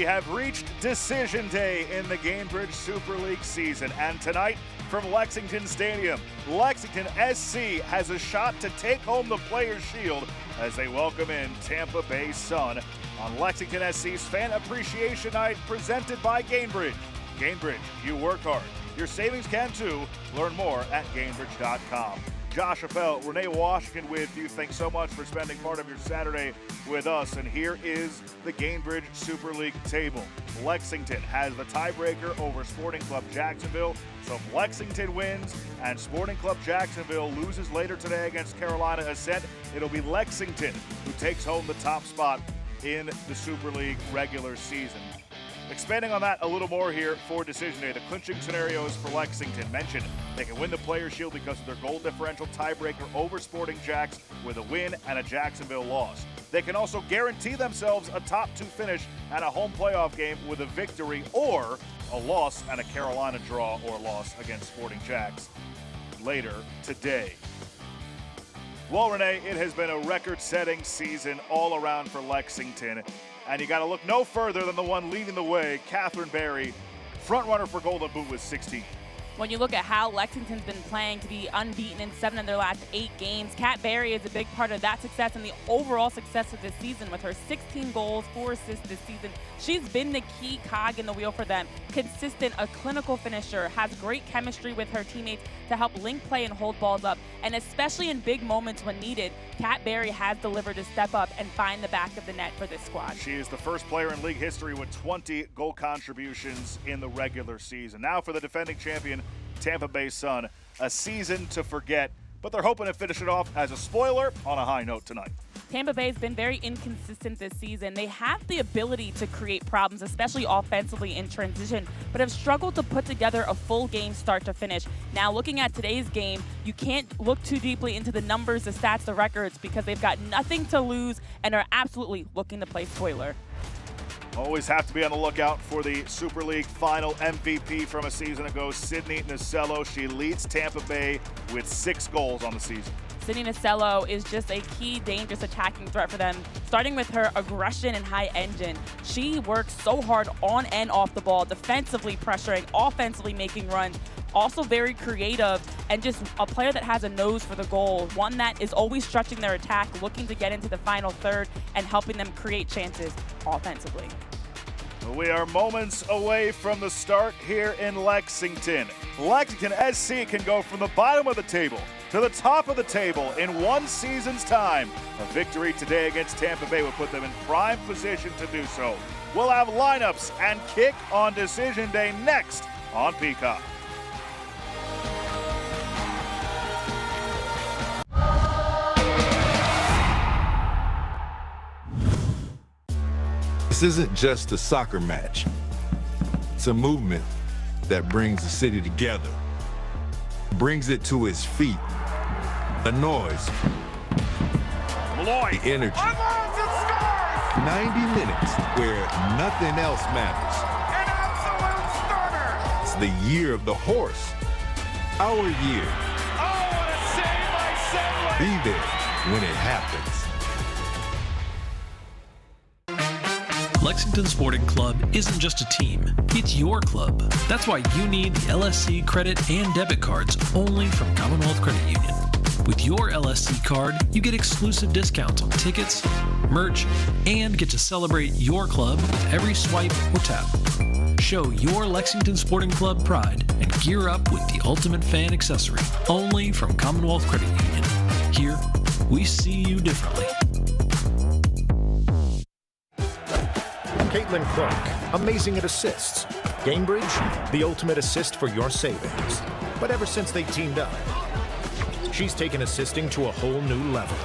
We have reached decision day in the Gainbridge Super League season, and tonight from Lexington Stadium, Lexington SC has a shot to take home the Players' Shield as they welcome in Tampa Bay Sun on Lexington SC's Fan Appreciation Night presented by Gainbridge. Gainbridge, you work hard. Your savings can too. Learn more at Gainbridge.com. Josh Appel, Renee Washington with you. Thanks so much for spending part of your Saturday with us. And here is the Gainbridge Super League table. Lexington has the tiebreaker over Sporting Club Jacksonville. So if Lexington wins and Sporting Club Jacksonville loses later today against Carolina Ascent, it'll be Lexington who takes home the top spot in the Super League regular season. Expanding on that a little more here for Decision Day, the clinching scenarios for Lexington mentioned they can win the Players' Shield because of their goal differential tiebreaker over Sporting Jacks with a win and a Jacksonville loss. They can also guarantee themselves a top two finish and a home playoff game with a victory or a loss and a Carolina draw or loss against Sporting Jacks later today. Well, Renee, it has been a record-setting season all around for Lexington. And you got to look no further than the one leading the way, Catherine Berry, front runner for Golden Boot with 16. When you look at how Lexington's been playing to be unbeaten in 7 of their last 8 games, Kat Berry is a big part of that success and the overall success of this season with her 16 goals, 4 assists this season. She's been the key cog in the wheel for them. Consistent, a clinical finisher, has great chemistry with her teammates to help link play and hold balls up. And especially in big moments when needed, Kat Berry has delivered to step up and find the back of the net for this squad. She is the first player in league history with 20 goal contributions in the regular season. Now for the defending champion, Tampa Bay Sun, a season to forget, but they're hoping to finish it off as a spoiler on a high note tonight. Tampa Bay's been very inconsistent this season. They have the ability to create problems, especially offensively in transition, but have struggled to put together a full game start to finish. Now, looking at today's game, you can't look too deeply into the numbers, the stats, the records, because they've got nothing to lose and are absolutely looking to play spoiler. Always have to be on the lookout for the Super League final MVP from a season ago, Sydney Nacello. She leads Tampa Bay with 6 goals on the season. Sydney Nacello is just a key dangerous attacking threat for them, starting with her aggression and high engine. She works so hard on and off the ball, defensively pressuring, offensively making runs, also very creative, and just a player that has a nose for the goal, one that is always stretching their attack, looking to get into the final third and helping them create chances offensively. We are moments away from the start here in Lexington. Lexington SC can go from the bottom of the table to the top of the table in one season's time. A victory today against Tampa Bay will put them in prime position to do so. We'll have lineups and kick on Decision Day next on Peacock. This isn't just a soccer match. It's a movement that brings the city together, brings it to its feet. The noise, Malloy. the energy. 90 minutes where nothing else matters. An absolute starter. It's the year of the horse. Our year. Oh, what a save by Sedley. Be there when it happens. Lexington Sporting Club isn't just a team, it's your club. That's why you need the LSC credit and debit cards only from Commonwealth Credit Union. With your LSC card, you get exclusive discounts on tickets, merch, and get to celebrate your club with every swipe or tap. Show your Lexington Sporting Club pride and gear up with the ultimate fan accessory only from Commonwealth Credit Union. Here, we see you differently. Caitlin Clark, amazing at assists. Gainbridge, the ultimate assist for your savings. But ever since they teamed up, she's taken assisting to a whole new level.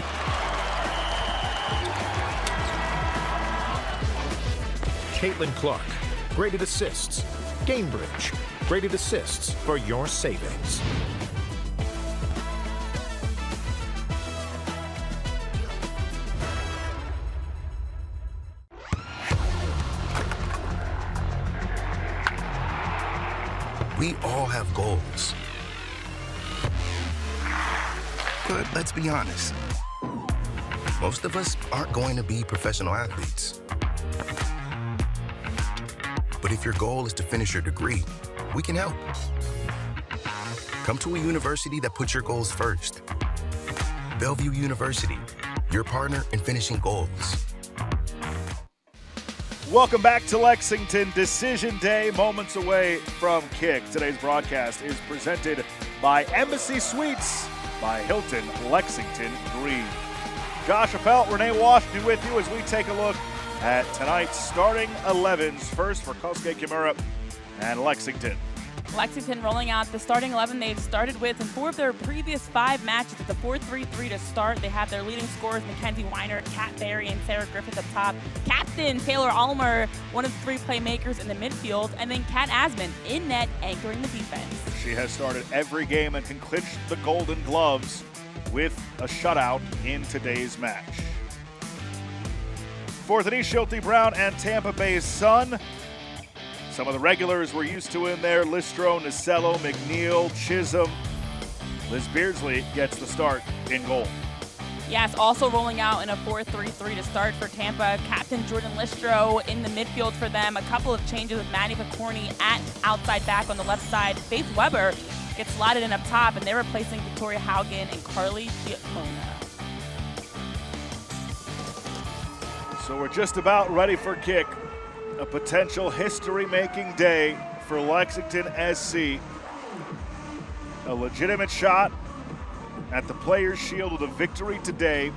Caitlin Clark, great at assists. Gainbridge, great at assists for your savings. We all have goals. But let's be honest, most of us aren't going to be professional athletes. if your goal is to finish your degree, we can help. Come to a university that puts your goals first. Bellevue University, your partner in finishing goals. Welcome back to Lexington Decision Day, moments away from kick. Today's broadcast is presented by Embassy Suites by Hilton Lexington Green. Josh Appel, Renee Washington with you as we take a look at tonight's starting 11s. First for Kosuke Kimura and Lexington. Lexington rolling out the starting 11 they've started with in 4 of their previous 5 matches. It's a 4-3-3 to start. They have their leading scorers, Mackenzie Weiner, Kat Berry, and Sarah Griffith up top. Captain Taylor Almer, one of the 3 playmakers in the midfield, and then Kat Asman in net anchoring the defense. She has started every game and can clinch the Golden Gloves with a shutout in today's match. For Denise Schulte-Brown and Tampa Bay Sun, some of the regulars we're used to in there: Listro, Nasello, McNeil, Chisholm. Liz Beardsley gets the start in goal. Yes, also rolling out in a 4-3-3 to start for Tampa. Captain Jordan Listro in the midfield for them. A couple of changes with Maddie Picorni at outside back on the left side. Faith Weber gets slotted in up top, and they're replacing Victoria Haugen and Carly Giacomo. So we're just about ready for kick. A potential history-making day for Lexington SC. A legitimate shot at the Players' Shield with a victory today.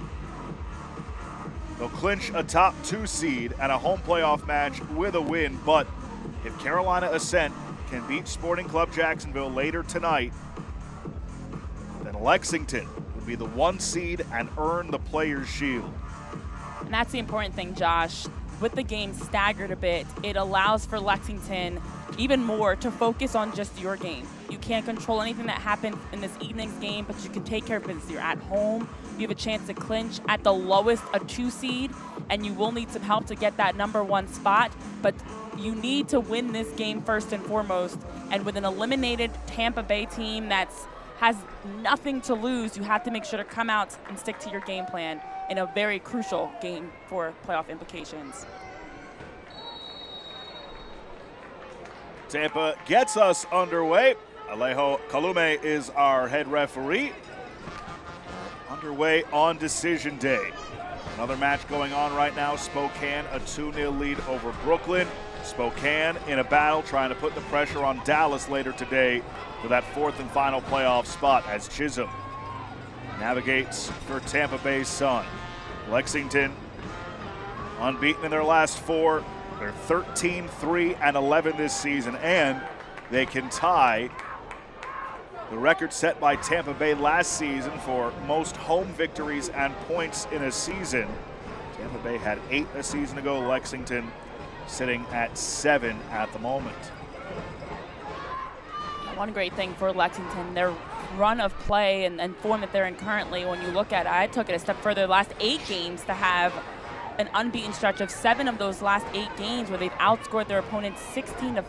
They'll clinch a top 2 seed and a home playoff match with a win, but if Carolina Ascent can beat Sporting Club Jacksonville later tonight, then Lexington would be the 1 seed and earn the Players' Shield. And that's the important thing, Josh. With the game staggered a bit, it allows for Lexington even more to focus on just your game. You can't control anything that happens in this evening's game, but you can take care of business. You're at home. You have a chance to clinch at the lowest a 2 seed, and you will need some help to get that number 1 spot. But you need to win this game first and foremost. And with an eliminated Tampa Bay team that has nothing to lose, you have to make sure to come out and stick to your game plan in a very crucial game for playoff implications. Tampa gets us underway. Alejo Kalume is our head referee. Underway on Decision Day. Another match going on right now. Spokane, a 2-0 lead over Brooklyn. Spokane in a battle trying to put the pressure on Dallas later today for that 4th and final playoff spot as Chisholm navigates for Tampa Bay Sun. Lexington unbeaten in their last 4. They're 13-3-11 this season, and they can tie the record set by Tampa Bay last season for most home victories and points in a season. Tampa Bay had 8 a season ago. Lexington sitting at 7 at the moment. One great thing for Lexington, their run of play and form that they're in currently, when you look at it, I took it a step further, the last 8 games to have an unbeaten stretch of 7 of those last 8 games where they've outscored their opponents 16-5,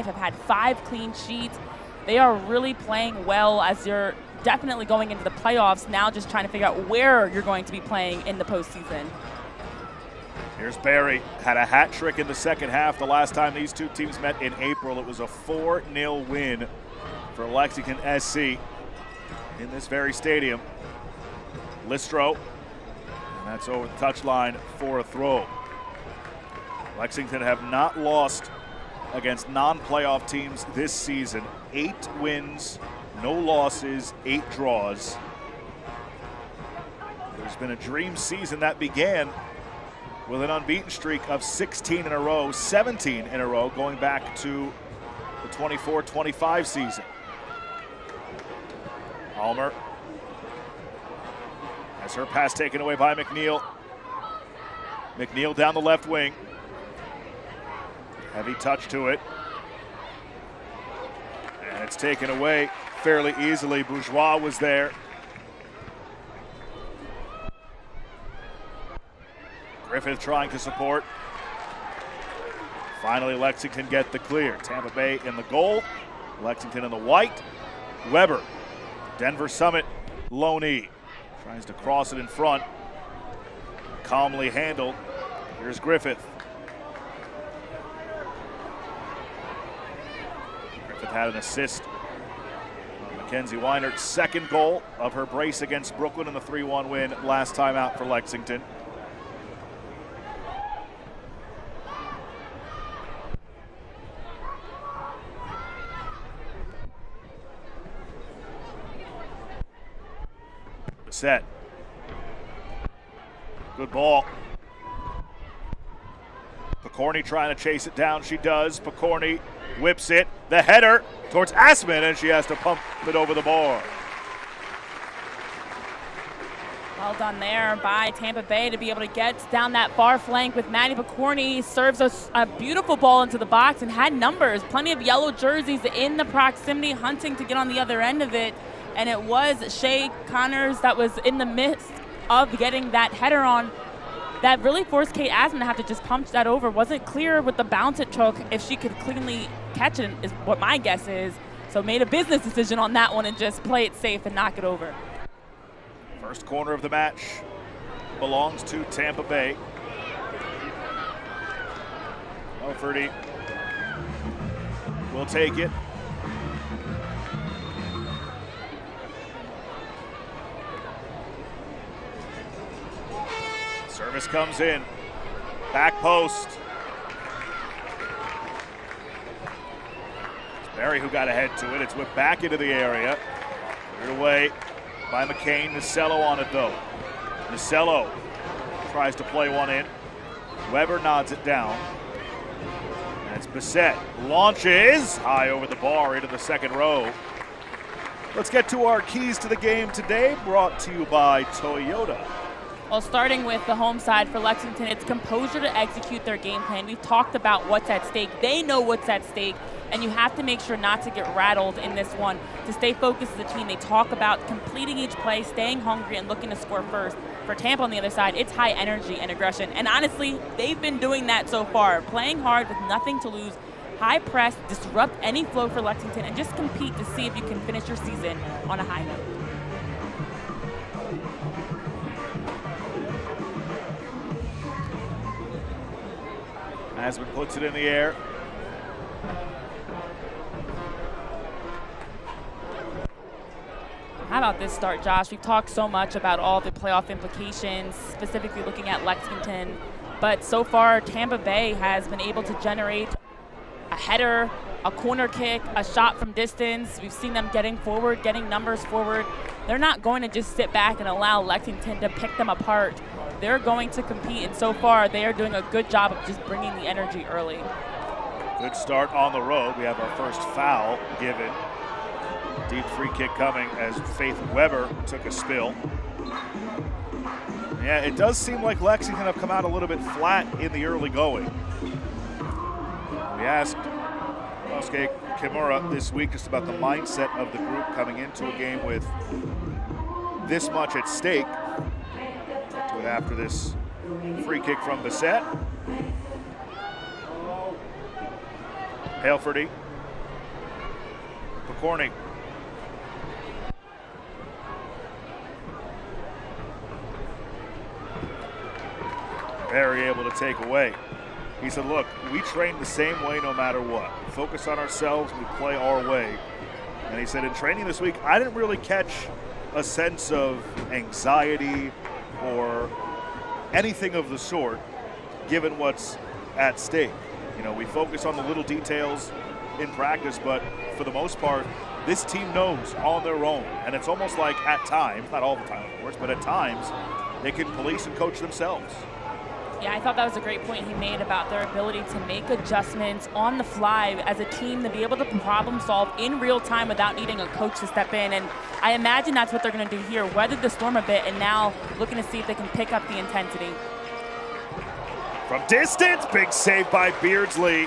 have had 5 clean sheets. They are really playing well as you're definitely going into the playoffs, now just trying to figure out where you're going to be playing in the postseason. Here's Barry, had a hat trick in the second half. The last time these 2 teams met in April, it was a 4-0 win for Lexington SC in this very stadium. Listro, and that's over the touchline for a throw. Lexington have not lost against non-playoff teams this season. 8 wins, no losses, 8 draws. There's been a dream season that began with an unbeaten streak of 16 in a row, 17 in a row, going back to the 24-25 season. Almer has her pass taken away by McNeil. McNeil down the left wing. Heavy touch to it. And it's taken away fairly easily. Bourgeois was there. Griffith trying to support. Finally, Lexington get the clear. Tampa Bay in the gold. Lexington in the white. Weber, Denver Summit, Loney. Tries to cross it in front. Calmly handled. Here's Griffith. have had an assist. Mackenzie Weinert's second goal of her brace against Brooklyn in the 3-1 win last time out for Lexington. Set. Good ball. Picorni trying to chase it down. She does. Picorni whips it. The header towards Asman, and she has to pump it over the bar. Well done there by Tampa Bay to be able to get down that far flank with Maddie Picorni. Serves a beautiful ball into the box and had numbers. Plenty of yellow jerseys in the proximity, hunting to get on the other end of it. And it was Shay Connors that was in the midst of getting that header on that really forced Kate Asman to have to just pump that over. Wasn't clear with the bounce it took if she could cleanly catch it, is what my guess is. So made a business decision on that one and just play it safe and knock it over. First corner of the match belongs to Tampa Bay. O'Flaherty will take it. Service comes in. Back post. It's Barry who got ahead to it. It's whipped back into the area. Cleared away by McCain. Nasello on it though. Nasello tries to play one in. Weber nods it down. And it's Bissett. Launches high over the bar into the second row. Let's get to our keys to the game today, brought to you by Toyota. Well, starting with the home side for Lexington, it's composure to execute their game plan. We've talked about what's at stake. They know what's at stake, and you have to make sure not to get rattled in this one. To stay focused as a team, they talk about completing each play, staying hungry, and looking to score first. For Tampa on the other side, it's high energy and aggression. And honestly, they've been doing that so far, playing hard with nothing to lose. High press, disrupt any flow for Lexington, and just compete to see if you can finish your season on a high note. Asman puts it in the air. How about this start, Josh? We've talked so much about all the playoff implications, specifically looking at Lexington. But so far, Tampa Bay has been able to generate a header, a corner kick, a shot from distance. We've seen them getting forward, getting numbers forward. They're not going to just sit back and allow Lexington to pick them apart. They're going to compete, and so far they are doing a good job of just bringing the energy early. Good start on the road. We have our first foul given. Deep free kick coming as Faith Weber took a spill. Yeah, it does seem like Lexington have come out a little bit flat in the early going. We asked Kosuke Kimura this week just about the mindset of the group coming into a game with this much at stake. To it after this free kick from Bissett. Haleford. Picorni. Very able to take away. He said, look, we train the same way no matter what. We focus on ourselves, we play our way. And he said, in training this week, I didn't really catch a sense of anxiety or anything of the sort, given what's at stake. You know, we focus on the little details in practice, but for the most part, this team knows on their own. And it's almost like at times, not all the time, of course, but at times, they can police and coach themselves. Yeah, I thought that was a great point he made about their ability to make adjustments on the fly as a team, to be able to problem solve in real time without needing a coach to step in. And I imagine that's what they're going to do here. Weathered the storm a bit and now looking to see if they can pick up the intensity. From distance, big save by Beardsley.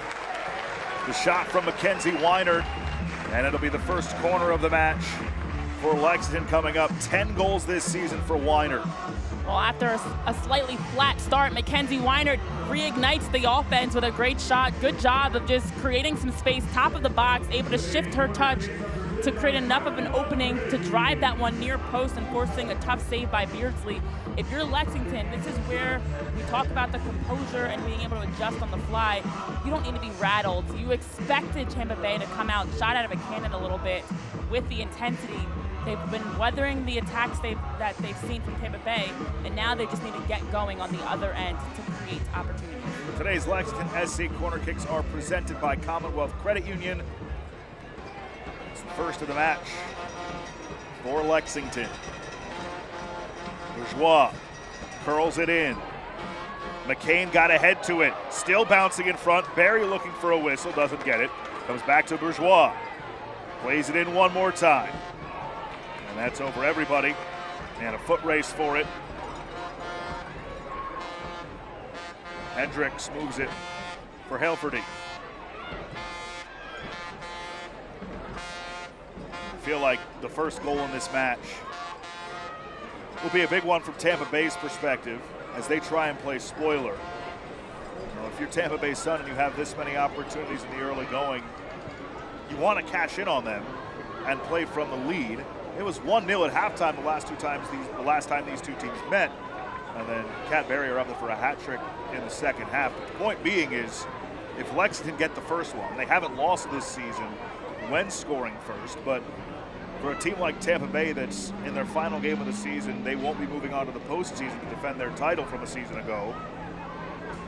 The shot from Mackenzie Weinert, and it'll be the first corner of the match for Lexington coming up. 10 goals this season for Weinert. Well, after a slightly flat start, Mackenzie Weinert reignites the offense with a great shot. Good job of just creating some space, top of the box, able to shift her touch to create enough of an opening to drive that one near post and forcing a tough save by Beardsley. If you're Lexington, this is where we talk about the composure and being able to adjust on the fly. You don't need to be rattled. You expected Tampa Bay to come out shot out of a cannon a little bit with the intensity. They've been weathering the attacks that they've seen from Tampa Bay, and now they just need to get going on the other end to create opportunities. Today's Lexington SC corner kicks are presented by Commonwealth Credit Union. It's the first of the match for Lexington. Bourgeois curls it in. McCain got ahead to it. Still bouncing in front. Barry looking for a whistle. Doesn't get it. Comes back to Bourgeois. Plays it in one more time. And that's over everybody. And a foot race for it. Hendricks moves it for Halfordy. I feel like the first goal in this match will be a big one from Tampa Bay's perspective as they try and play spoiler. If you're Tampa Bay Sun and you have this many opportunities in the early going, you want to cash in on them and play from the lead. It was 1-0 at halftime the last time these two teams met. And then Cat Barry are up for a hat trick in the second half. But the point being is, if Lexington get the first one, they haven't lost this season when scoring first, but for a team like Tampa Bay that's in their final game of the season, they won't be moving on to the postseason to defend their title from a season ago.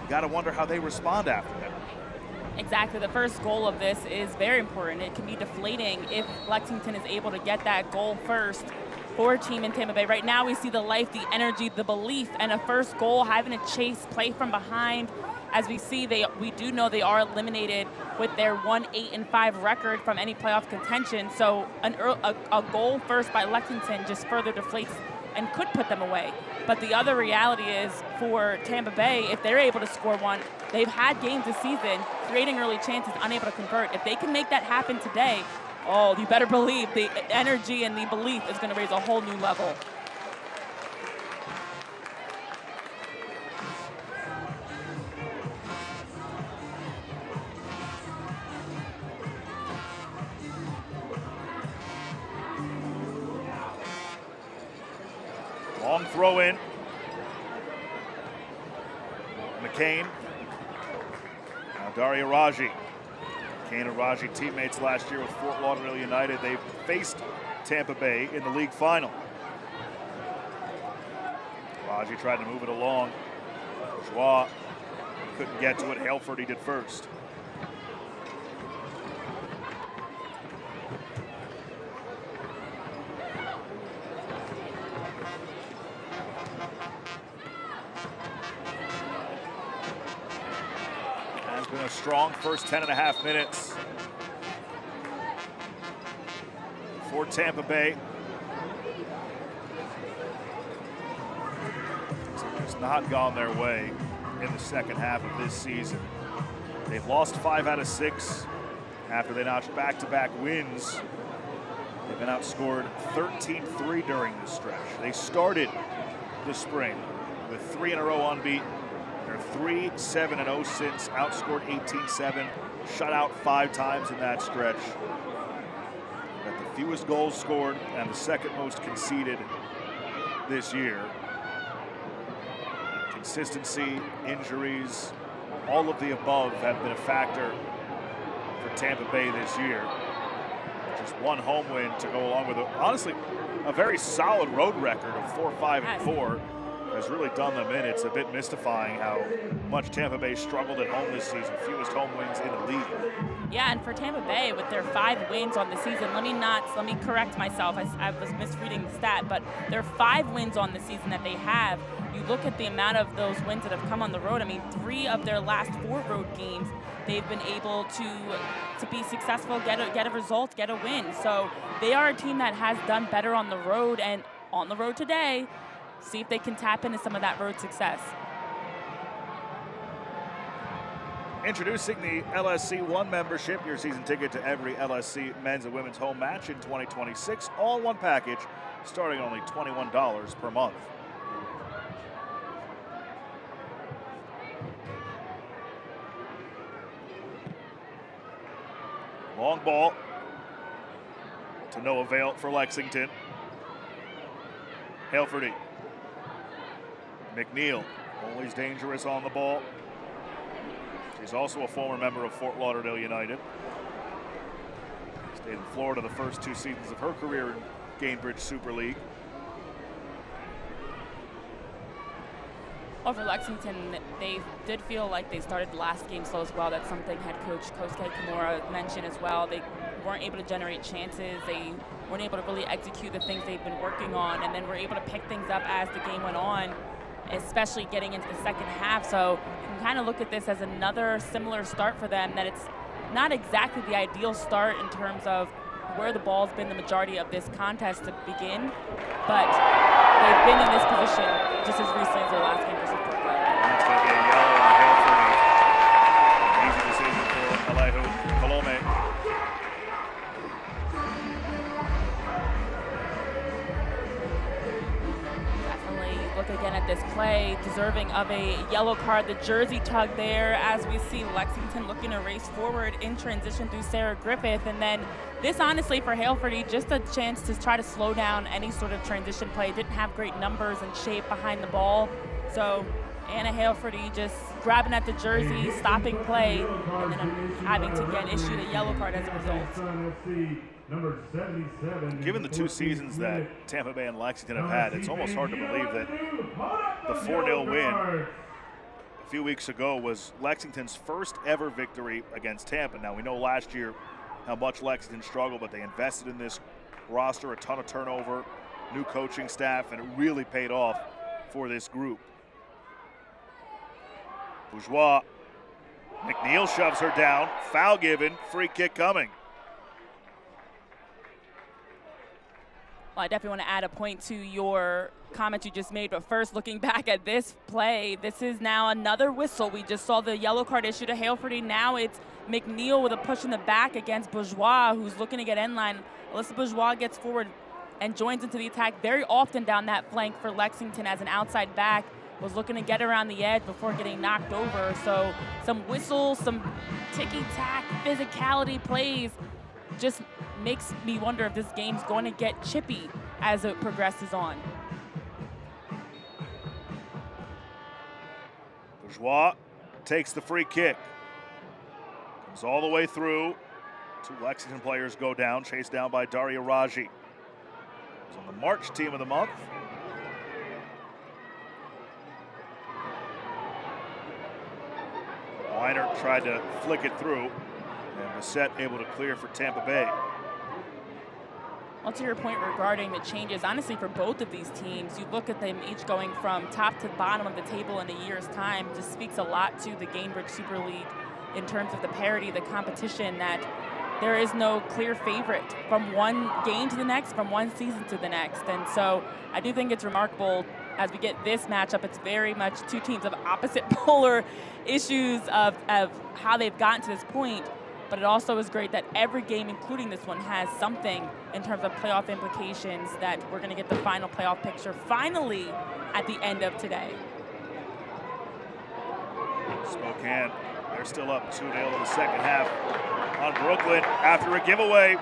You gotta wonder how they respond after that. Exactly. The first goal of this is very important. It can be deflating if Lexington is able to get that goal first for a team in Tampa Bay. Right now we see the life, the energy, the belief, and a first goal, having to chase, play from behind. As we see, we do know they are eliminated with their 1-8-5 record from any playoff contention. So a goal first by Lexington just further deflates and could put them away. But the other reality is for Tampa Bay, if they're able to score one, they've had games this season creating early chances, unable to convert. If they can make that happen today, oh, you better believe the energy and the belief is going to raise a whole new level. Long throw in. McCain. Now Daria Raji. McCain and Raji teammates last year with Fort Lauderdale United. They faced Tampa Bay in the league final. Raji tried to move it along. Bourgeois couldn't get to it. Halfordy did first. Been a strong first 10.5 minutes for Tampa Bay. It's not gone their way in the second half of this season. They've lost 5 out of 6 after they notched back-to-back wins. They've been outscored 13-3 during this stretch. They started the spring with 3 in a row unbeaten. They're 3-7-0 since, outscored 18-7, shut out 5 times in that stretch. Got the fewest goals scored and the second most conceded this year. Consistency, injuries, all of the above have been a factor for Tampa Bay this year. Just one home win to go along with, honestly, a very solid road record of 4-5-4. Has really done them in. It's a bit mystifying how much Tampa Bay struggled at home this season. Fewest home wins in the league. Yeah, and for Tampa Bay, with their 5 wins on the season, let me correct myself. I was misreading the stat, but their 5 wins on the season that they have, you look at the amount of those wins that have come on the road. I mean, 3 of their last 4 road games, they've been able to be successful, get a result, get a win. So they are a team that has done better on the road, and on the road today, see if they can tap into some of that road success. Introducing the LSC One membership, your season ticket to every LSC men's and women's home match in 2026. All one package, starting at only $21 per month. Long ball. to no avail for Lexington. Halferty. McNeil, always dangerous on the ball. She's also a former member of Fort Lauderdale United. Stayed in Florida the first 2 seasons of her career in Gainbridge Super League. Over Lexington, they did feel like they started the last game slow as well. That's something head coach Kosuke Kimura mentioned as well. They weren't able to generate chances. They weren't able to really execute the things they've been working on, and then were able to pick things up as the game went on, especially getting into the second half. So you can kind of look at this as another similar start for them, that it's not exactly the ideal start in terms of where the ball's been the majority of this contest to begin, but they've been in this position just as recently as their last game versus Brooklyn. That's going to be a yellow on Halferty. Easy decision for Alejo Colome. Definitely look again at this play, deserving of a yellow card. The jersey tug there as we see Lexington looking to race forward in transition through Sarah Griffith. And then this, honestly, for Halferty, just a chance to try to slow down any sort of transition play. Didn't have great numbers and shape behind the ball. So Anna Halferty just grabbing at the jersey, stopping play, and then having to get issued a yellow card as a result. Given the 2 seasons that Tampa Bay and Lexington have had, it's almost hard to believe that the 4-0 win a few weeks ago was Lexington's first ever victory against Tampa. Now, we know last year how much Lexington struggled, but they invested in this roster, a ton of turnover, new coaching staff, and it really paid off for this group. Bourgeois. McNeil shoves her down. Foul given. Free kick coming. Well, I definitely want to add a point to your comment you just made, but first, looking back at this play, this is now another whistle. We just saw the yellow card issue to Halferty. Now it's McNeil with a push in the back against Bourgeois, who's looking to get end line. Alyssa Bourgeois gets forward and joins into the attack very often down that flank for Lexington as an outside back. Was looking to get around the edge before getting knocked over. So some whistles, some ticky-tack physicality plays just makes me wonder if this game's going to get chippy as it progresses on. Bourgeois takes the free kick. Comes all the way through. 2 Lexington players go down, chased down by Daria Raji. He's on the March team of the month. Weiner tried to flick it through, and Bissett able to clear for Tampa Bay. Well, to your point regarding the changes, honestly, for both of these teams, you look at them each going from top to bottom of the table in a year's time. Just speaks a lot to the Gainbridge Super League in terms of the parity, the competition, that there is no clear favorite from one game to the next, from one season to the next. And so I do think it's remarkable as we get this matchup. It's very much 2 teams of opposite polar issues of how they've gotten to this point. But it also is great that every game, including this one, has something in terms of playoff implications, that we're going to get the final playoff picture finally at the end of today. Spokane, they're still up 2-0 in the second half on Brooklyn after a giveaway.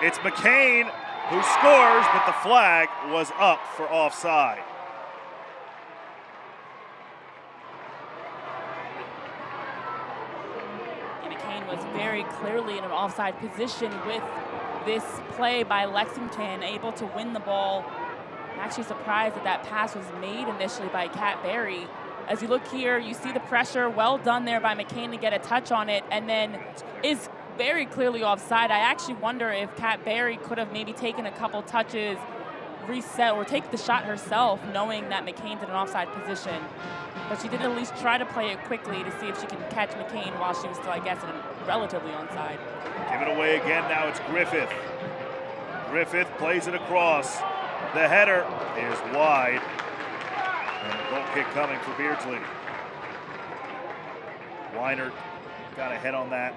It's McCain who scores, but the flag was up for offside. Was very clearly in an offside position with this play by Lexington, able to win the ball. I'm actually surprised that that pass was made initially by Kat Berry. As you look here, you see the pressure, well done there by McCain to get a touch on it, and then is very clearly offside. I actually wonder if Kat Berry could have maybe taken a couple touches, reset, or take the shot herself, knowing that McCain's in an offside position. But she did at least try to play it quickly to see if she can catch McCain while she was still, I guess, relatively onside. Give it away again. Now it's Griffith. Griffith plays it across. The header is wide. And a goal kick coming for Beardsley. Weiner got a head on that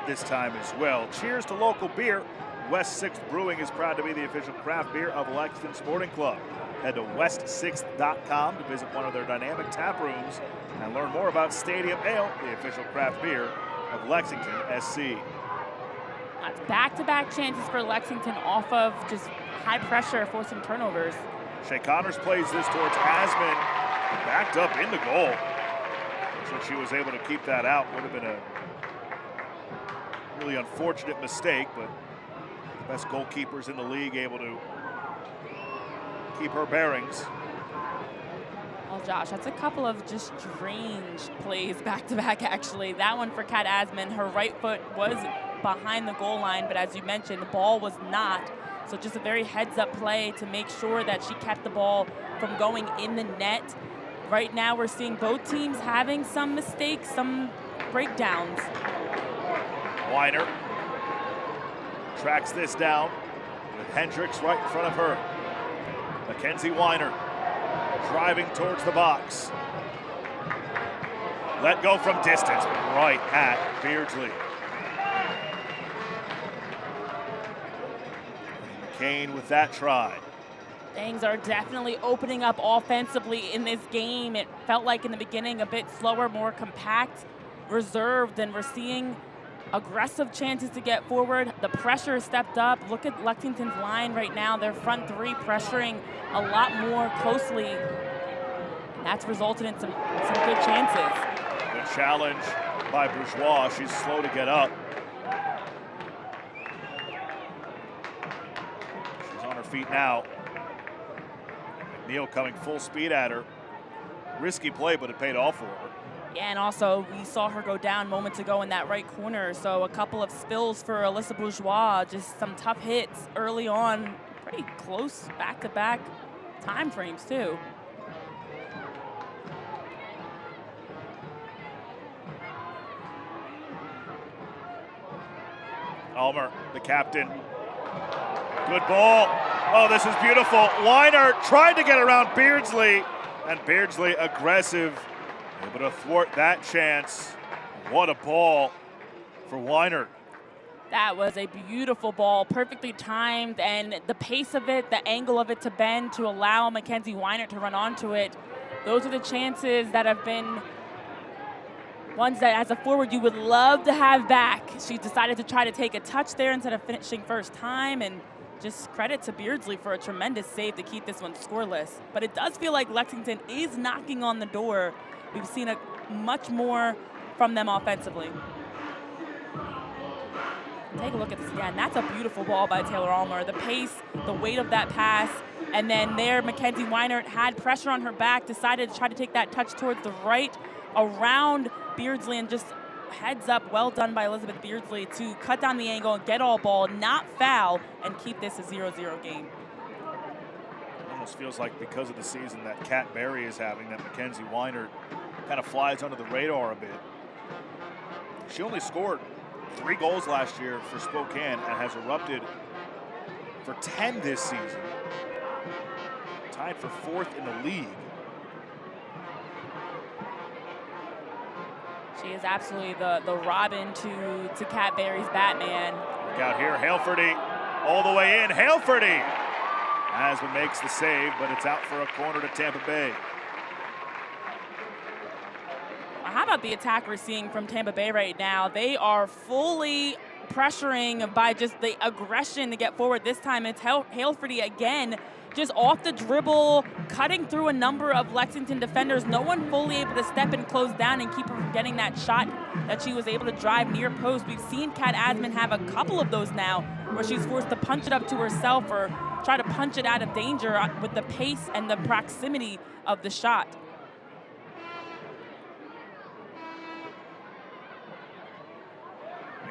this time as well. Cheers to local beer. West 6th Brewing is proud to be the official craft beer of Lexington Sporting Club. Head to west6th.com to visit one of their dynamic tap rooms and learn more about Stadium Ale, the official craft beer of Lexington SC. That's back-to-back chances for Lexington off of just high pressure, forcing turnovers. Shea Connors plays this towards Asman, backed up in the goal. So she was able to keep that out. Would have been a really unfortunate mistake, but the best goalkeepers in the league able to keep her bearings. Well, Josh, that's a couple of just strange plays back-to-back, actually. That one for Kat Asman, her right foot was behind the goal line, but as you mentioned, the ball was not. So just a very heads-up play to make sure that she kept the ball from going in the net. Right now, we're seeing both teams having some mistakes, some breakdowns. Weiner tracks this down with Hendricks right in front of her. Mackenzie Weiner driving towards the box. Let go from distance, right at Beardsley. McCain with that try. Things are definitely opening up offensively in this game. It felt like in the beginning a bit slower, more compact, reserved, and we're seeing aggressive chances to get forward. The pressure stepped up. Look at Lexington's line right now. Their front three pressuring a lot more closely. And that's resulted in some good chances. Good challenge by Bourgeois. She's slow to get up. She's on her feet now. McNeil coming full speed at her. Risky play, but it paid off for her. Yeah, and also we saw her go down moments ago in that right corner. So a couple of spills for Alyssa Bourgeois, just some tough hits early on. Pretty close back-to-back time frames too. Ulmer, the captain. Good ball. Oh, this is beautiful. Weiner tried to get around Beardsley, and Beardsley aggressive, able to thwart that chance. What a ball for Weiner. That was a beautiful ball, perfectly timed, and the pace of it, the angle of it to bend to allow Mackenzie Weiner to run onto it. Those are the chances that have been ones that as a forward you would love to have back. She decided to try to take a touch there instead of finishing first time, and just credit to Beardsley for a tremendous save to keep this one scoreless. But it does feel like Lexington is knocking on the door. We've seen much more from them offensively. Take a look at this again. That's a beautiful ball by Taylor Ulmer. The pace, the weight of that pass, and then there Mackenzie Weiner had pressure on her back, decided to try to take that touch towards the right around Beardsley, and just heads up, well done by Elizabeth Beardsley to cut down the angle and get all ball, not foul, and keep this a 0-0 game. It almost feels like because of the season that Kat Berry is having, that Mackenzie Weiner kind of flies under the radar a bit. She only scored 3 goals last year for Spokane and has erupted for 10 this season. Tied for 4th in the league. She is absolutely the Robin to Kat Berry's Batman. Look out here, Halfordy all the way in. Halfordy! Asman makes the save, but it's out for a corner to Tampa Bay. How about the attack we're seeing from Tampa Bay right now? They are fully pressuring by just the aggression to get forward. This time it's Halfordy again, just off the dribble, cutting through a number of Lexington defenders. No one fully able to step and close down and keep her from getting that shot that she was able to drive near post. We've seen Kat Asman have a couple of those now where she's forced to punch it up to herself or try to punch it out of danger with the pace and the proximity of the shot.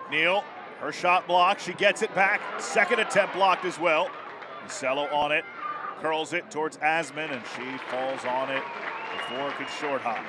McNeil, her shot blocked. She gets it back. Second attempt blocked as well. Marcello on it, curls it towards Asman, and she falls on it before it could short hop.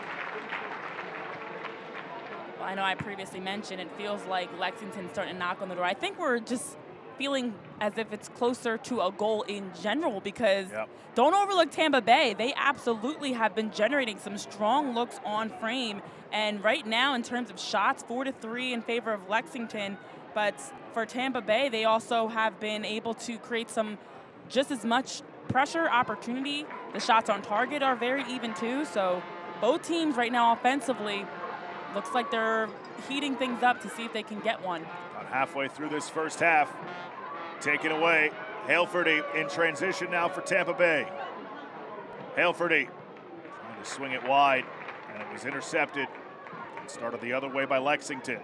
Well, I know I previously mentioned it feels like Lexington's starting to knock on the door. I think we're just feeling as if it's closer to a goal in general because don't overlook Tampa Bay. They absolutely have been generating some strong looks on frame. And right now, in terms of shots, 4-3 in favor of Lexington. But for Tampa Bay, they also have been able to create some just as much pressure opportunity. The shots on target are very even too. So both teams right now offensively looks like they're heating things up to see if they can get one. Halfway through this first half, taken away. Halferty in transition now for Tampa Bay. Halferty trying to swing it wide, and it was intercepted. It started the other way by Lexington.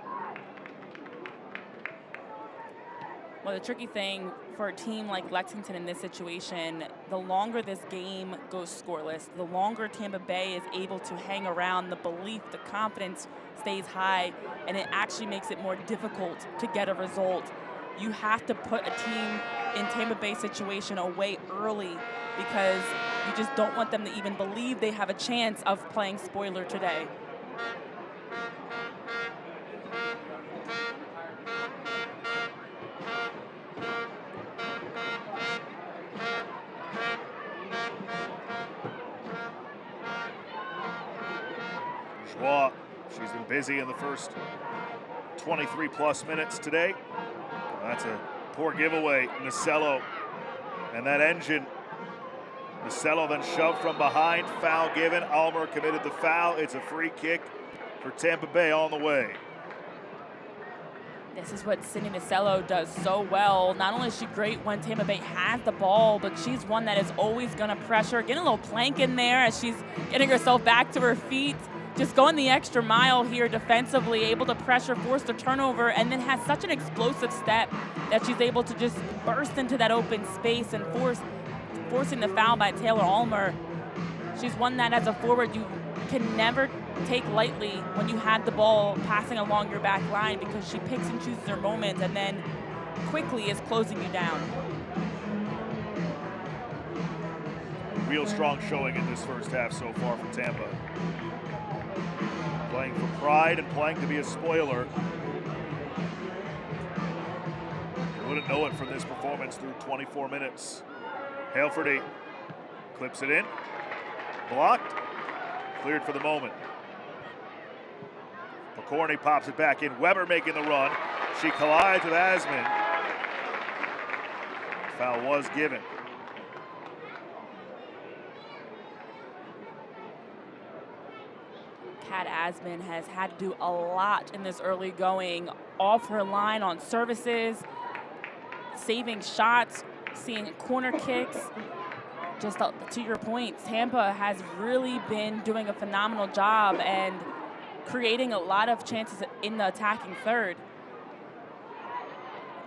Well, the tricky thing for a team like Lexington in this situation, the longer this game goes scoreless, the longer Tampa Bay is able to hang around, the belief, the confidence stays high, and it actually makes it more difficult to get a result. You have to put a team in Tampa Bay situation away early because you just don't want them to even believe they have a chance of playing spoiler today. She's been busy in the first 23 plus minutes today. That's a poor giveaway. Nasello and that engine. Nasello then shoved from behind, foul given. Almer committed the foul. It's a free kick for Tampa Bay on the way. This is what Sydney Nasello does so well. Not only is she great when Tampa Bay has the ball, but she's one that is always going to pressure. Getting a little plank in there as she's getting herself back to her feet. Just going the extra mile here defensively, able to pressure, force the turnover, and then has such an explosive step that she's able to just burst into that open space and forcing the foul by Taylor Almer. She's one that as a forward you can never take lightly when you have the ball passing along your back line because she picks and chooses her moments and then quickly is closing you down. Real strong showing in this first half so far for Tampa. Playing for pride and playing to be a spoiler. You wouldn't know it from this performance through 24 minutes. Halferty clips it in. Blocked. Cleared for the moment. McCorney pops it back in. Weber making the run. She collides with Asman. Foul was given. Kat Asman has had to do a lot in this early going, off her line on services, saving shots, seeing corner kicks. Just to your point, Tampa has really been doing a phenomenal job and creating a lot of chances in the attacking third.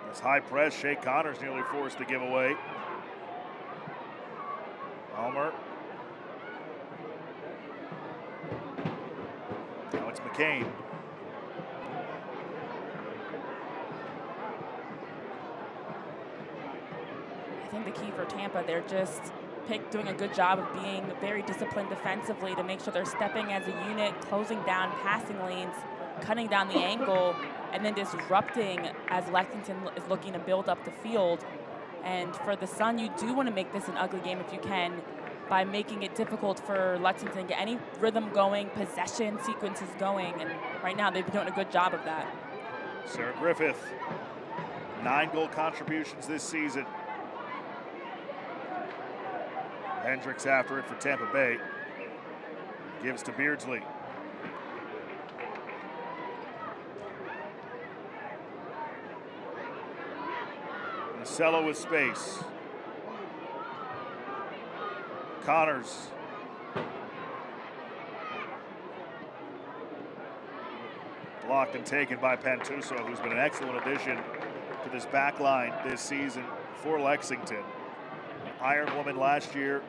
This high press, Shea Connors nearly forced the giveaway. Almer. Now it's McCain. I think the key for Tampa, they're just doing a good job of being very disciplined defensively to make sure they're stepping as a unit, closing down passing lanes, cutting down the angle, and then disrupting as Lexington is looking to build up the field. And for the Sun, you do want to make this an ugly game if you can by making it difficult for Lexington to get any rhythm going, possession sequences going, and right now they've been doing a good job of that. Sarah Griffith, 9 goal contributions this season. Hendricks after it for Tampa Bay. Gives to Beardsley. Nasello with space. Connors. Blocked and taken by Pantuso, who's been an excellent addition to this back line this season for Lexington. Iron Woman last year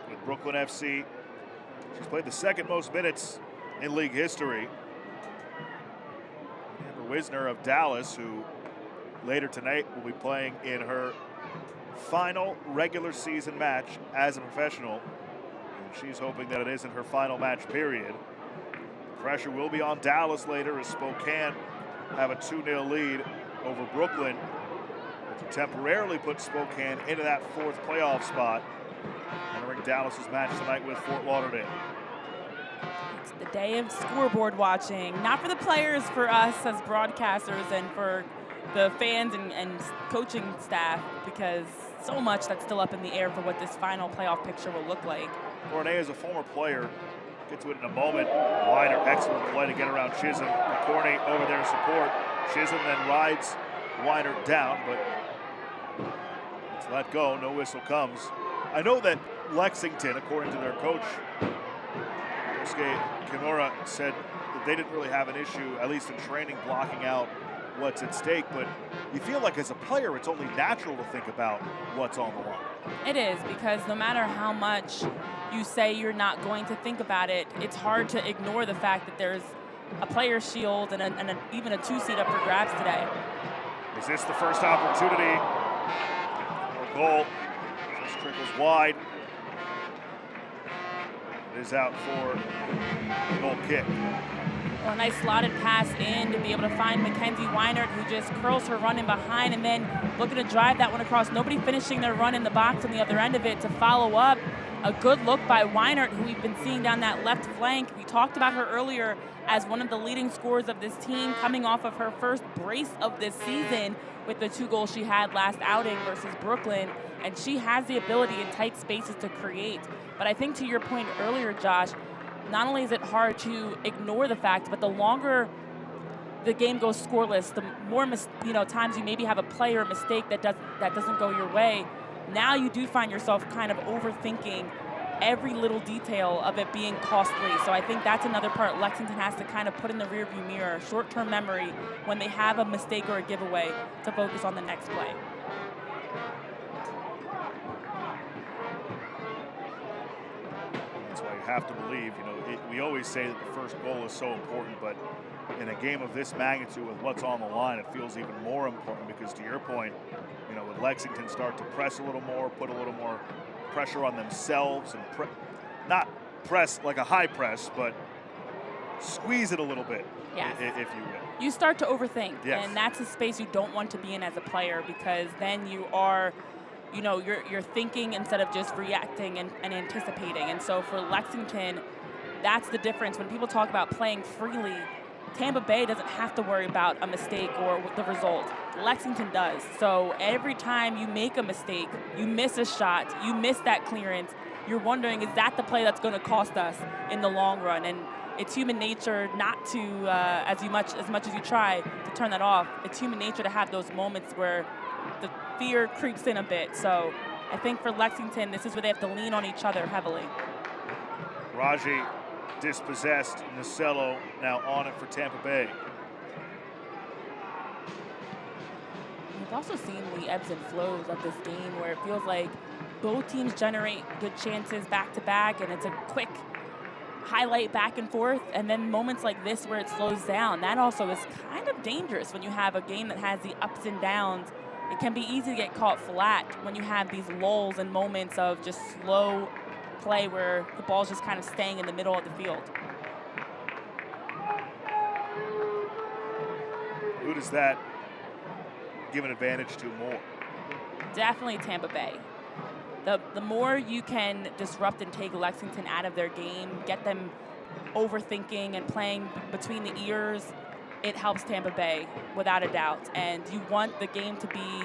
with Brooklyn FC. She's played the second most minutes in league history. Amber Wisner of Dallas, who later tonight will be playing in her final regular season match as a professional. And she's hoping that it isn't her final match period. Pressure will be on Dallas later as Spokane have a 2-0 lead over Brooklyn, to temporarily put Spokane into that 4th playoff spot. Entering Dallas's match tonight with Fort Lauderdale. It's the day of scoreboard watching, not for the players, for us as broadcasters and for the fans and coaching staff, because so much that's still up in the air for what this final playoff picture will look like. Cornet is a former player. Get to it in a moment. Wider, excellent play to get around Chisholm. McCorney over there to support. Chisholm then rides Weinert down, but it's let go. No whistle comes. I know that Lexington, according to their coach, Yosuke Kimura, said that they didn't really have an issue, at least in training, blocking out what's at stake, but you feel like as a player it's only natural to think about what's on the line. It is, because no matter how much you say you're not going to think about it, it's hard to ignore the fact that there's a player shield and even a 2-seed up for grabs today. Is this the first opportunity for a goal? Just trickles wide. It is out for a goal kick. Well, a nice slotted pass in to be able to find Mackenzie Weinert, who just curls her run in behind and then looking to drive that one across. Nobody finishing their run in the box on the other end of it to follow up. A good look by Weinert, who we've been seeing down that left flank. We talked about her earlier as one of the leading scorers of this team, coming off of her first brace of this season with the 2 goals she had last outing versus Brooklyn. And she has the ability in tight spaces to create. But I think to your point earlier, Josh, not only is it hard to ignore the fact, but the longer the game goes scoreless, the more times you maybe have a player mistake that doesn't go your way. Now you do find yourself kind of overthinking every little detail of it being costly. So I think that's another part Lexington has to kind of put in the rearview mirror, short-term memory, when they have a mistake or a giveaway, to focus on the next play. That's why you have to believe, we always say that the first goal is so important, but in a game of this magnitude with what's on the line, it feels even more important because, to your point, with Lexington start to press a little more, put a little more pressure on themselves, and not press like a high press, but squeeze it a little bit, yes, if you will. You start to overthink, yes, and that's a space you don't want to be in as a player, because then you are, you're thinking instead of just reacting and anticipating. And so for Lexington, that's the difference. When people talk about playing freely, Tampa Bay doesn't have to worry about a mistake or the result. Lexington does. So every time you make a mistake, you miss a shot, you miss that clearance, you're wondering, is that the play that's going to cost us in the long run? And it's human nature not to, as much as you try to turn that off, it's human nature to have those moments where the fear creeps in a bit. So I think for Lexington, this is where they have to lean on each other heavily. Raji dispossessed. Nacello now on it for Tampa Bay. We've also seen the ebbs and flows of this game where it feels like both teams generate good chances back to back, and it's a quick highlight back and forth, and then moments like this where it slows down. That also is kind of dangerous when you have a game that has the ups and downs. It can be easy to get caught flat when you have these lulls and moments of just slow play where the ball's just kind of staying in the middle of the field. Who does that give an advantage to more? Definitely Tampa Bay. The more you can disrupt and take Lexington out of their game, get them overthinking and playing between the ears, it helps Tampa Bay without a doubt. And you want the game to be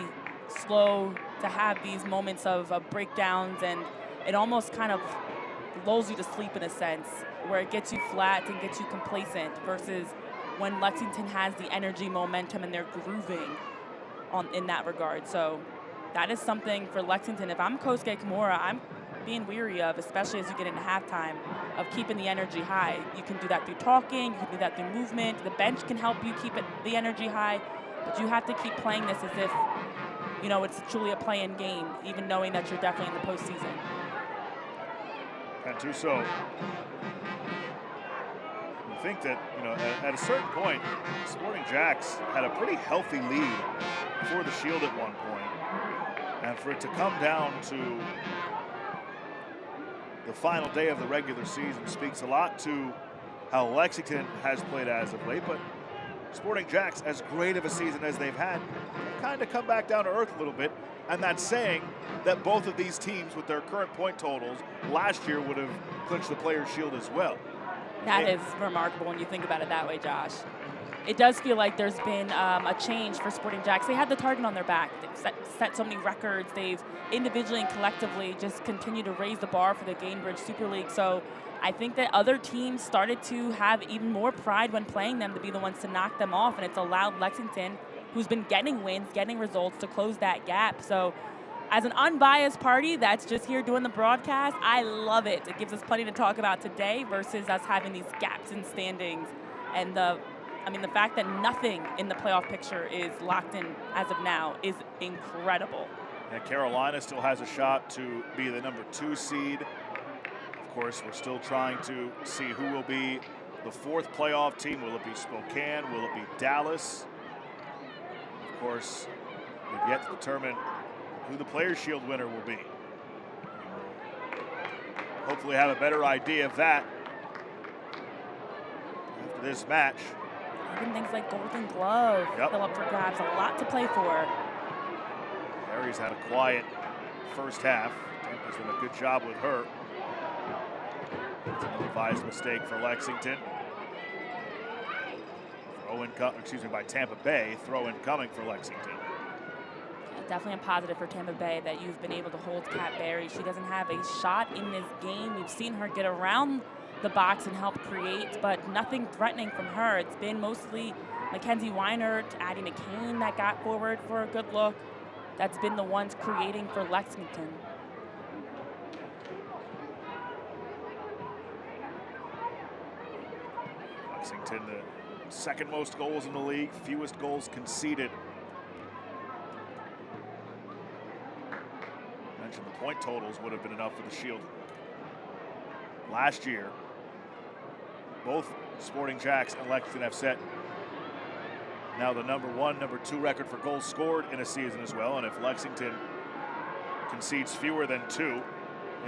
slow, to have these moments of breakdowns, and it almost kind of lulls you to sleep in a sense, where it gets you flat and gets you complacent, versus when Lexington has the energy, momentum, and they're grooving in that regard. So that is something for Lexington. If I'm Kosuke Kimura, I'm being weary of, especially as you get into halftime, of keeping the energy high. You can do that through talking, you can do that through movement. The bench can help you keep the energy high, but you have to keep playing this as if, it's truly a play-in game, even knowing that you're definitely in the postseason. Pantuso. I think that, at a certain point, Sporting Jacks had a pretty healthy lead for the Shield at one point. And for it to come down to the final day of the regular season speaks a lot to how Lexington has played as of late. But Sporting Jacks, as great of a season as they've had, kind of come back down to earth a little bit. And that's saying that both of these teams, with their current point totals, last year would have clinched the Players' Shield as well. That is remarkable when you think about it that way, Josh. It does feel like there's been a change for Sporting Jacks. They had the target on their back. They've set so many records. They've individually and collectively just continued to raise the bar for the Gainbridge Super League. So I think that other teams started to have even more pride when playing them to be the ones to knock them off, and it's allowed Lexington, who's been getting wins, getting results, to close that gap. So as an unbiased party that's just here doing the broadcast, I love it. It gives us plenty to talk about today versus us having these gaps in standings. And the fact that nothing in the playoff picture is locked in as of now is incredible. And Carolina still has a shot to be the number 2 seed. Of course, we're still trying to see who will be the 4th playoff team. Will it be Spokane? Will it be Dallas? Of course, we've yet to determine who the Players' Shield winner will be. We'll hopefully have a better idea of that after this match. Even things like Golden Glove still up for grabs. A lot to play for. Barry's had a quiet first half. Tampa's done a good job with her. It's an ill-advised mistake for Lexington. By Tampa Bay. Throw-in coming for Lexington. Definitely a positive for Tampa Bay that you've been able to hold Kat Berry. She doesn't have a shot in this game. We've seen her get around the box and help create, but nothing threatening from her. It's been mostly Mackenzie Weinert, Addie McCain that got forward for a good look. That's been the ones creating for Lexington. Lexington, the 2nd most goals in the league, fewest goals conceded. I mentioned the point totals would have been enough for the Shield. Last year, both Sporting Jacks and Lexington have set now the number 1, number 2 record for goals scored in a season as well. And if Lexington concedes fewer than 2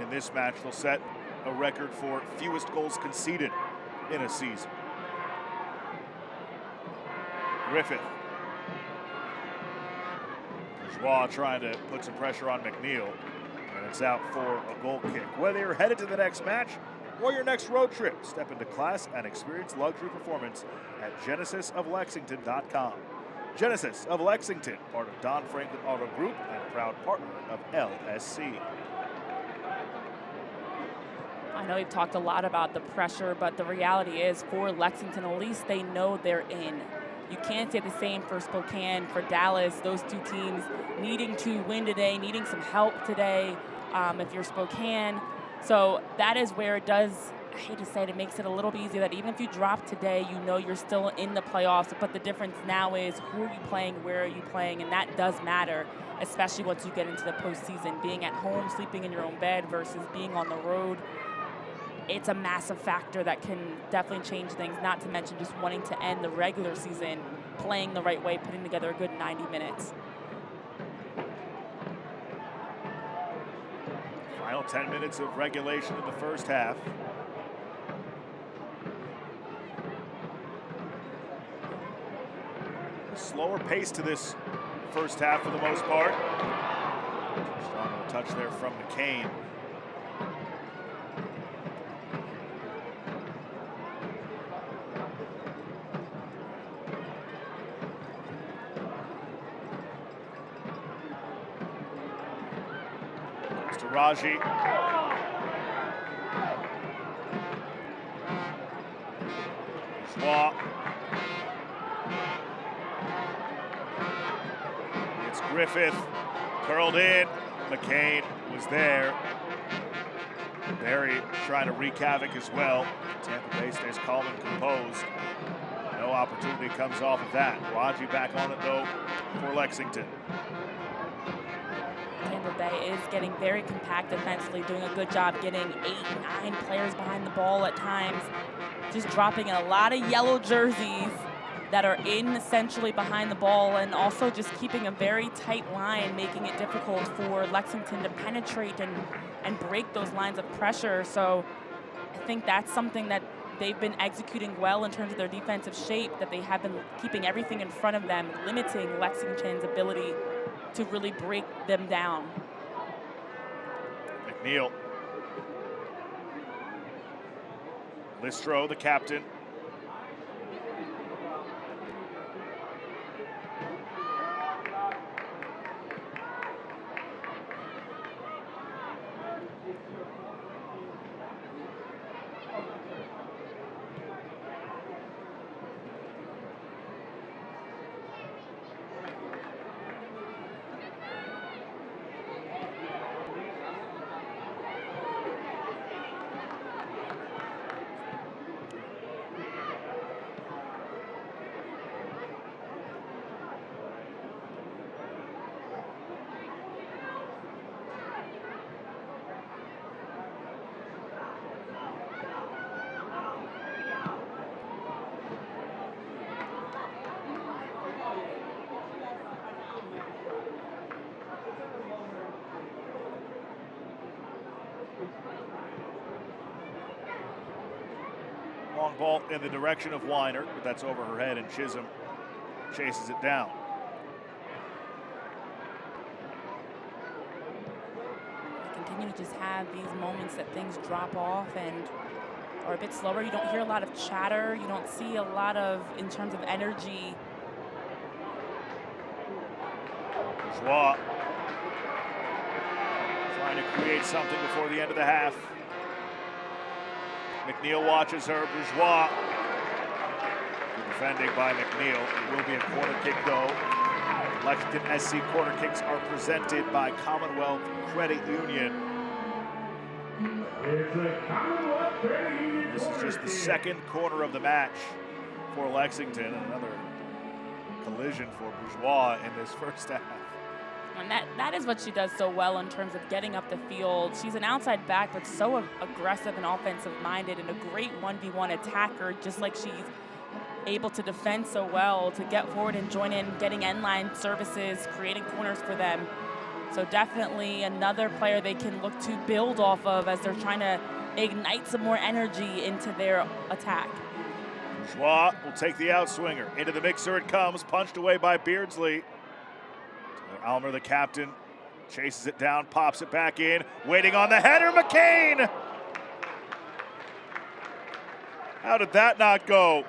in this match, they'll set a record for fewest goals conceded in a season. Griffith. Bourgeois trying to put some pressure on McNeil, and it's out for a goal kick. Whether you're headed to the next match or your next road trip, step into class and experience luxury performance at GenesisofLexington.com. Genesis of Lexington, part of Don Franklin Auto Group and proud partner of LSC. I know we've talked a lot about the pressure, but the reality is for Lexington, at least they know they're in. You can't say the same for Spokane, for Dallas, those 2 teams needing to win today, needing some help today if you're Spokane. So that is where it does, I hate to say it, it makes it a little bit easier that even if you drop today, you know you're still in the playoffs. But the difference now is who are you playing, where are you playing, and that does matter, especially once you get into the postseason. Being at home, sleeping in your own bed versus being on the road, it's a massive factor that can definitely change things, not to mention just wanting to end the regular season playing the right way, putting together a good 90 minutes. Final 10 minutes of regulation in the first half. A slower pace to this first half for the most part. Strong touch there from McCain. Raji. Bourgeois. It's Griffith. Curled in. McCain was there. Barry trying to wreak havoc as well. Tampa Bay stays calm and composed. No opportunity comes off of that. Raji back on it though for Lexington. Tampa Bay is getting very compact defensively, doing a good job getting 8, 9 players behind the ball at times, just dropping in a lot of yellow jerseys that are in essentially behind the ball, and also just keeping a very tight line, making it difficult for Lexington to penetrate and break those lines of pressure. So I think that's something that they've been executing well in terms of their defensive shape, that they have been keeping everything in front of them, limiting Lexington's ability to really break them down. McNeil. Listro, the captain. Long ball in the direction of Weiner, but that's over her head, and Chisholm chases it down. Continue to just have these moments that things drop off and are a bit slower. You don't hear a lot of chatter. You don't see a lot of, in terms of energy. Bourgeois trying to create something before the end of the half. McNeil watches her. Bourgeois. Good defending by McNeil. It will be a corner kick, though. Lexington SC corner kicks are presented by Commonwealth Credit Union. This is just the second corner of the match for Lexington. Another collision for Bourgeois in this first half. And that is what she does so well in terms of getting up the field. She's an outside back, but so aggressive and offensive-minded, and a great 1v1 attacker, just like she's able to defend so well, to get forward and join in, getting end-line services, creating corners for them. So definitely another player they can look to build off of as they're trying to ignite some more energy into their attack. Bourgeois will take the outswinger. Into the mixer it comes, punched away by Beardsley. Almer, the captain, chases it down, pops it back in, waiting on the header, McCain! How did that not go?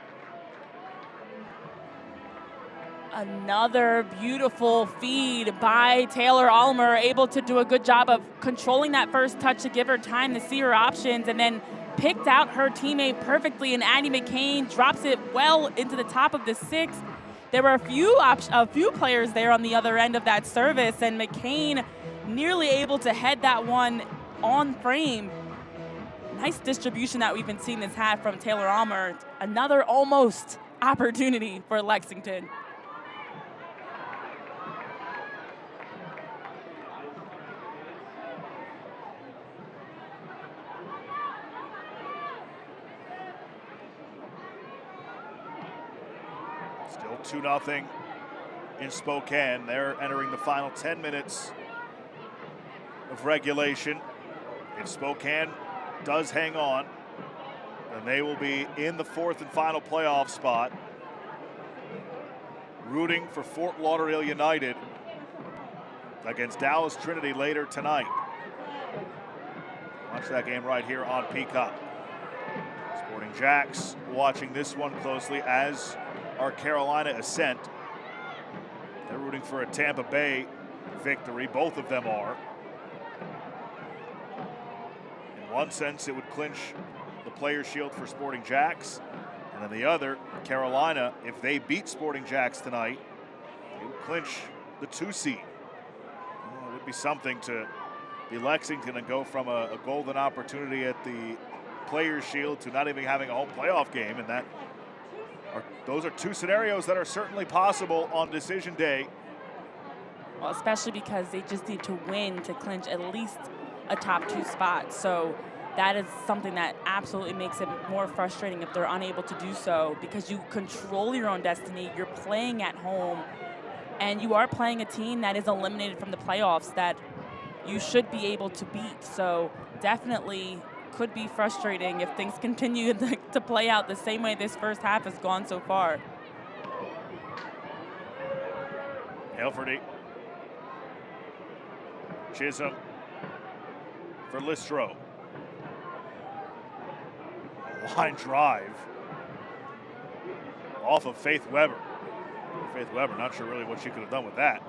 Another beautiful feed by Taylor Almer, able to do a good job of controlling that first touch to give her time to see her options, and then picked out her teammate perfectly, and Addie McCain drops it well into the top of the six. There were a few players there on the other end of that service, and McCain nearly able to head that one on frame. Nice distribution that we've been seeing this half from Taylor Almer. Another almost opportunity for Lexington. Still 2-0 in Spokane. They're entering the final 10 minutes of regulation. If Spokane does hang on, then they will be in the fourth and final playoff spot, rooting for Fort Lauderdale United against Dallas Trinity later tonight. Watch that game right here on Peacock. Sporting Jacks watching this one closely, as are Carolina Ascent. They're rooting for a Tampa Bay victory. Both of them are. In one sense, it would clinch the Players' Shield for Sporting Jacks. And then the other, Carolina, if they beat Sporting Jacks tonight, they would clinch the 2 seed. Well, it would be something to be Lexington and go from a golden opportunity at the Players' Shield to not even having a home playoff game, and those are two scenarios that are certainly possible on decision day. Well, especially because they just need to win to clinch at least a top 2 spot. So that is something that absolutely makes it more frustrating if they're unable to do so, because you control your own destiny. You're playing at home, and you are playing a team that is eliminated from the playoffs that you should be able to beat. So definitely could be frustrating if things continue to play out the same way this first half has gone so far. Helferty. Chisholm for Listro. A line drive off of Faith Weber. Faith Weber, not sure really what she could have done with that.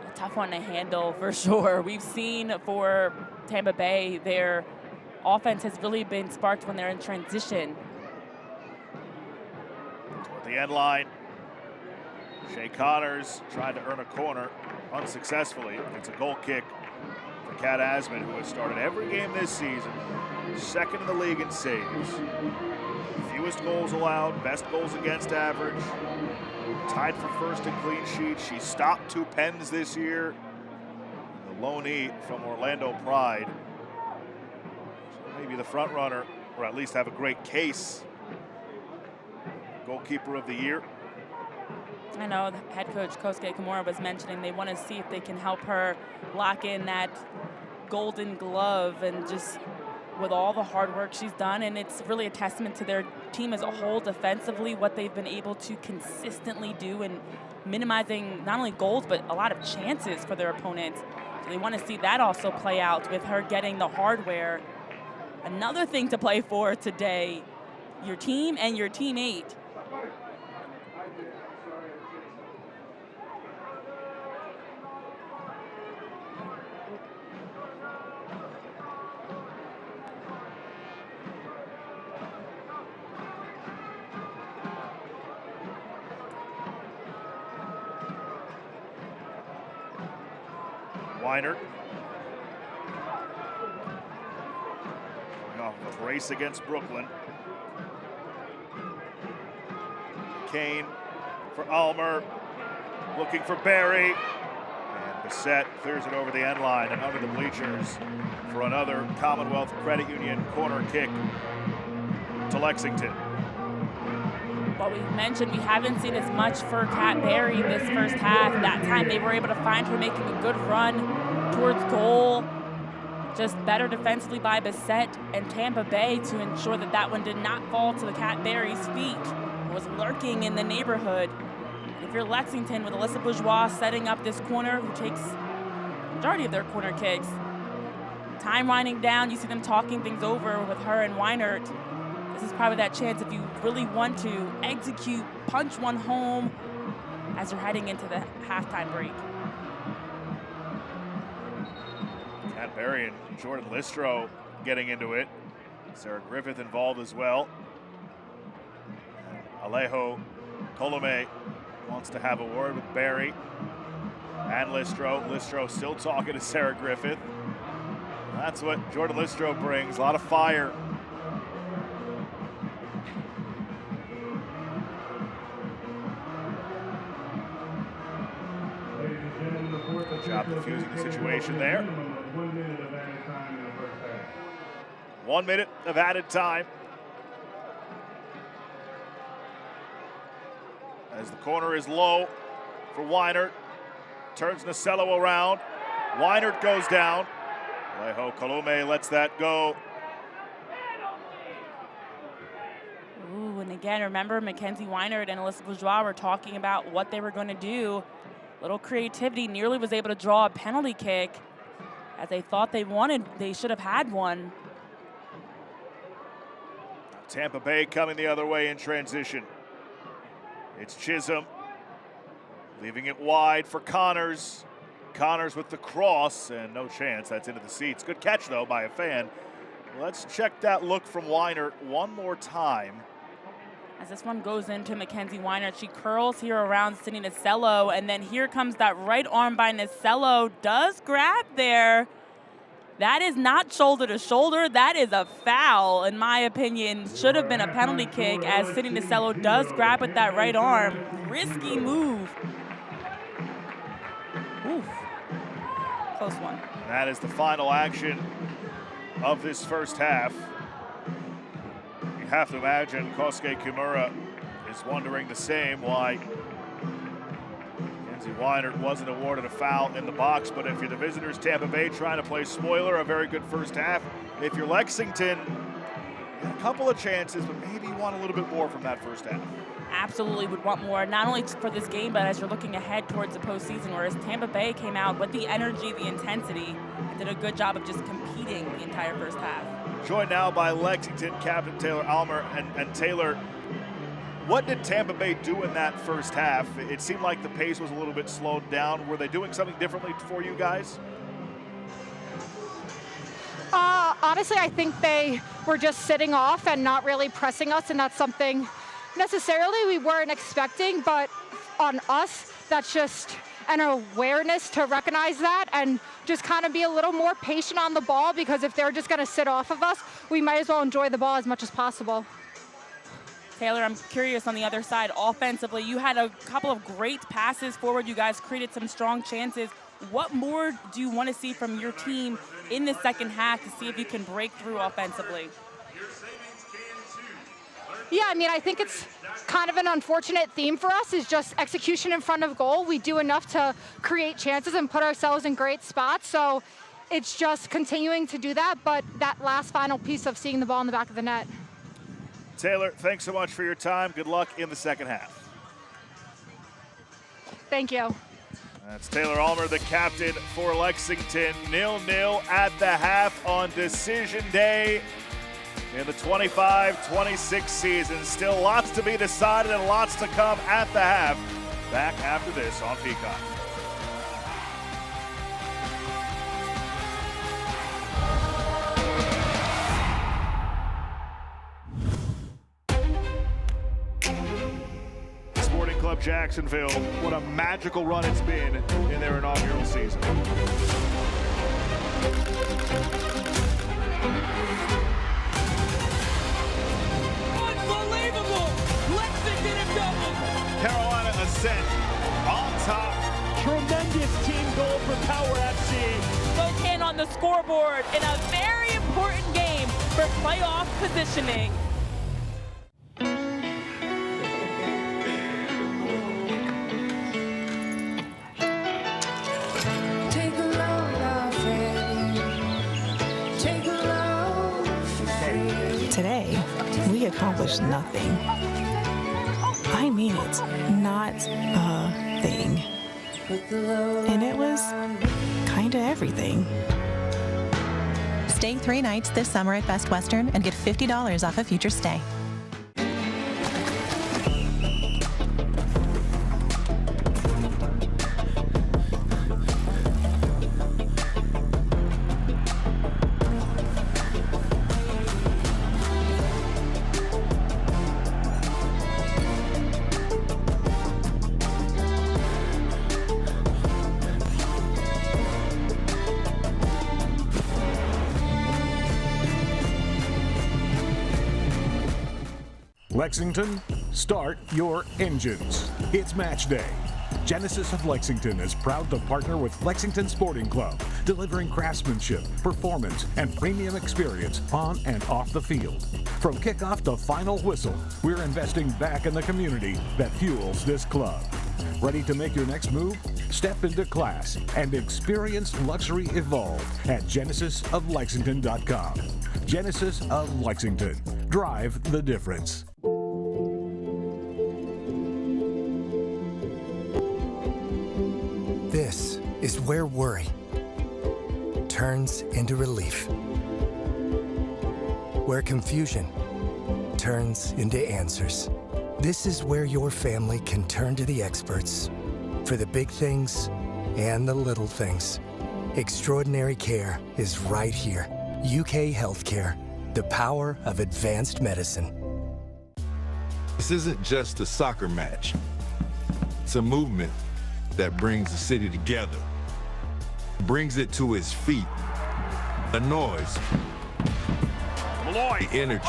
A tough one to handle for sure. We've seen for Tampa Bay, their offense has really been sparked when they're in transition. Toward the end line, Shay Connors tried to earn a corner unsuccessfully. It's a goal kick for Kat Asman, who has started every game this season, second in the league in saves. Fewest goals allowed, best goals against average, tied for first in clean sheets. She stopped 2 pens this year. The loanee from Orlando Pride. So maybe the front runner, or at least have a great case. Goalkeeper of the year. I know the head coach Kosuke Kimura was mentioning they want to see if they can help her lock in that golden glove and just with all the hard work she's done, and it's really a testament to their team as a whole defensively, what they've been able to consistently do in minimizing not only goals, but a lot of chances for their opponents. So they want to see that also play out with her getting the hardware. Another thing to play for today, your team and your teammate. Weiner. Coming off of a brace against Brooklyn. Kane for Almer. Looking for Barry. And Bissett clears it over the end line and under the bleachers for another Commonwealth Credit Union corner kick to Lexington. Well, we've mentioned we haven't seen as much for Kat Berry this first half. That time they were able to find her making a good run towards goal. Just better defensively by Bissett and Tampa Bay to ensure that that one did not fall to the Kat Berry's feet. It was lurking in the neighborhood. If you're Lexington with Alyssa Bourgeois setting up this corner, who takes the majority of their corner kicks, time winding down, you see them talking things over with her and Weinert. This is probably that chance if you really want to execute, punch one home as you're heading into the halftime break. Kat Berry and Jordan Listro getting into it. Sarah Griffith involved as well. Alejo Colome wants to have a word with Berry and Listro. Listro still talking to Sarah Griffith. That's what Jordan Listro brings, a lot of fire. Good job diffusing the situation there. 1 minute of added time. As the corner is low for Weinert. Turns Nacello around. Weinert goes down. Alejo Colome lets that go. Ooh, and again, remember Mackenzie Weinert and Alyssa Bourgeois were talking about what they were going to do. Little creativity, nearly was able to draw a penalty kick as they thought they should have had one. Tampa Bay coming the other way in transition. It's Chisholm leaving it wide for Connors. Connors with the cross and no chance, that's into the seats. Good catch though by a fan. Let's check that look from Weinert one more time. As this one goes into Mackenzie Weinert, she curls here around Sydney Nacello, and then here comes that right arm by Nacello. Does grab there. That is not shoulder to shoulder. That is a foul, in my opinion. Should have been a penalty kick as Sydney Nacello does grab with that right arm. Risky move. Oof. Close one. That is the final action of this first half. You have to imagine Kosuke Kimura is wondering the same why Mackenzie Weinert wasn't awarded a foul in the box. But if you're the visitors, Tampa Bay trying to play spoiler, a very good first half. If you're Lexington, a couple of chances, but maybe you want a little bit more from that first half. Absolutely would want more, not only for this game, but as you're looking ahead towards the postseason, whereas Tampa Bay came out with the energy, the intensity, and did a good job of just competing the entire first half. Joined now by Lexington captain Taylor Almer. And Taylor, what did Tampa Bay do in that first half? It seemed like the pace was a little bit slowed down. Were they doing something differently for you guys? Honestly, I think they were just sitting off and not really pressing us, and that's something necessarily we weren't expecting, but on us, that's just an awareness to recognize that and just kind of be a little more patient on the ball, because if they're just going to sit off of us, we might as well enjoy the ball as much as possible. Taylor, I'm curious on the other side, offensively, you had a couple of great passes forward. You guys created some strong chances. What more do you want to see from your team in the second half to see if you can break through offensively? Yeah, I mean, I think it's kind of an unfortunate theme for us is just execution in front of goal. We do enough to create chances and put ourselves in great spots. So it's just continuing to do that, but that last final piece of seeing the ball in the back of the net. Taylor, thanks so much for your time. Good luck in the second half. Thank you. That's Taylor Almer, the captain for Lexington. 0-0 at the half on decision day in the 25-26 season. Still lots to be decided and lots to come at the half. Back after this on Peacock. Sporting Club Jacksonville, what a magical run it's been in their inaugural season. Unbelievable! Lexington have doubled! Carolina ascent on top. Tremendous team goal for Power FC. Spokane on the scoreboard in a very important game for playoff positioning. Today, we accomplished nothing. I mean it, not a thing. And it was kinda everything. Stay 3 nights this summer at Best Western and get $50 off a future stay. Lexington, start your engines. It's match day. Genesis of Lexington is proud to partner with Lexington Sporting Club, delivering craftsmanship, performance, and premium experience on and off the field. From kickoff to final whistle, we're investing back in the community that fuels this club. Ready to make your next move? Step into class and experience luxury evolve at genesisoflexington.com. Genesis of Lexington. Drive the difference. This is where worry turns into relief. Where confusion turns into answers. This is where your family can turn to the experts for the big things and the little things. Extraordinary care is right here. UK Healthcare, the power of advanced medicine. This isn't just a soccer match. It's a movement that brings the city together, brings it to its feet. The noise, Malloy, the energy.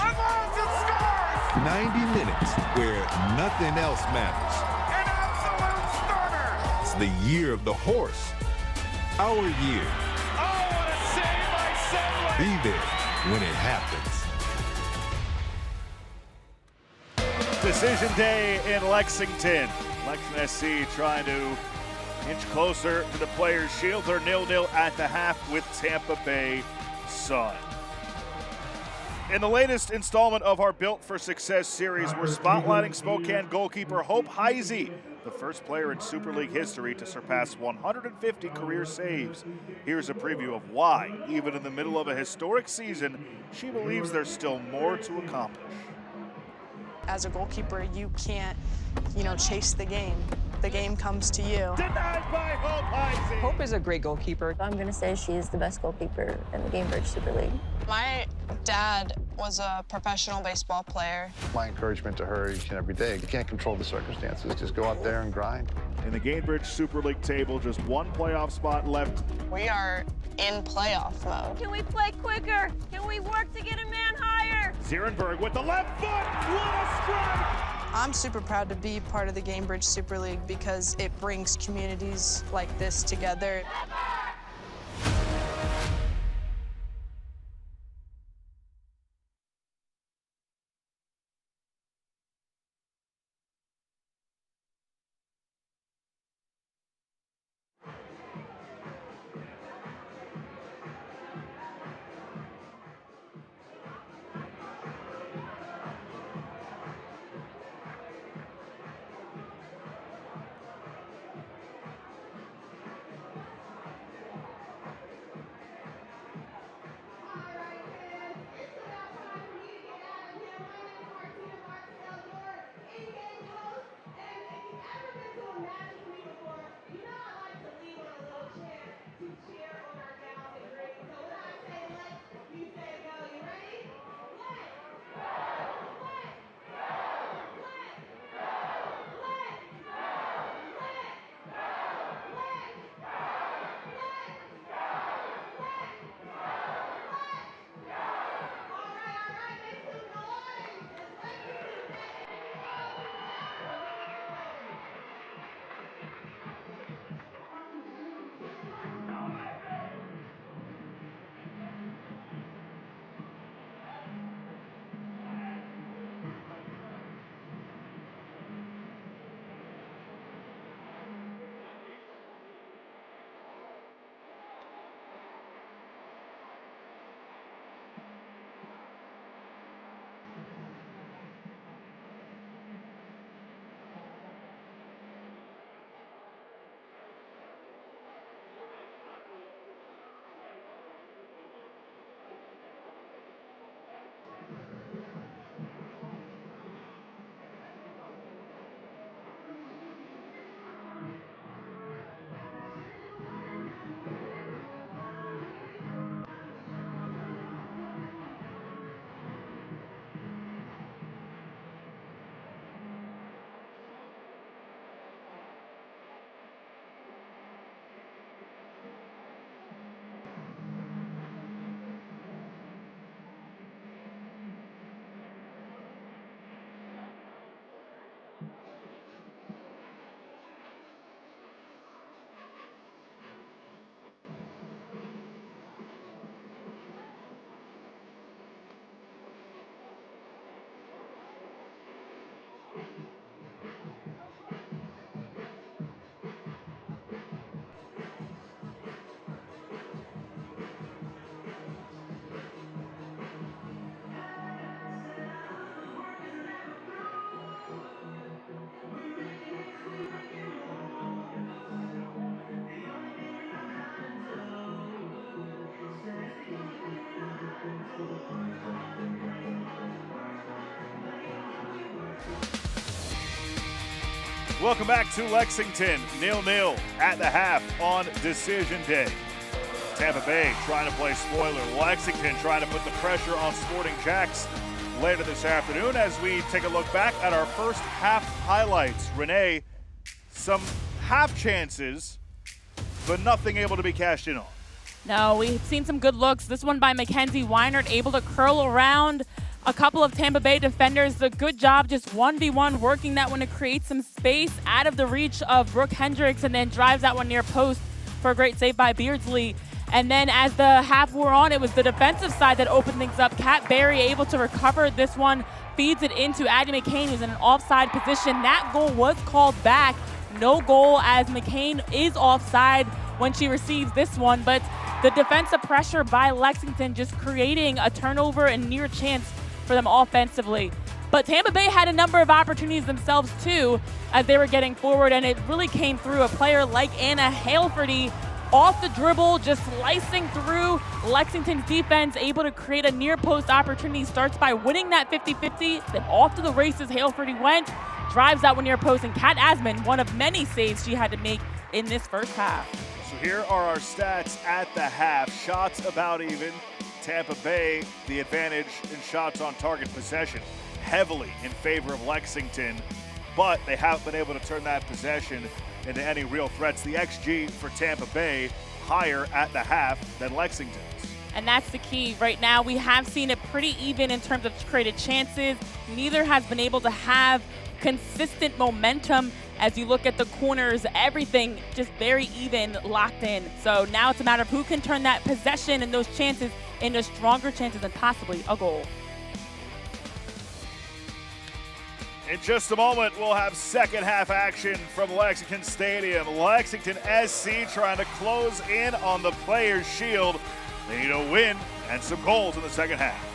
90 minutes where nothing else matters. An absolute starter. It's the year of the horse. Our year. Oh, what a save by Sedley. Be there when it happens. Decision day in Lexington. Lexington SC trying to inch closer to the Players' Shield. They're 0-0 at the half with Tampa Bay Sun. In the latest installment of our Built for Success series, we're spotlighting Spokane goalkeeper Hope Heisey, the first player in Super League history to surpass 150 career saves. Here's a preview of why, even in the middle of a historic season, she believes there's still more to accomplish. As a goalkeeper, you can't, chase the game. The game comes to you. Denied by Hope Heisey. Hope is a great goalkeeper. I'm going to say she is the best goalkeeper in the Gainbridge Super League. My dad was a professional baseball player. My encouragement to her each and every day, you can't control the circumstances. Just go out there and grind. In the Gainbridge Super League table, just one playoff spot left. We are in playoff mode. Can we play quicker? Can we work to get a man higher? Zierenberg with the left foot. What a strike! I'm super proud to be part of the Gainbridge Super League because it brings communities like this together. Welcome back to Lexington, 0-0 at the half on decision day. Tampa Bay trying to play spoiler. Lexington trying to put the pressure on Sporting Jacks later this afternoon as we take a look back at our first half highlights. Renee, some half chances, but nothing able to be cashed in on. No, we've seen some good looks. This one by Mackenzie Weinert, able to curl around a couple of Tampa Bay defenders. A good job just 1v1 working that one to create some space out of the reach of Brooke Hendricks, and then drives that one near post for a great save by Beardsley. And then as the half wore on, it was the defensive side that opened things up. Kat Berry able to recover this one, feeds it into Addie McCain, who's in an offside position. That goal was called back. No goal, as McCain is offside when she receives this one. But the defensive pressure by Lexington just creating a turnover and near chance for them offensively. But Tampa Bay had a number of opportunities themselves too as they were getting forward, and it really came through a player like Anna Halefordy off the dribble, just slicing through Lexington's defense, able to create a near post opportunity. Starts by winning that 50-50, then off to the races Halefordy went, drives that one near post, and Kat Asman, one of many saves she had to make in this first half. So here are our stats at the half. Shots about even. Tampa Bay, the advantage in shots on target possession, heavily in favor of Lexington, but they haven't been able to turn that possession into any real threats. The XG for Tampa Bay higher at the half than Lexington's. And that's the key. Right now, we have seen it pretty even in terms of created chances. Neither has been able to have consistent momentum. As you look at the corners, everything just very even, locked in. So now it's a matter of who can turn that possession and those chances into stronger chances and possibly a goal. In just a moment, we'll have second half action from Lexington Stadium. Lexington SC trying to close in on the Players' Shield. They need a win and some goals in the second half.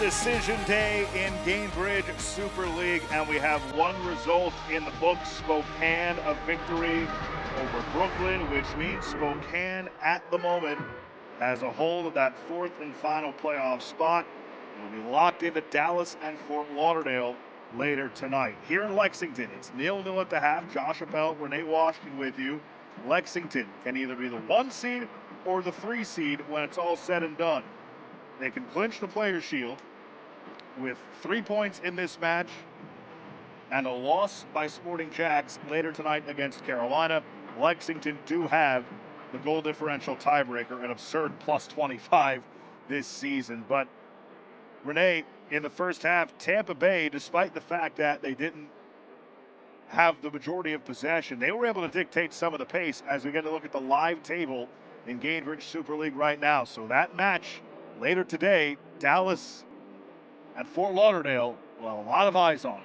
decision day in Gainbridge Super League, and we have one result in the books. Spokane, a victory over Brooklyn, which means Spokane at the moment has a hold of that fourth and final playoff spot. It will be locked into Dallas and Fort Lauderdale later tonight. Here in Lexington, it's 0-0 at the half. Josh Appel, Renee Washington with you. Lexington can either be the 1 seed or the 3 seed when it's all said and done. They can clinch the Players' Shield with 3 points in this match and a loss by Sporting Jacks later tonight against Carolina. Lexington do have the goal differential tiebreaker, an absurd plus 25 this season. But Renee, in the first half, Tampa Bay, despite the fact that they didn't have the majority of possession, they were able to dictate some of the pace as we get to look at the live table in Gainbridge Super League right now. So that match later today, Dallas and Fort Lauderdale, well, a lot of eyes on it.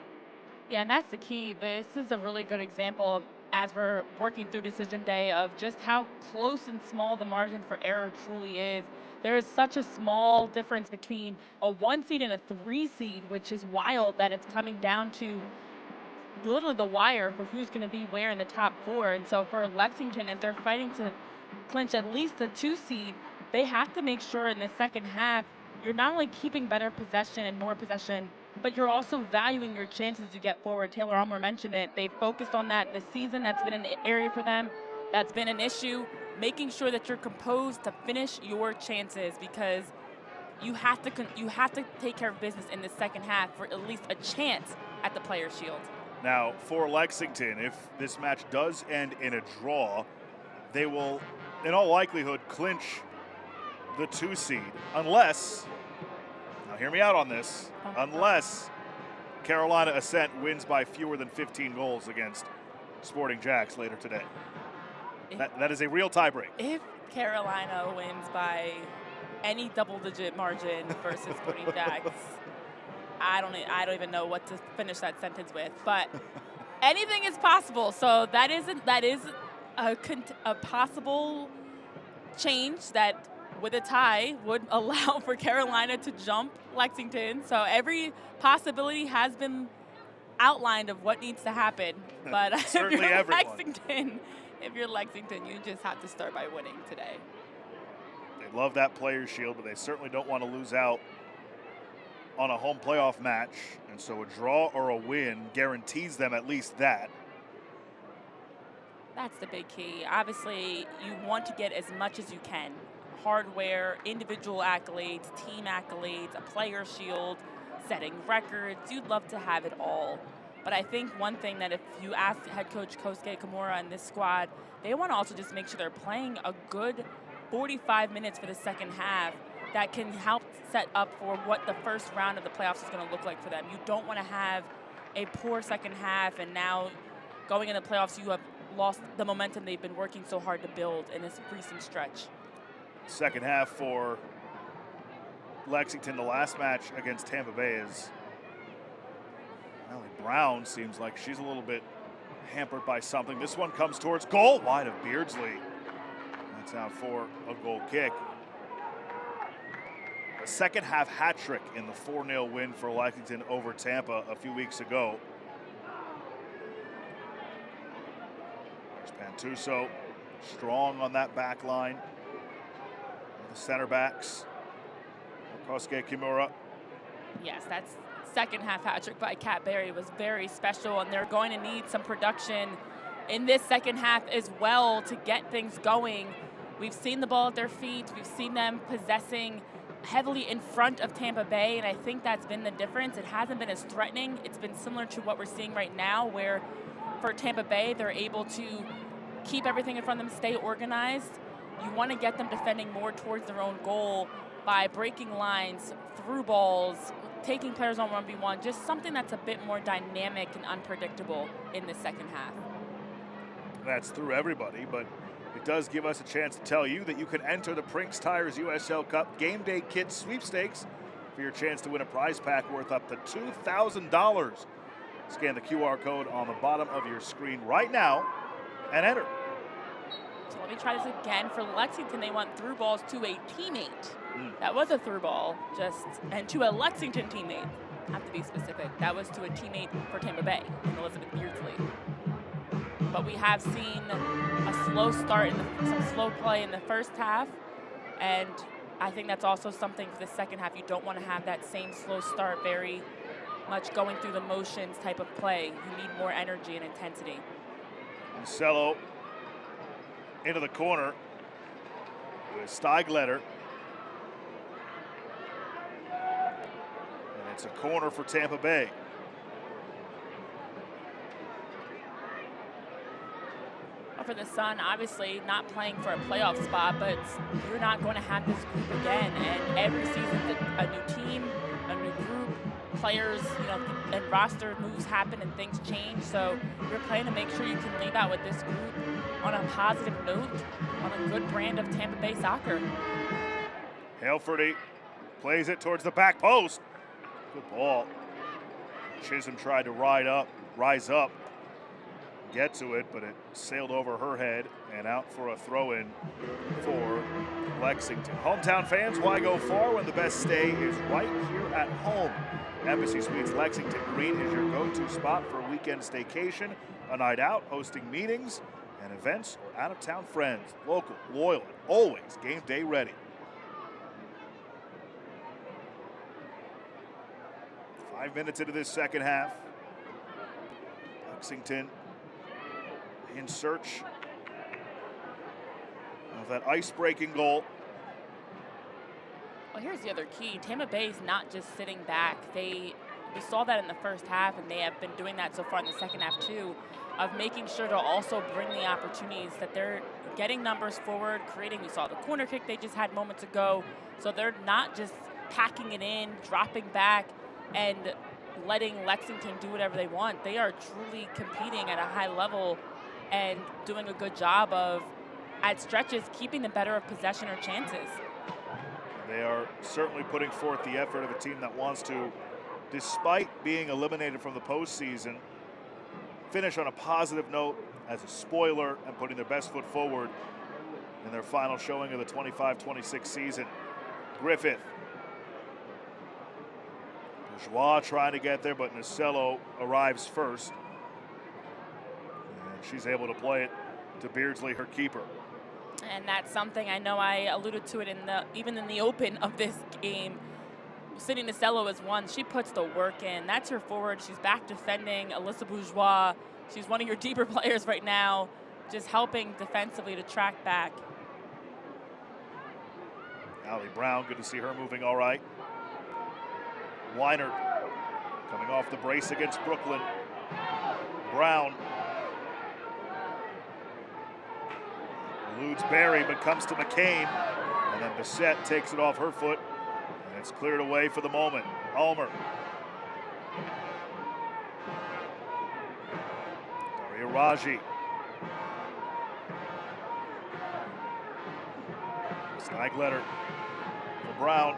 Yeah, and that's the key. This is a really good example of, as we're working through decision day, of just how close and small the margin for error truly is. There is such a small difference between a 1 seed and a 3 seed, which is wild that it's coming down to literally the wire for who's going to be where in the top 4. And so for Lexington, if they're fighting to clinch at least the 2 seed, they have to make sure in the second half you're not only keeping better possession and more possession, but you're also valuing your chances to get forward. Taylor Almer mentioned it. They've focused on that this season. That's been an area for them. That's been an issue. Making sure that you're composed to finish your chances, because you have to take care of business in the second half for at least a chance at the Players' Shield. Now, for Lexington, if this match does end in a draw, they will, in all likelihood, clinch the 2 seed, unless, now hear me out on this, unless Carolina Ascent wins by fewer than 15 goals against Sporting Jacks later today. That is a real tiebreak. If Carolina wins by any double-digit margin versus Sporting Jacks, I don't even know what to finish that sentence with, but anything is possible. So that is a possible change that, with a tie, would allow for Carolina to jump Lexington. So every possibility has been outlined of what needs to happen. But if you're Lexington, you just have to start by winning today. They love that Players' Shield, but they certainly don't want to lose out on a home playoff match. And so a draw or a win guarantees them at least that. That's the big key. Obviously, you want to get as much as you can. Hardware, individual accolades, team accolades, a Players' Shield, setting records. You'd love to have it all. But I think one thing that if you ask head coach Kosuke Kimura and this squad, they want to also just make sure they're playing a good 45 minutes for the second half that can help set up for what the first round of the playoffs is going to look like for them. You don't want to have a poor second half, and now going into the playoffs, you have lost the momentum they've been working so hard to build in this recent stretch. Second half for Lexington, the last match against Tampa Bay is Allie Brown. Seems like she's a little bit hampered by something. This one comes towards goal, wide of Beardsley. That's out for a goal kick. A second half hat trick in the 4-0 win for Lexington over Tampa a few weeks ago. There's Pantuso, strong on that back line. The center backs, Kosuke Kimura. Yes, that's second half hat trick by Kat Berry was very special, and they're going to need some production in this second half as well to get things going. We've seen the ball at their feet. We've seen them possessing heavily in front of Tampa Bay, and I think that's been the difference. It hasn't been as threatening. It's been similar to what we're seeing right now, where for Tampa Bay, they're able to keep everything in front of them, stay organized. You want to get them defending more towards their own goal by breaking lines, through balls, taking players on 1v1, just something that's a bit more dynamic and unpredictable in the second half. That's through everybody, but it does give us a chance to tell you that you can enter the Prinks Tires USL Cup Game Day Kit Sweepstakes for your chance to win a prize pack worth up to $2,000. Scan the QR code on the bottom of your screen right now and enter. Let me try this again. For Lexington, they went through balls to a teammate. That was a through ball, and to a Lexington teammate. Have to be specific. That was to a teammate for Tampa Bay, and Elizabeth Beardsley. But we have seen a slow start, some slow play in the first half, and I think that's also something for the second half. You don't want to have that same slow start, very much going through the motions type of play. You need more energy and intensity. Marcello into the corner with Steigletter. And it's a corner for Tampa Bay. For the Sun, obviously not playing for a playoff spot, but you're not going to have this group again. And every season, a new team, a new group, players, and roster moves happen and things change. So you're playing to make sure you can leave out with this group on a positive note, on a good brand of Tampa Bay soccer. Halferty plays it towards the back post. Good ball. Chisholm tried to rise up. Get to it, but it sailed over her head and out for a throw-in for Lexington. Hometown fans, why go far when the best stay is right here at home? Embassy Suites Lexington Green is your go-to spot for a weekend staycation, a night out, hosting meetings and events, or out-of-town friends. Local, loyal, and always game day ready. Five minutes into this second half. Lexington in search of that ice-breaking goal. Well, here's the other key. Tampa Bay's not just sitting back. We saw that in the first half, and they have been doing that so far in the second half too, of making sure to also bring the opportunities, that they're getting numbers forward, creating. We saw the corner kick they just had moments ago. So they're not just packing it in, dropping back, and letting Lexington do whatever they want. They are truly competing at a high level and doing a good job of, at stretches, keeping the better of possession or chances. They are certainly putting forth the effort of a team that wants to, despite being eliminated from the postseason, finish on a positive note as a spoiler and putting their best foot forward in their final showing of the 25-26 season. Griffith. Bourgeois trying to get there, but Marcello arrives first. She's able to play it to Beardsley, her keeper. And that's something I know I alluded to it even in the open of this game. Cindy Nacello is one. She puts the work in. That's her forward. She's back defending. Alyssa Bourgeois, she's one of your deeper players right now, just helping defensively to track back. Allie Brown, good to see her moving all right. Weinert coming off the brace against Brooklyn. Brown eludes Barry, but comes to McCain, and then Bissett takes it off her foot, and it's cleared away for the moment. Ulmer. Daria Raji. Steigletter for Brown.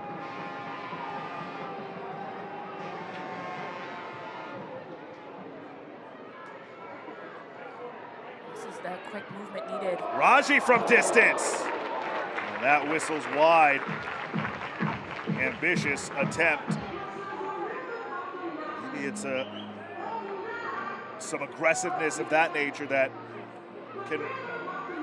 That quick movement needed. Raji from distance. And that whistles wide. Ambitious attempt. Maybe it's some aggressiveness of that nature that can,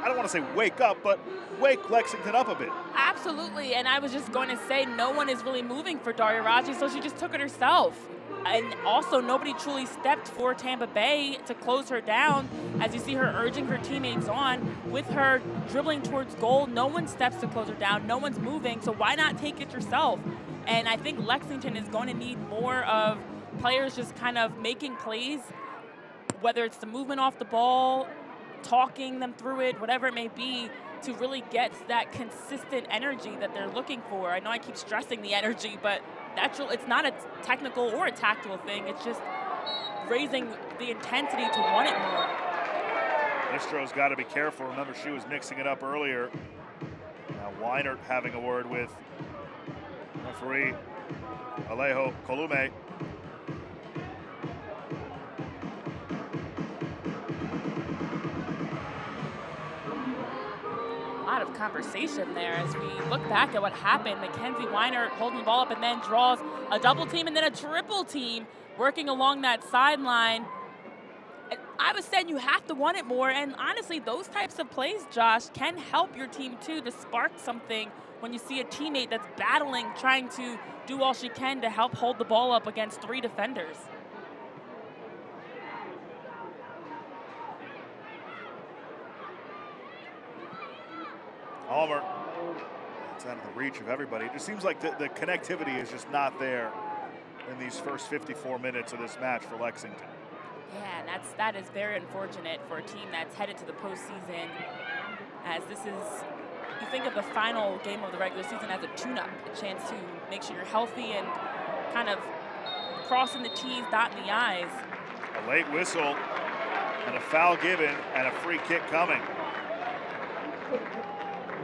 I don't want to say wake up, but wake Lexington up a bit. Absolutely, and I was just going to say no one is really moving for Daria Raji, so she just took it herself. And also, nobody truly stepped for Tampa Bay to close her down. As you see her urging her teammates on, with her dribbling towards goal, no one steps to close her down. No one's moving, so why not take it yourself? And I think Lexington is going to need more of players just kind of making plays, whether it's the movement off the ball, talking them through it, whatever it may be, to really get that consistent energy that they're looking for. I know I keep stressing the energy, but it's not a technical or a tactical thing. It's just raising the intensity to want it more. Nistro's got to be careful. Remember, she was mixing it up earlier. Now Weinert having a word with referee Alejo Colume. lot of conversation there as we look back at what happened. Mackenzie Weiner holding the ball up and then draws a double team and then a triple team working along that sideline. I was saying you have to want it more, and honestly, those types of plays, Josh, can help your team too to spark something when you see a teammate that's battling, trying to do all she can to help hold the ball up against 3 defenders. Almer, it's out of the reach of everybody. It just seems like the connectivity is just not there in these first 54 minutes of this match for Lexington. Yeah, and that is very unfortunate for a team that's headed to the postseason, as this is, you think of the final game of the regular season as a tune-up, a chance to make sure you're healthy and kind of crossing the T's, dotting the I's. A late whistle and a foul given and a free kick coming.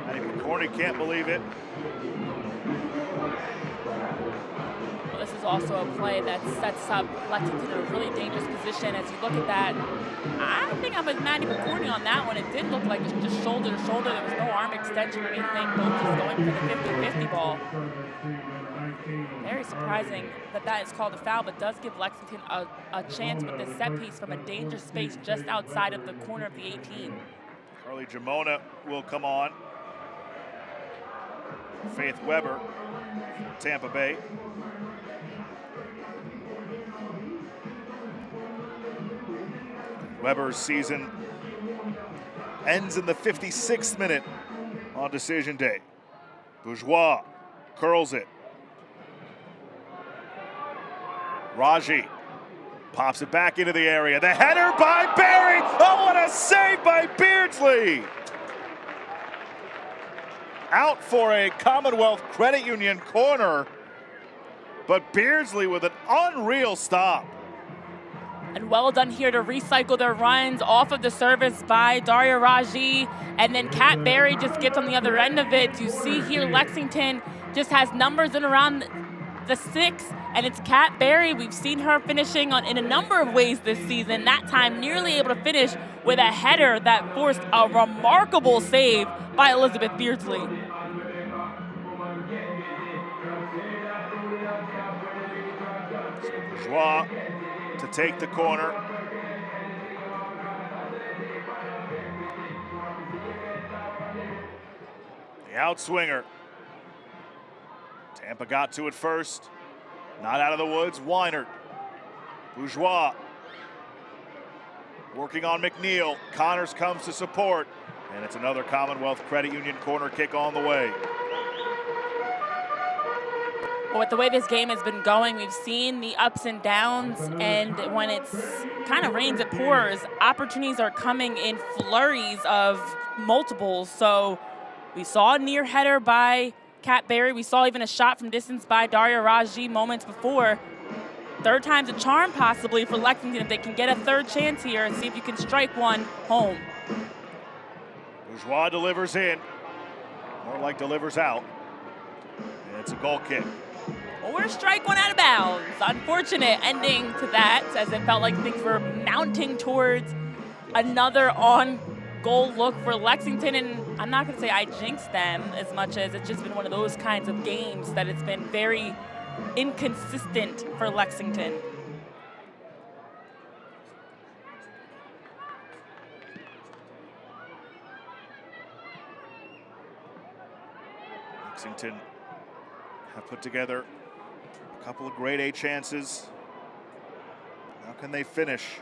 I think McCorney can't believe it. Well, this is also a play that sets up Lexington in a really dangerous position. As you look at that, I think I'm with Maddie McCorney on that one. It did look like just shoulder to shoulder. There was no arm extension or anything. Both just going for the 50-50 ball. Very surprising that is called a foul, but does give Lexington a chance with this set piece from a dangerous space just outside of the corner of the 18. Carly Jamona will come on. Faith Weber, Tampa Bay. Weber's season ends in the 56th minute on decision day. Bourgeois curls it. Raji pops it back into the area. The header by Barry. Oh, what a save by Beardsley. Out for a Commonwealth Credit Union corner, but Beardsley with an unreal stop. And well done here to recycle their runs off of the service by Daria Raji, and then Kat Berry just gets on the other end of it. You see here Lexington just has numbers in around the 6, and it's Kat Berry. We've seen her finishing in a number of ways this season. That time nearly able to finish with a header that forced a remarkable save by Elizabeth Beardsley. Bourgeois to take the corner. The outswinger. Tampa got to it first. Not out of the woods, Weinert. Bourgeois working on McNeil. Connors comes to support. And it's another Commonwealth Credit Union corner kick on the way. Well, with the way this game has been going, we've seen the ups and downs, and when it's kind of rains, it pours. Opportunities are coming in flurries of multiples. So we saw a near header by Kat Berry. We saw even a shot from distance by Daria Raji moments before. Third time's a charm possibly for Lexington if they can get a third chance here and see if you can strike one home. Bourgeois delivers in, more like delivers out. And it's a goal kick. Or strike one out of bounds. Unfortunate ending to that, as it felt like things were mounting towards another on-goal look for Lexington. And I'm not going to say I jinxed them as much as it's just been one of those kinds of games that it's been very inconsistent for Lexington. Lexington have put together a couple of grade A chances. How can they finish?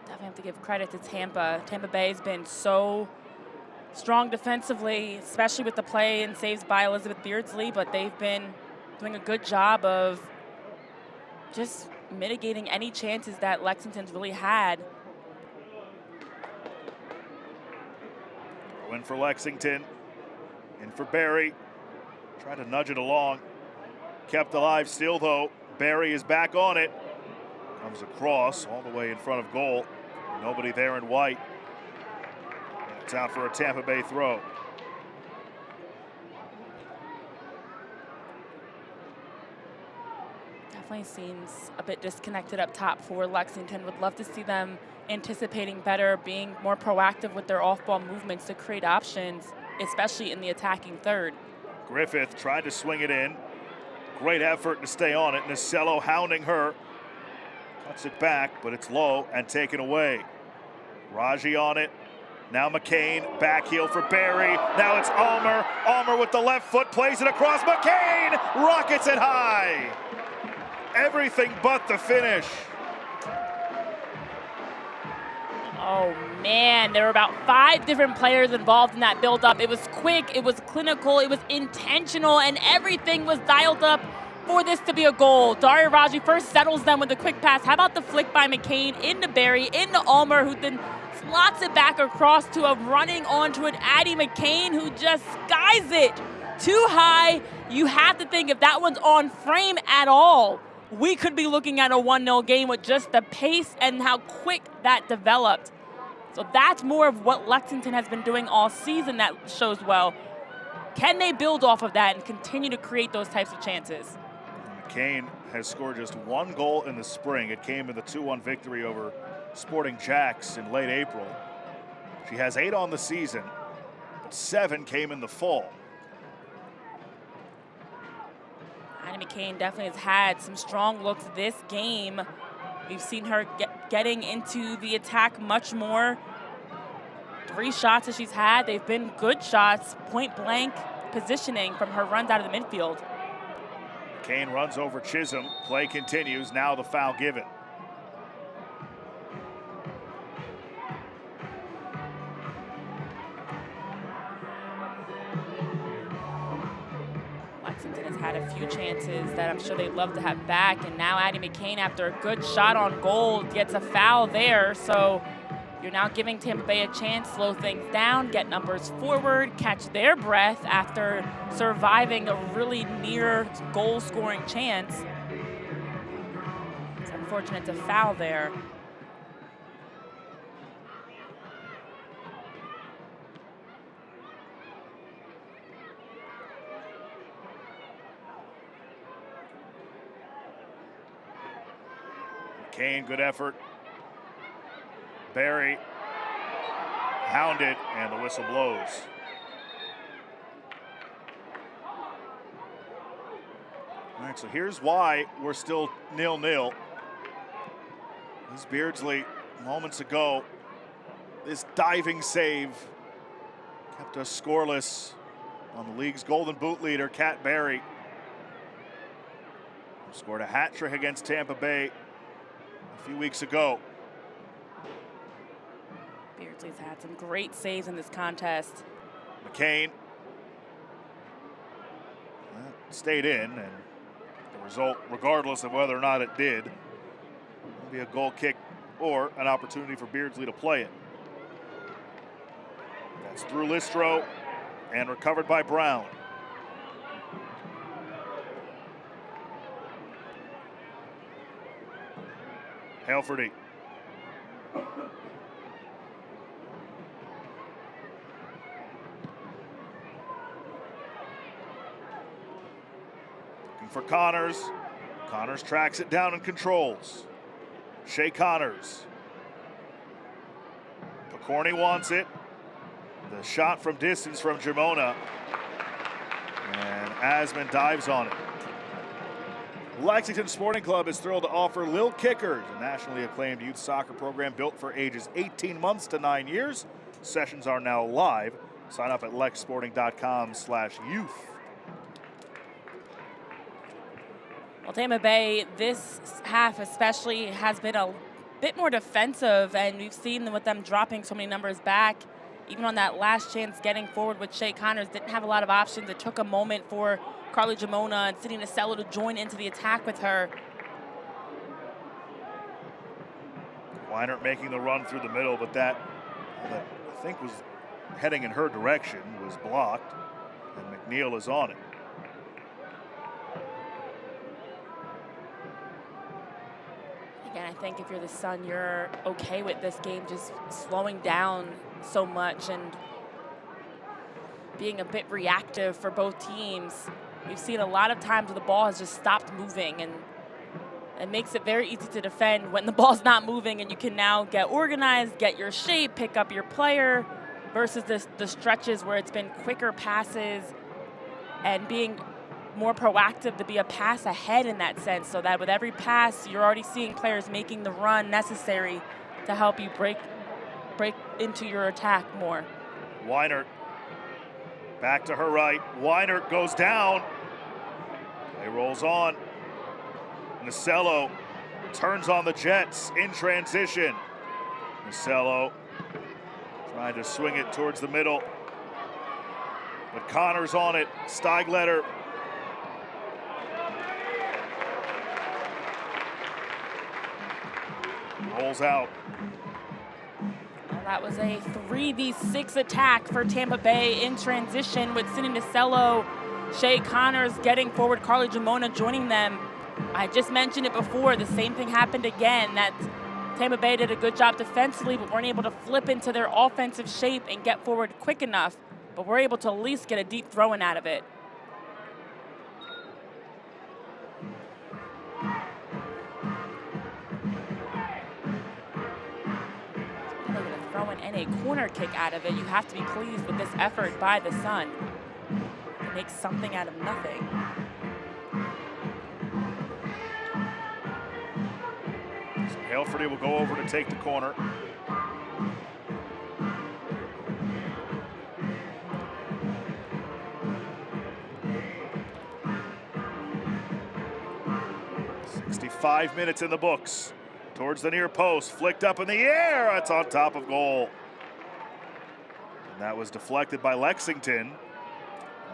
Definitely have to give credit to Tampa. Tampa Bay has been so strong defensively, especially with the play and saves by Elizabeth Beardsley, but they've been doing a good job of just mitigating any chances that Lexington's really had. Win for Lexington, in for Barry. Tried to nudge it along. Kept alive still though. Barry is back on it. Comes across all the way in front of goal. Nobody there in white. And it's out for a Tampa Bay throw. Definitely seems a bit disconnected up top for Lexington. Would love to see them anticipating better, being more proactive with their off-ball movements to create options, especially in the attacking third. Griffith tried to swing it in. Great effort to stay on it. Nasello hounding her. Cuts it back, but it's low and taken away. Raji on it. Now McCain, back heel for Barry. Now it's Ulmer. Ulmer with the left foot, plays it across. McCain rockets it high. Everything but the finish. Oh man, there were about 5 different players involved in that build-up. It was quick, it was clinical, it was intentional, and everything was dialed up for this to be a goal. Daria Raji first settles them with a quick pass. How about the flick by McCain into Barry, into Ulmer, who then slots it back across to a running onto it Addie McCain, who just skies it too high. You have to think if that one's on frame at all, we could be looking at a 1-0 game with just the pace and how quick that developed. So that's more of what Lexington has been doing all season that shows well. Can they build off of that and continue to create those types of chances? McCain has scored just 1 goal in the spring. It came in the 2-1 victory over Sporting Jacks in late April. She has 8 on the season, but 7 came in the fall. Addie McCain definitely has had some strong looks this game. We've seen her getting into the attack much more. 3 shots that she's had, they've been good shots, point blank positioning from her runs out of the midfield. Kane runs over Chisholm, play continues, now the foul given. Lexington has had a few chances that I'm sure they'd love to have back, and now Addie McCain, after a good shot on goal, gets a foul there, so you're now giving Tampa Bay a chance, slow things down, get numbers forward, catch their breath after surviving a really near goal-scoring chance. It's unfortunate to foul there. Kane, good effort. Barry hounded, and the whistle blows. All right, so here's why we're still 0-0. This Beardsley, moments ago, this diving save kept us scoreless on the league's Golden Boot leader, Kat Barry. Scored a hat trick against Tampa Bay a few weeks ago. Beardsley's had some great saves in this contest. McCain stayed in, and the result, regardless of whether or not it did, will be a goal kick or an opportunity for Beardsley to play it. That's through Listro and recovered by Brown. Halfordy. Looking for Connors. Connors tracks it down and controls. Shea Connors. Picorni wants it. The shot from distance from Jamona. And Asman dives on it. Lexington Sporting Club is thrilled to offer Lil Kickers, a nationally acclaimed youth soccer program built for ages 18 months to 9 years. Sessions are now live. Sign up at lexsporting.com/youth. Well, Tampa Bay, this half especially, has been a bit more defensive, and we've seen with them dropping so many numbers back. Even on that last chance getting forward with Shea Connors, didn't have a lot of options. It took a moment for Carly Jamona and Cindy Nasello to join into the attack with her. Weinert making the run through the middle, but that I think was heading in her direction was blocked, and McNeil is on it. Again, I think if you're the Sun, you're okay with this game just slowing down so much and being a bit reactive for both teams. We've seen a lot of times where the ball has just stopped moving, and It makes it very easy to defend when the ball's not moving, and you can now get organized, get your shape, pick up your player, versus the stretches where it's been quicker passes and being more proactive to be a pass ahead in that sense, so that with every pass, you're already seeing players making the run necessary to help you break into your attack more. Weinert back to her right. Weinert goes down. Play rolls on. Nasello turns on the Jets in transition. Nasello trying to swing it towards the middle, but Connor's on it. Steigletter rolls out. Well, that was a 3v6 attack for Tampa Bay in transition with Sydney Nasello, Shay Connors getting forward, Carly Jamona joining them. I just mentioned it before, the same thing happened again, that Tampa Bay did a good job defensively, but weren't able to flip into their offensive shape and get forward quick enough, but we're able to at least get a deep throw-in out of it. They're going to throw in and a corner kick out of it. You have to be pleased with this effort by the Sun. It makes something out of nothing. Halferty will go over to take the corner. "65 minutes in the books." Towards the near post, flicked up in the air. It's on top of goal. And that was deflected by Lexington.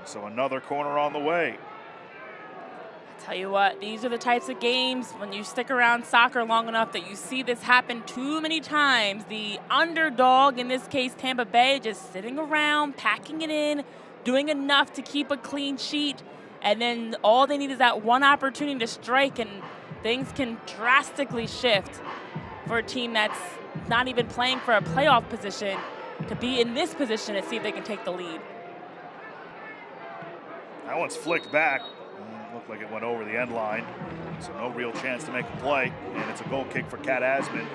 So another corner on the way. Tell you what, these are the types of games when you stick around soccer long enough that you see this happen too many times. The underdog, in this case Tampa Bay, just sitting around, packing it in, doing enough to keep a clean sheet, and then all they need is that one opportunity to strike, and things can drastically shift for a team that's not even playing for a playoff position to be in this position and see if they can take the lead. That one's flicked back. Looked like it went over the end line, so no real chance to make a play, and it's a goal kick for Kat Asman,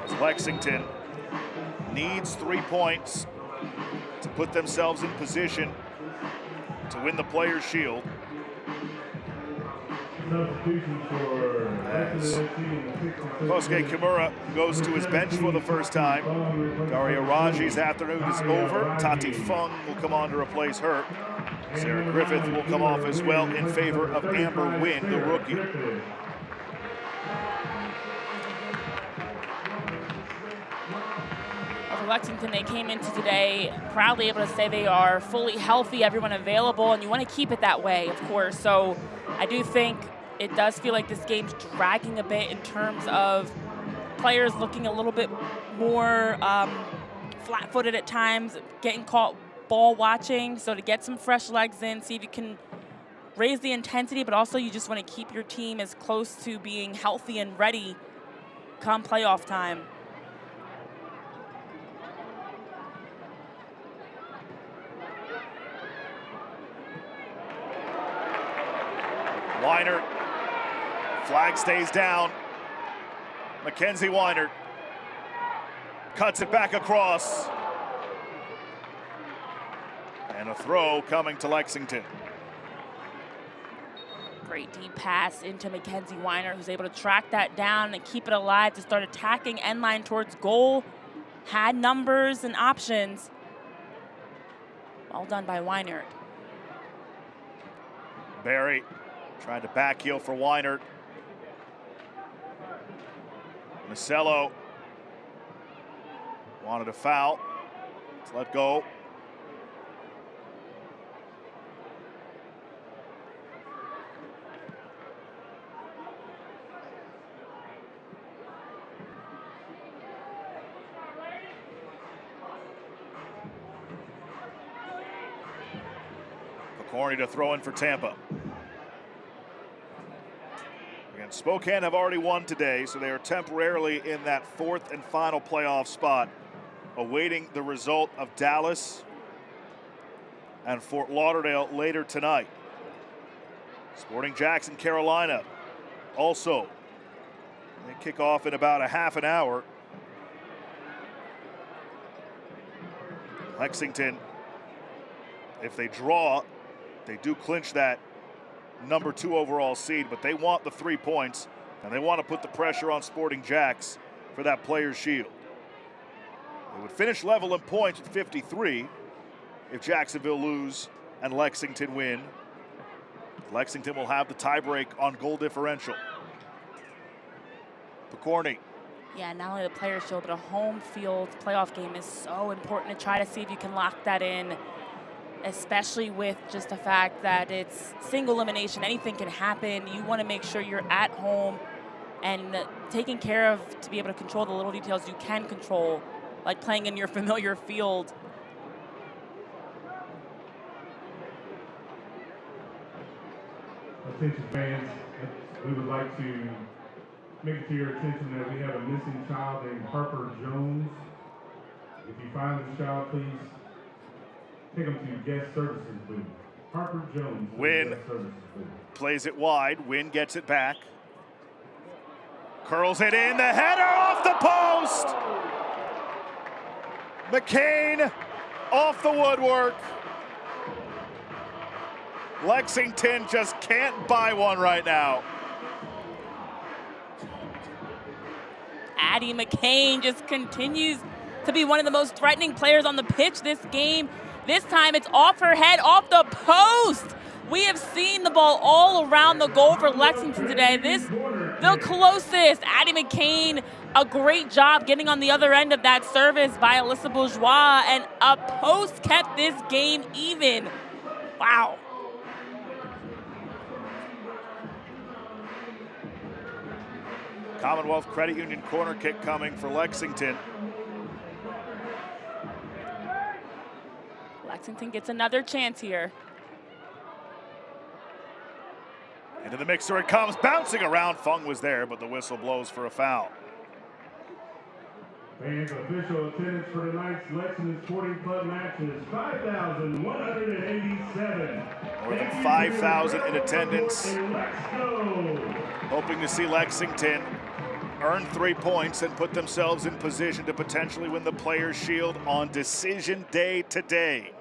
as Lexington needs 3 points to put themselves in position to win the Players' Shield. As Kosuke Kimura goes to his bench for the first time. Daria Raji's afternoon is over. Tati Fung will come on to replace her. Sarah Griffith will come off as well in favor of Amber Wynn, the rookie. For Lexington, they came into today proudly able to say they are fully healthy, everyone available, and you want to keep it that way, of course. So I do think it does feel like this game's dragging a bit in terms of players looking a little bit more flat-footed at times, getting caught ball watching, so to get some fresh legs in, see if you can raise the intensity, but also you just want to keep your team as close to being healthy and ready come playoff time. Weinert, flag stays down. Mackenzie Weinert cuts it back across. And a throw coming to Lexington. Great deep pass into Mackenzie Weinert, who's able to track that down and keep it alive to start attacking end line towards goal. Had numbers and options. Well done by Weinert. Barry tried to backheel for Weinert. Nasello wanted a foul. Let's let go. Picorni to throw in for Tampa. Again, Spokane have already won today, so they are temporarily in that fourth and final playoff spot, awaiting the result of Dallas and Fort Lauderdale later tonight. Sporting Jackson, Carolina, also They kick off in about a half an hour. Lexington, if they draw, they do clinch that #2 overall seed, but they want the 3 points, and they want to put the pressure on Sporting Jacks for that Players' Shield. They would finish level in points with 53 if Jacksonville lose and Lexington win. Lexington will have the tiebreak on goal differential. Picorni. Yeah, not only the Players' Shield, but a home field playoff game is so important to try to see if you can lock that in, especially with just the fact that it's single elimination. Anything can happen. You want to make sure you're at home and taken care of to be able to control the little details you can control, like playing in your familiar field. Attention fans, we would like to make it to your attention that we have a missing child named Harper Jones. If you find this child, please take him to guest services booth. Harper Jones. Wynn plays it wide. Wynn gets it back. Curls it in. The header off the post. McCain off the woodwork. Lexington just can't buy one right now. Addie McCain just continues to be one of the most threatening players on the pitch this game. This time it's off her head, off the post. We have seen the ball all around the goal for Lexington today. The closest. Addie McCain, a great job getting on the other end of that service by Alyssa Bourgeois, and a post kept this game even. Wow. Commonwealth Credit Union corner kick coming for Lexington. Lexington gets another chance here. Into the mixer it comes, bouncing around. Fung was there, but the whistle blows for a foul. Fans, official attendance for tonight's Lexington Sporting Club match is 5,187. More than 5,000 in attendance. Hoping to see Lexington earn 3 points and put themselves in position to potentially win the Players' Shield on decision day today.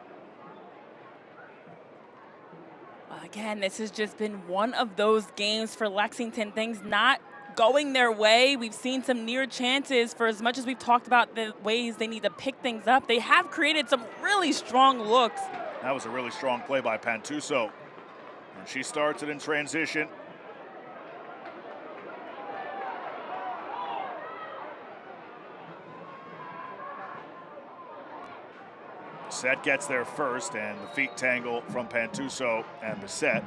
Again, this has just been one of those games for Lexington. Things not going their way. We've seen some near chances. For as much as we've talked about the ways they need to pick things up, they have created some really strong looks. That was a really strong play by Pantuso. And she starts it in transition. Set gets there first, and the feet tangle from Pantuso and the set.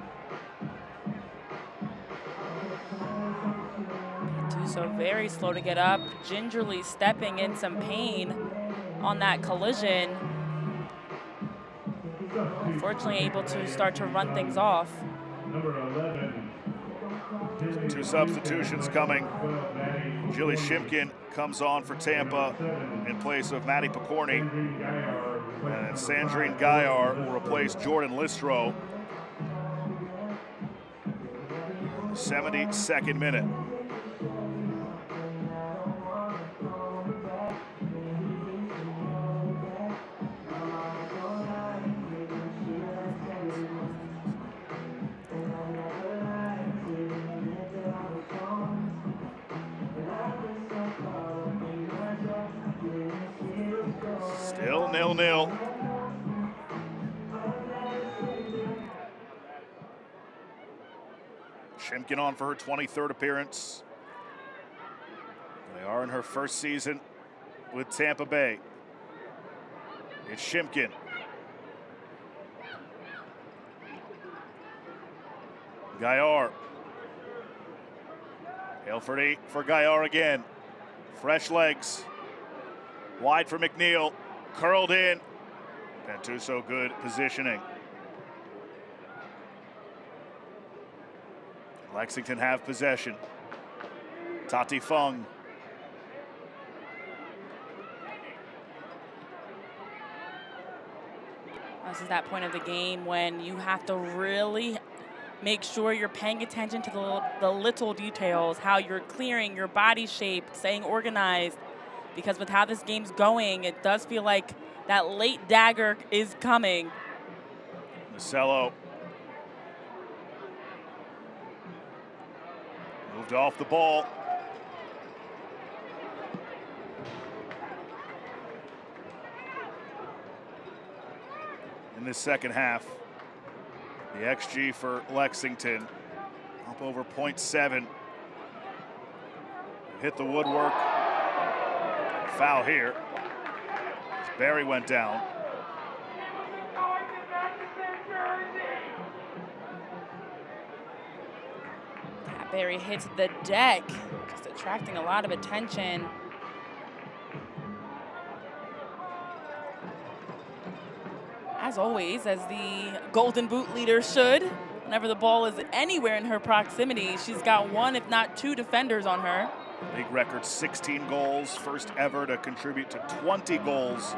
Pantuso very slow to get up, gingerly stepping in some pain on that collision. Unfortunately able to start to run things off. Number 11. 2 substitutions coming. Jilly Shimkin comes on for Tampa in place of Maddie Picorni. And Sandrine Gaillard will replace Jordan Listro. 72nd minute. Still 0-0. Shimkin on for her 23rd appearance. They are in her first season with Tampa Bay. It's Shimkin. Gaillard. Halfordy for Gaillard again. Fresh legs. Wide for McNeil. Curled in. Pantuso good positioning. Lexington have possession. Tati Fung. This is that point of the game when you have to really make sure you're paying attention to the little details, how you're clearing, your body shape, staying organized. Because with how this game's going, it does feel like that late dagger is coming. Marcelo moved off the ball. In this second half, the XG for Lexington up over 0.7. Hit the woodwork. Foul here. Barry went down. Barry hits the deck, just attracting a lot of attention. As always, as the Golden Boot leader should, whenever the ball is anywhere in her proximity, she's got one, if not two, defenders on her. League record 16 goals, first ever to contribute to 20 goals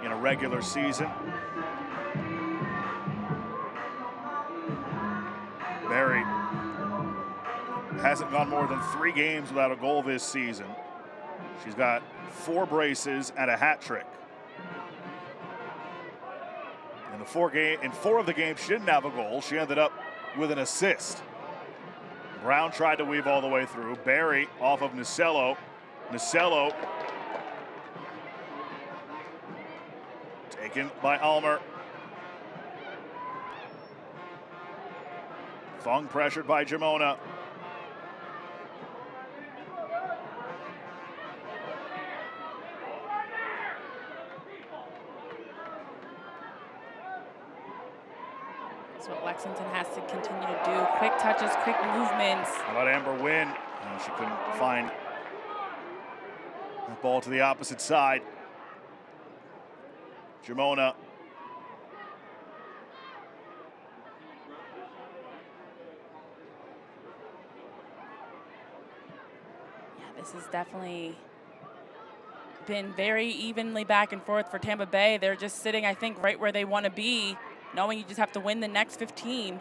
in a regular season. Barry hasn't gone more than 3 games without a goal this season. She's got 4 braces and a hat trick. In 4 of the games she didn't have a goal. She ended up with an assist. Brown tried to weave all the way through. Barry off of Nicello. Nicello taken by Ulmer. Fung pressured by Jamona. That's what Lexington has to continue to do. Quick touches, quick movements. How about Amber Wynn? Oh, she couldn't find that ball to the opposite side. Jamona. Yeah, this has definitely been very evenly back and forth for Tampa Bay. They're just sitting, I think, right where they want to be, knowing you just have to win the next 15.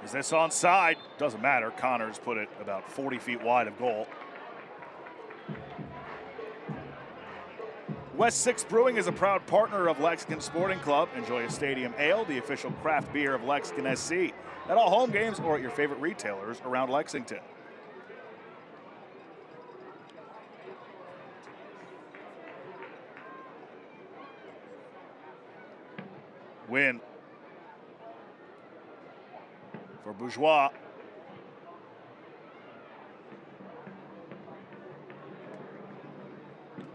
Is this onside? Doesn't matter. Connors put it about 40 feet wide of goal. West 6 Brewing is a proud partner of Lexington Sporting Club. Enjoy a Stadium Ale, the official craft beer of Lexington SC, at all home games or at your favorite retailers around Lexington. Win for Bourgeois.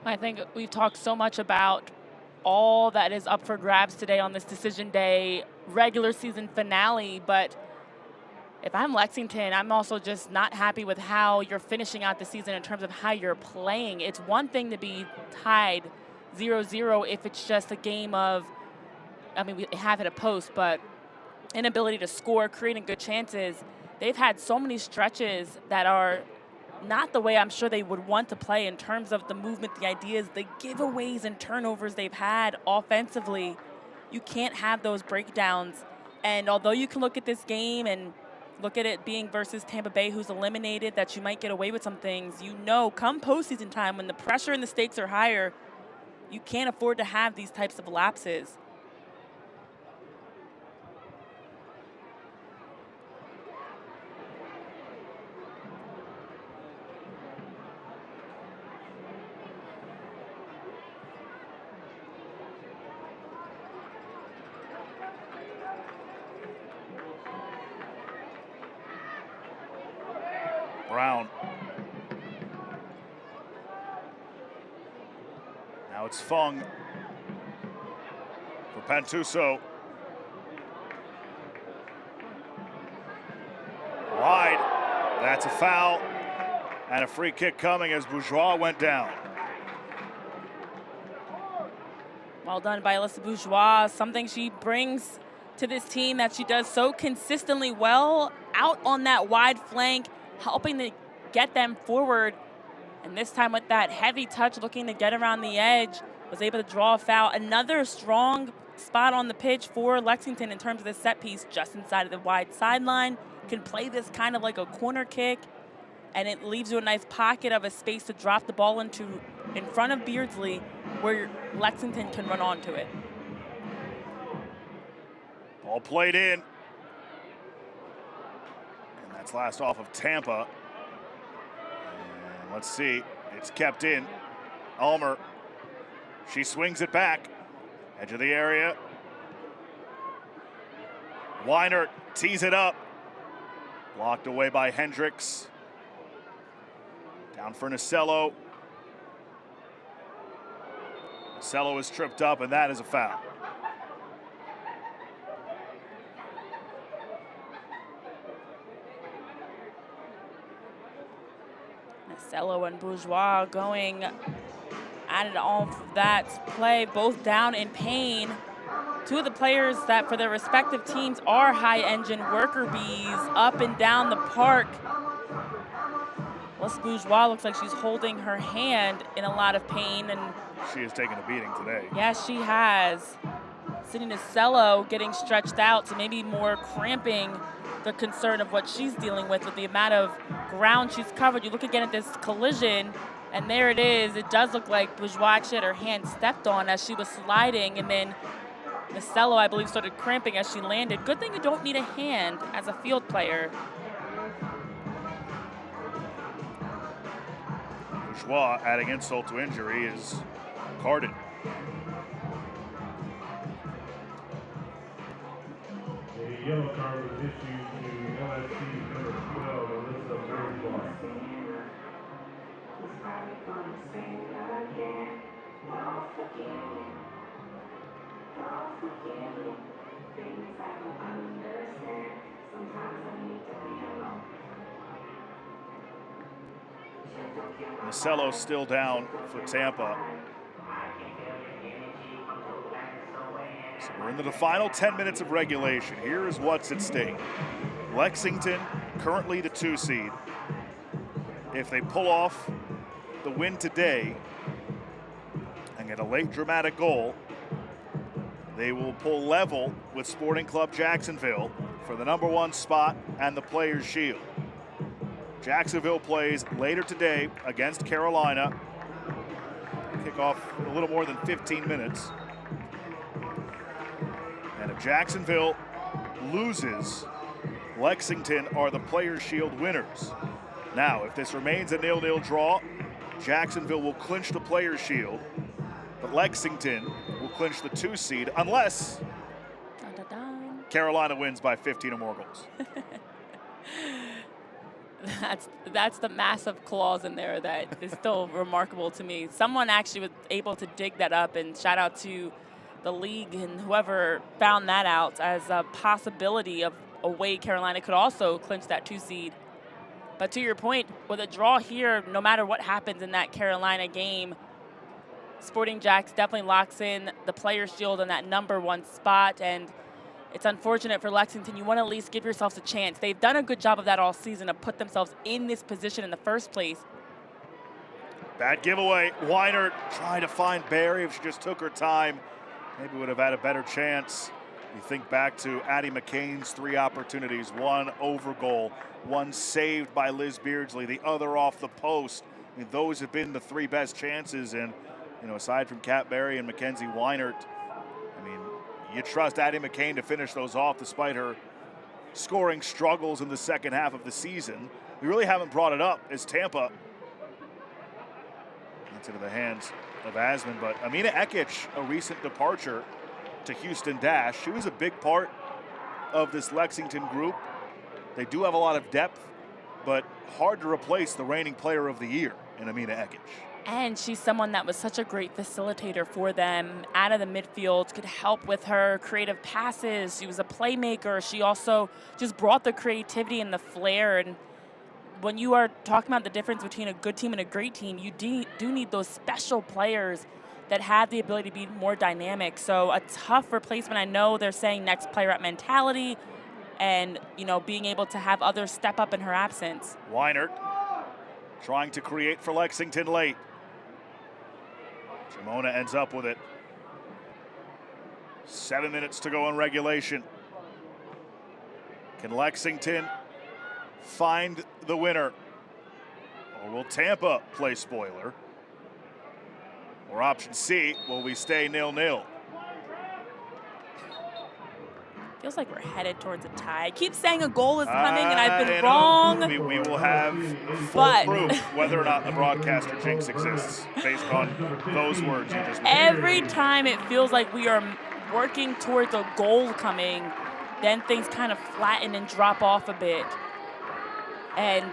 I think we've talked so much about all that is up for grabs today on this decision day, regular season finale, but if I'm Lexington, I'm also just not happy with how you're finishing out the season in terms of how you're playing. It's one thing to be tied 0-0 if it's just a game of, I mean, we have hit a post, but inability to score, creating good chances. They've had so many stretches that are not the way I'm sure they would want to play in terms of the movement, the ideas, the giveaways and turnovers they've had offensively. You can't have those breakdowns. And although you can look at this game and look at it being versus Tampa Bay, who's eliminated, that you might get away with some things, you know, come postseason time when the pressure and the stakes are higher, you can't afford to have these types of lapses. Brown. Now it's Fung for Pantuso. Wide. That's a foul. And a free kick coming as Bourgeois went down. Well done by Alyssa Bourgeois. Something she brings to this team that she does so consistently well, out on that wide flank, helping to get them forward. And this time with that heavy touch, looking to get around the edge, was able to draw a foul. Another strong spot on the pitch for Lexington in terms of the set piece, just inside of the wide sideline. Can play this kind of like a corner kick, and it leaves you a nice pocket of a space to drop the ball into in front of Beardsley, where Lexington can run onto it. Ball played in. And that's last off of Tampa. And let's see, it's kept in. Ulmer, she swings it back. Edge of the area. Weiner tees it up. Blocked away by Hendricks. Down for Nasello. Nasello is tripped up, and that is a foul. Nasello and Bourgeois going at it off that play, both down in pain. Two of the players that for their respective teams are high-engine worker bees up and down the park. Les Bourgeois looks like she's holding her hand in a lot of pain, and she has taken a beating today. Yes, she has. Cindy Nasello getting stretched out, so maybe more cramping the concern of what she's dealing with the amount of ground she's covered. You look again at this collision, and there it is. It does look like Bourgeois actually had her hand stepped on as she was sliding, and then Nasello, I believe, started cramping as she landed. Good thing you don't need a hand as a field player. Bourgeois, adding insult to injury, is carded. A yellow card was issued to LSC number 12, Alyssa Bourgeois. Nasello still down for Tampa. So we're into the final 10 minutes of regulation. Here is what's at stake. Lexington, currently the 2 seed. If they pull off the win today and get a late dramatic goal, they will pull level with Sporting Club Jacksonville for the #1 spot and the Players' Shield. Jacksonville plays later today against Carolina. Kickoff in a little more than 15 minutes. And if Jacksonville loses, Lexington are the Players' Shield winners. Now, if this remains a 0-0 draw, Jacksonville will clinch the Players' Shield, but Lexington will clinch the 2 seed unless Carolina wins by 15 or more goals. That's the massive clause in there that is still remarkable to me. Someone actually was able to dig that up, and shout out to the league and whoever found that out as a possibility of a way Carolina could also clinch that 2 seed. But to your point, with a draw here, no matter what happens in that Carolina game, Sporting Jacks definitely locks in the Players' Shield on that #1 spot, and it's unfortunate for Lexington. You want to at least give yourselves a chance. They've done a good job of that all season to put themselves in this position in the first place. Bad giveaway. Weiner trying to find Barry. If she just took her time, maybe would have had a better chance. You think back to Addie McCain's 3 opportunities, 1 over goal, 1 saved by Liz Beardsley, the other off the post. I mean, those have been the 3 best chances, and aside from Kat Berry and Mackenzie Weinert, I mean, you trust Addie McCain to finish those off despite her scoring struggles in the second half of the season. We really haven't brought it up as Tampa. That's into the hands of Asman, but Amina Ekic, a recent departure to Houston Dash. She was a big part of this Lexington group. They do have a lot of depth, but hard to replace the reigning player of the year in Amina Ekic. And she's someone that was such a great facilitator for them out of the midfield, could help with her creative passes. She was a playmaker. She also just brought the creativity and the flair. And when you are talking about the difference between a good team and a great team, you do need those special players that have the ability to be more dynamic. So a tough replacement. I know they're saying next player up mentality and, being able to have others step up in her absence. Weinert trying to create for Lexington late. Jamona ends up with it. 7 minutes to go in regulation. Can Lexington find the winner? Or will Tampa play spoiler? Or option C, will we stay 0-0? Feels like we're headed towards a tie. I keep saying a goal is coming, and I've been wrong. We will have full proof whether or not the broadcaster jinx exists based on those words you just made. Every time it feels like we are working towards a goal coming, then things kind of flatten and drop off a bit. And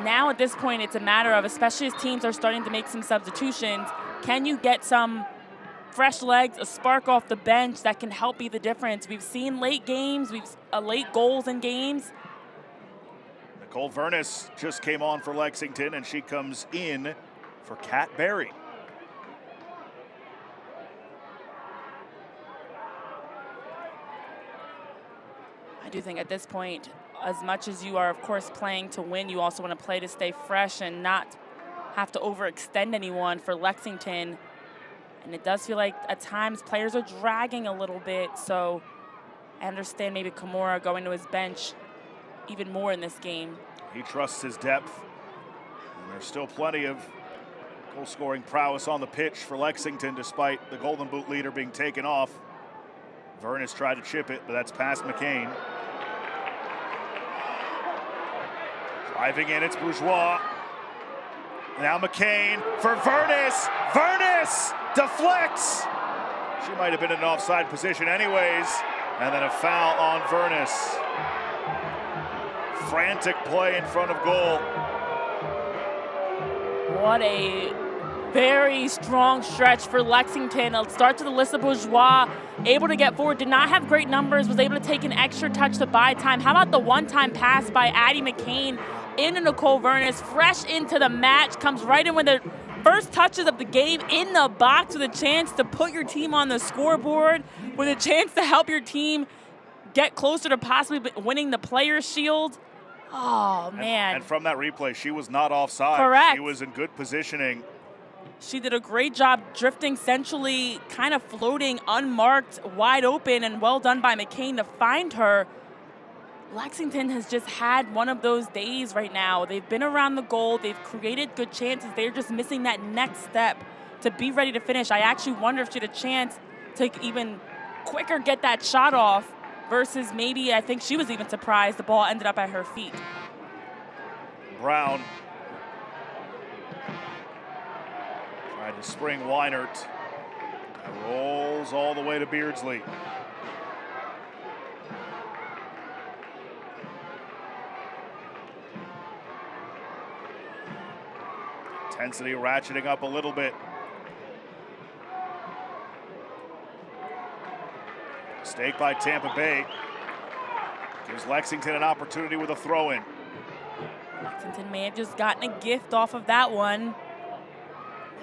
now at this point, it's a matter of, especially as teams are starting to make some substitutions, can you get some fresh legs, a spark off the bench that can help be the difference? We've seen late games, late goals in games. Nicole Vernis just came on for Lexington, and she comes in for Kat Berry. I do think at this point, as much as you are, of course, playing to win, you also want to play to stay fresh and not have to overextend anyone for Lexington. And it does feel like at times players are dragging a little bit, so I understand maybe Kimura going to his bench even more in this game. He trusts his depth, and there's still plenty of goal-scoring prowess on the pitch for Lexington despite the Golden Boot leader being taken off. Vernis tried to chip it, but that's past McCain. Driving in, it's Bourgeois. Now McCain for Vernis. Vernis deflects. She might have been in an offside position anyways. And then a foul on Vernis. Frantic play in front of goal. What a very strong stretch for Lexington. It starts with Alyssa Bourgeois, able to get forward, did not have great numbers, was able to take an extra touch to buy time. How about the one-time pass by Addie McCain into Nicole Vernis, fresh into the match, comes right in with the first touches of the game in the box with a chance to put your team on the scoreboard, with a chance to help your team get closer to possibly winning the Players' Shield. Oh, man. And from that replay, she was not offside. Correct. She was in good positioning. She did a great job drifting centrally, kind of floating, unmarked, wide open, and well done by McCain to find her. Lexington has just had one of those days right now. They've been around the goal. They've created good chances. They're just missing that next step to be ready to finish. I actually wonder if she had a chance to even quicker get that shot off versus maybe, I think she was even surprised the ball ended up at her feet. Brown tried to spring Weinert. That rolls all the way to Beardsley. Intensity ratcheting up a little bit. Mistake by Tampa Bay. Gives Lexington an opportunity with a throw-in. Lexington may have just gotten a gift off of that one.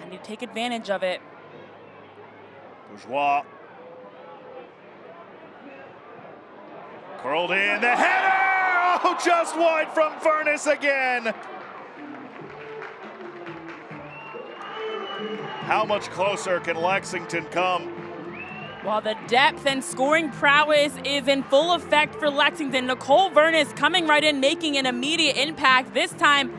And you take advantage of it. Bourgeois. Curled in, the header! Oh, just wide from Vernis again. How much closer can Lexington come? Well, the depth and scoring prowess is in full effect for Lexington. Nicole Vernis coming right in, making an immediate impact. This time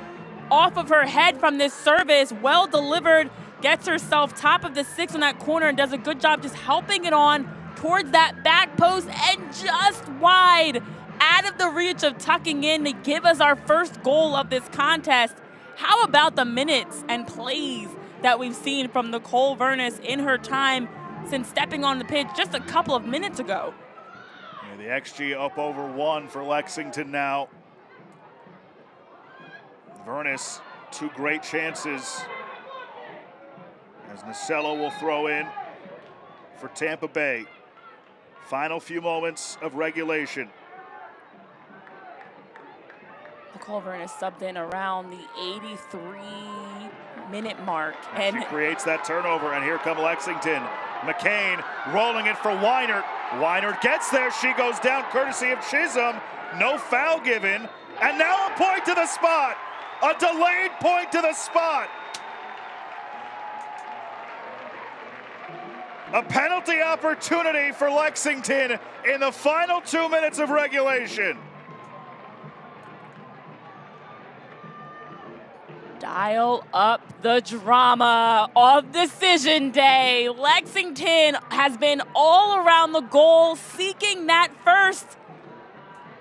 off of her head from this service, well delivered, gets herself top of the six on that corner and does a good job just helping it on towards that back post and just wide, out of the reach of tucking in to give us our first goal of this contest. How about the minutes and plays that we've seen from Nicole Vernis in her time since stepping on the pitch just a couple of minutes ago? Yeah, the XG up over 1 for Lexington now. Vernis, 2 great chances. As Nasello will throw in for Tampa Bay. Final few moments of regulation. Nicole Vernis subbed in around the 83-minute mark. And she creates that turnover, and here come Lexington. McCain rolling it for Weinert. Weinert gets there. She goes down courtesy of Chisholm. No foul given. And now a point to the spot. A delayed point to the spot. A penalty opportunity for Lexington in the final 2 minutes of regulation. Dial up the drama of decision day. Lexington has been all around the goal, seeking that first.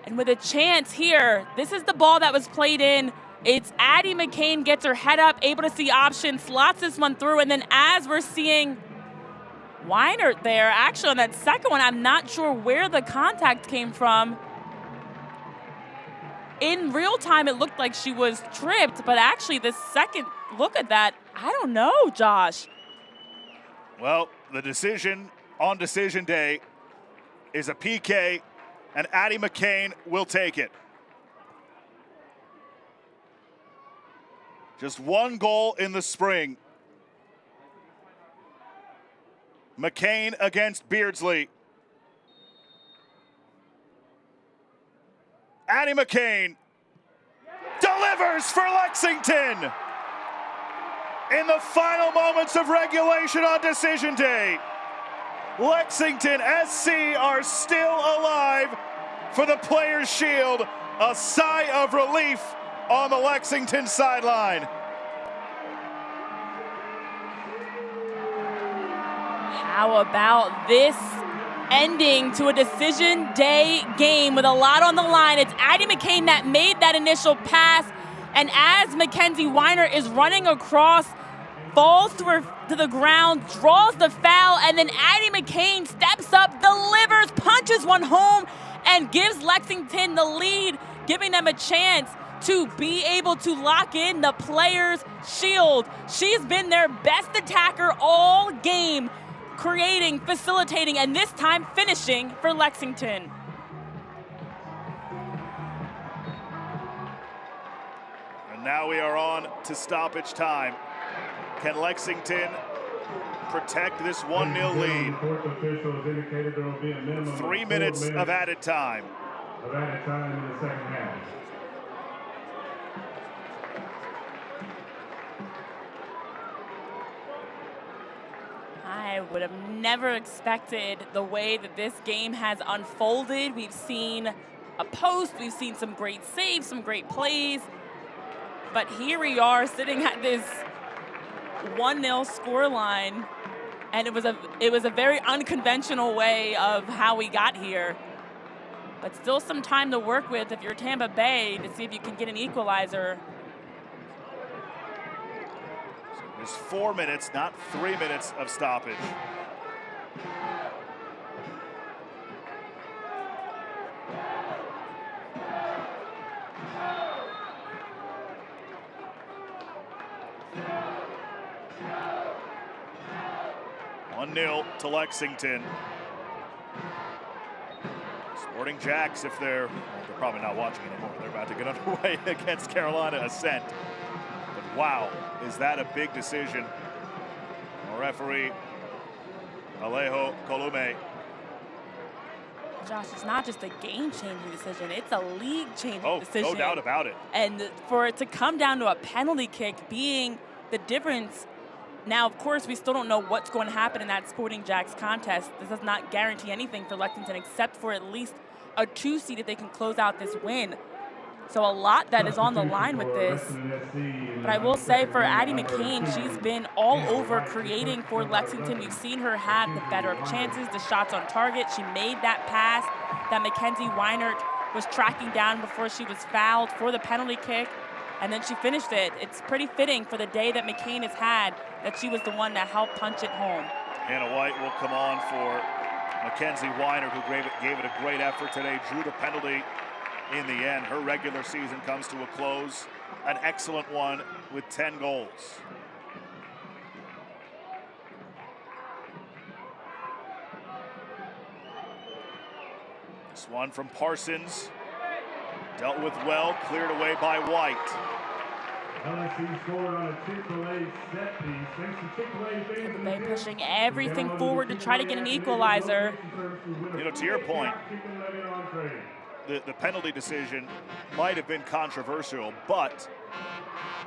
And with a chance here, this is the ball that was played in. It's Addie McCain gets her head up, able to see options, slots this one through, and then as we're seeing Weinert there, actually on that second one, I'm not sure where the contact came from. In real time, it looked like she was tripped, but actually the second look at that, I don't know, Josh. Well, the decision on decision day is a PK, and Addie McCain will take it. Just one goal in the spring. McCain against Beardsley. Addie McCain delivers for Lexington in the final moments of regulation on decision day. Lexington SC are still alive for the Players' Shield. A sigh of relief on the Lexington sideline. How about this ending to a decision day game with a lot on the line? It's Addie McCain that made that initial pass, and as Mackenzie Weiner is running across, falls to the ground, draws the foul, and then Addie McCain steps up, delivers, punches one home, and gives Lexington the lead, giving them a chance to be able to lock in the Players' Shield. She's been their best attacker all game, creating, facilitating, and this time finishing for Lexington. And now we are on to stoppage time. Can Lexington protect this 1-0 lead? 3 minutes of added time. In the second half. I would have never expected the way that this game has unfolded. We've seen a post, we've seen some great saves, some great plays, but here we are sitting at this 1-0 scoreline, and it was a very unconventional way of how we got here. But still some time to work with if you're Tampa Bay to see if you can get an equalizer. There's 4 minutes, not 3 minutes of stoppage. One 1-0 to Lexington. Sporting Jacks, if they're probably not watching anymore, they're about to get underway against Carolina Ascent. But wow, is that a big decision? Our referee, Alejo Colume. Josh, it's not just a game-changing decision, it's a league-changing decision. No doubt about it. And for it to come down to a penalty kick being the difference. Now, of course, we still don't know what's going to happen in that Sporting Jacks contest. This does not guarantee anything for Lexington except for at least a 2 seed if they can close out this win. So a lot that is on the line with this. But I will say for Addie McCain, she's been all over creating for Lexington. We've seen her have the better of chances, the shots on target. She made that pass that Mackenzie Weinert was tracking down before she was fouled for the penalty kick. And then she finished it. It's pretty fitting for the day that McCain has had that she was the one that helped punch it home. Hannah White will come on for Mackenzie Weinert, who gave it a great effort today, drew the penalty in the end. Her regular season comes to a close. An excellent one with 10 goals. This one from Parsons. Dealt with well, cleared away by White. LSU scored on a Chick-fil-A set piece. Thanks to Chick-fil-A. They're pushing everything forward to try to get an equalizer. You know, to your point, the penalty decision might have been controversial, but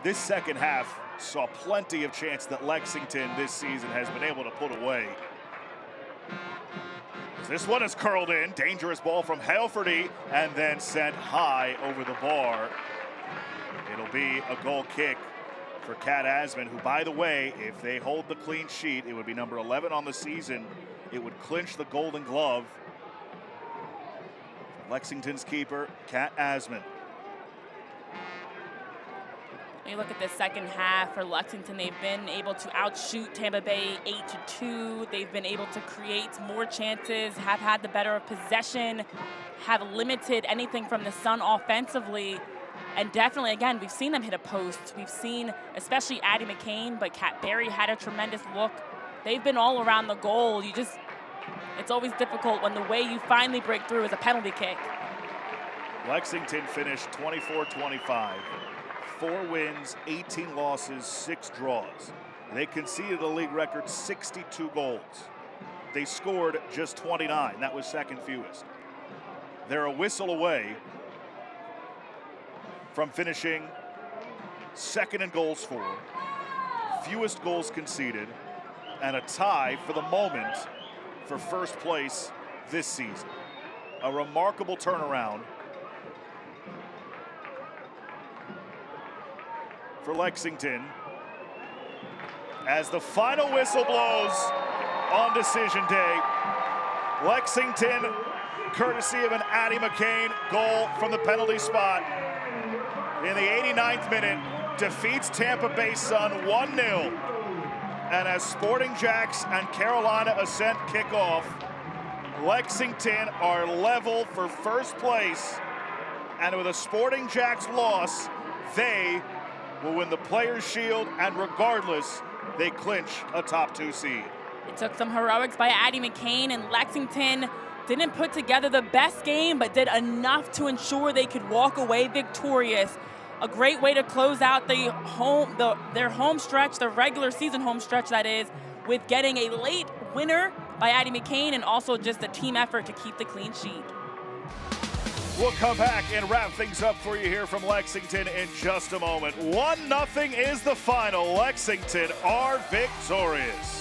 this second half saw plenty of chance that Lexington this season has been able to put away. This one is curled in. Dangerous ball from Halferty and then sent high over the bar. It'll be a goal kick for Kat Asman, who, by the way, if they hold the clean sheet, it would be number 11 on the season. It would clinch the Golden Glove. Lexington's keeper, Kat Asman. You look at the second half for Lexington, they've been able to outshoot Tampa Bay 8-2. They've been able to create more chances, have had the better of possession, have limited anything from the Sun offensively. And definitely, again, we've seen them hit a post. We've seen, especially Addie McCain, but Kat Berry had a tremendous look. They've been all around the goal. It's always difficult when the way you finally break through is a penalty kick. Lexington finished 24-25. 4 wins, 18 losses, 6 draws. They conceded a league record 62 goals. They scored just 29. That was second fewest. They're a whistle away from finishing second in goals for, fewest goals conceded, and a tie for the moment for first place this season. A remarkable turnaround for Lexington as the final whistle blows on decision day. Lexington, courtesy of an Addie McCain goal from the penalty spot in the 89th minute, defeats Tampa Bay Sun 1-0. And as Sporting Jacks and Carolina Ascent kick off, Lexington are level for first place. And with a Sporting Jacks loss, they will win the Players' Shield, and regardless, they clinch a top 2 seed. It took some heroics by Addie McCain, and Lexington didn't put together the best game, but did enough to ensure they could walk away victorious. A great way to close out their home stretch, their regular season home stretch, that is, with getting a late winner by Addie McCain, and also just a team effort to keep the clean sheet. We'll come back and wrap things up for you here from Lexington in just a moment. 1-0 is the final. Lexington are victorious.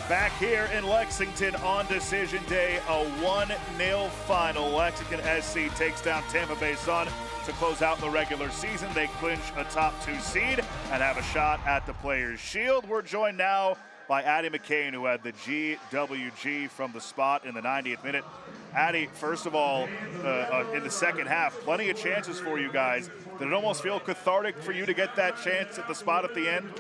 Back here in Lexington on decision day, a 1-0 final. Lexington SC takes down Tampa Bay Sun to close out the regular season. They clinch a top 2 seed and have a shot at the Players' Shield. We're joined now by Addie McCain, who had the GWG from the spot in the 90th minute. Addie, first of all, in the second half, plenty of chances for you guys. Did it almost feel cathartic for you to get that chance at the spot at the end?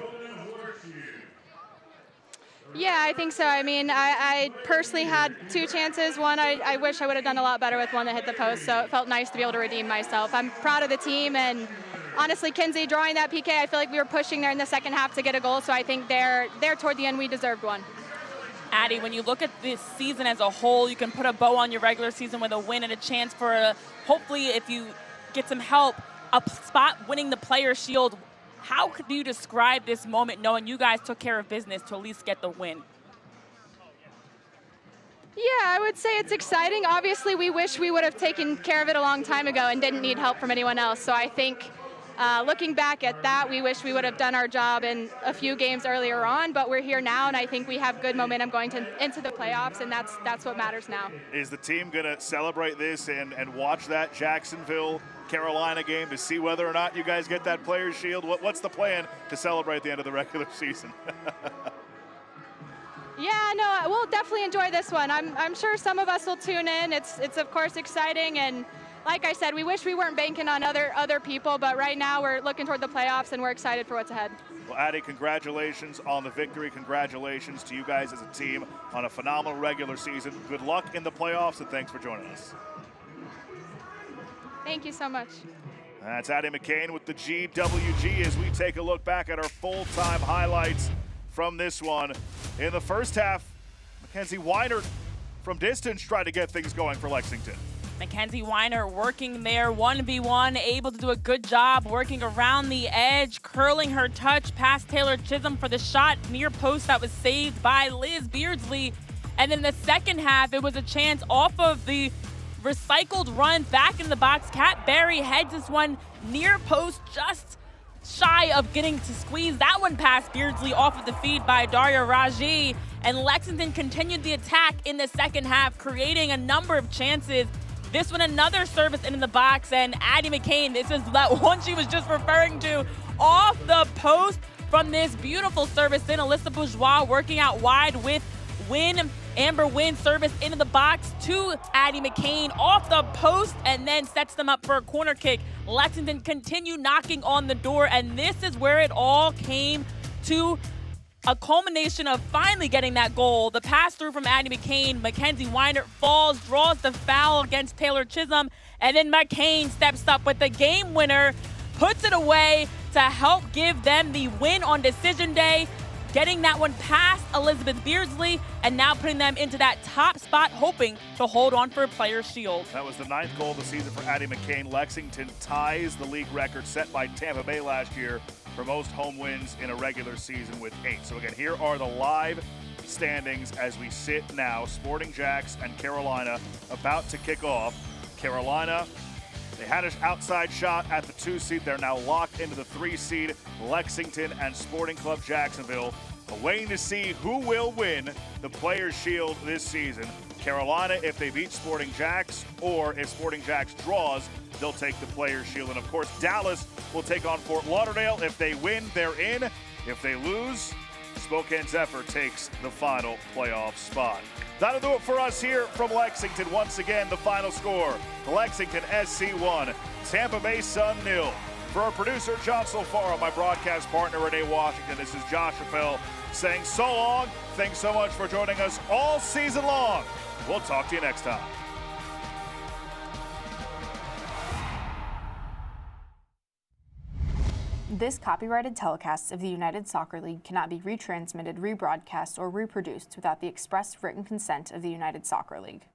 Yeah, I think so. I mean, I personally had 2 chances. One, I wish I would have done a lot better with one that hit the post, so it felt nice to be able to redeem myself. I'm proud of the team, and honestly, Kinsey drawing that PK, I feel like we were pushing there in the second half to get a goal, so I think there toward the end we deserved one. Addie, when you look at this season as a whole, you can put a bow on your regular season with a win and a chance for, hopefully, if you get some help, a spot winning the Players' Shield. How could you describe this moment knowing you guys took care of business to at least get the win? Yeah, I would say it's exciting. Obviously, we wish we would have taken care of it a long time ago and didn't need help from anyone else. So I think looking back at that, we wish we would have done our job in a few games earlier on, but we're here now, and I think we have good momentum going into the playoffs, and that's what matters now. Is the team going to celebrate this and watch that Jacksonville-Carolina game to see whether or not you guys get that Players' Shield? What's the plan to celebrate the end of the regular season? Yeah, no, we'll definitely enjoy this one. I'm sure some of us will tune in. It's of course exciting, and like I said, we wish we weren't banking on other people, but right now we're looking toward the playoffs and we're excited for what's ahead. Well, Addie, congratulations on the victory. Congratulations to you guys as a team on a phenomenal regular season. Good luck in the playoffs, and thanks for joining us. Thank you so much. That's Addie McCain with the GWG as we take a look back at our full-time highlights from this one. In the first half, Mackenzie Weiner from distance tried to get things going for Lexington. Mackenzie Weiner working there 1v1, able to do a good job working around the edge, curling her touch past Taylor Chisholm for the shot near post that was saved by Liz Beardsley. And in the second half, it was a chance off of the recycled run back in the box. Kat Berry heads this one near post, just shy of getting to squeeze that one past Beardsley off of the feed by Daria Raji. And Lexington continued the attack in the second half, creating a number of chances. This one, another service into the box, and Addie McCain, this is that one she was just referring to, off the post from this beautiful service in. Alyssa Bourgeois working out wide with Amber Wynn service into the box to Addie McCain off the post and then sets them up for a corner kick. Lexington continued knocking on the door, and this is where it all came to a culmination of finally getting that goal. The pass through from Addie McCain, Mackenzie Weiner falls, draws the foul against Taylor Chisholm, and then McCain steps up with the game winner, puts it away to help give them the win on decision day, getting that one past Elizabeth Beardsley, and now putting them into that top spot, hoping to hold on for a Players' Shield. That was the 9th goal of the season for Addie McCain. Lexington ties the league record set by Tampa Bay last year for most home wins in a regular season with 8. So again, here are the live standings as we sit now. Sporting Jacks and Carolina about to kick off. Carolina, they had an outside shot at the 2 seed. They're now locked into the 3 seed. Lexington and Sporting Club Jacksonville waiting to see who will win the Players' Shield this season. Carolina, if they beat Sporting Jacks, or if Sporting Jacks draws, they'll take the Players' Shield. And of course, Dallas will take on Fort Lauderdale. If they win, they're in. If they lose, Spokane Zephyr takes the final playoff spot. That'll do it for us here from Lexington. Once again, the final score, Lexington SC 1, Tampa Bay Sun 0. For our producer, John Solfaro, my broadcast partner, Renee Washington, this is Josh Appel saying so long. Thanks so much for joining us all season long. We'll talk to you next time. This copyrighted telecast of the United Soccer League cannot be retransmitted, rebroadcast, or reproduced without the express written consent of the United Soccer League.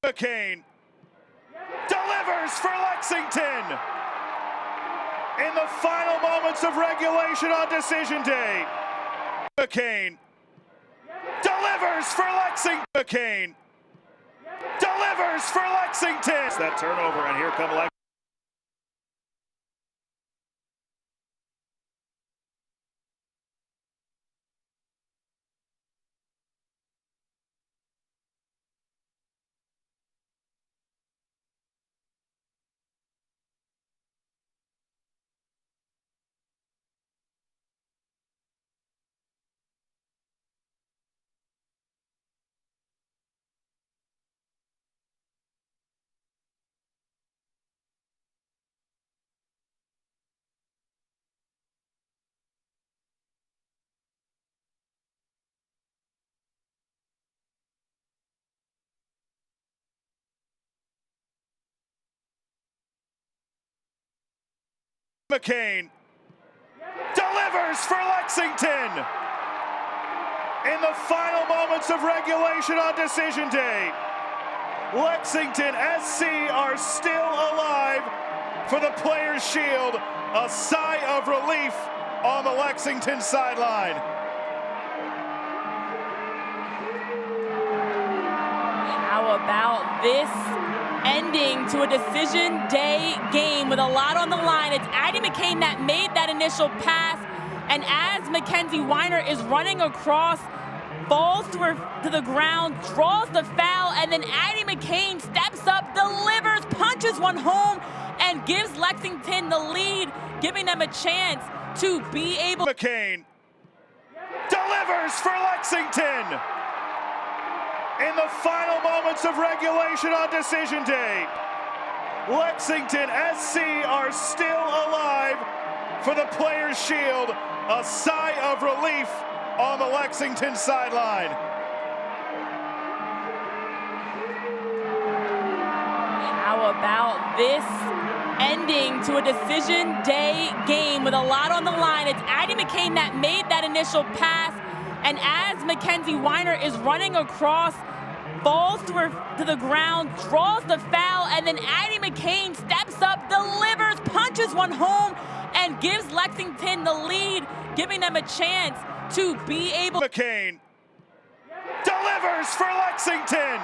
McCain delivers for Lexington in the final moments of regulation on decision day. McCain delivers for Lexington. McCain delivers for Lexington. It's that turnover, and here come Lexington. McCain delivers for Lexington in the final moments of regulation on decision day. Lexington SC are still alive for the Players' Shield. A sigh of relief on the Lexington sideline. How about this ending to a decision day game with a lot on the line? It's Addie McCain that made that initial pass, and as Mackenzie Weiner is running across, falls to the ground, draws the foul, and then Addie McCain steps up, delivers, punches one home, and gives Lexington the lead, giving them a chance to be able. McCain delivers for Lexington in the final moments of regulation on decision day. Lexington SC are still alive for the Players' Shield. A sigh of relief on the Lexington sideline. How about this ending to a decision day game with a lot on the line? It's Addie McCain that made that initial pass, and as Mackenzie Weiner is running across, falls to the ground, draws the foul, and then Addie McCain steps up, delivers, punches one home, and gives Lexington the lead, giving them a chance to be able. McCain delivers for Lexington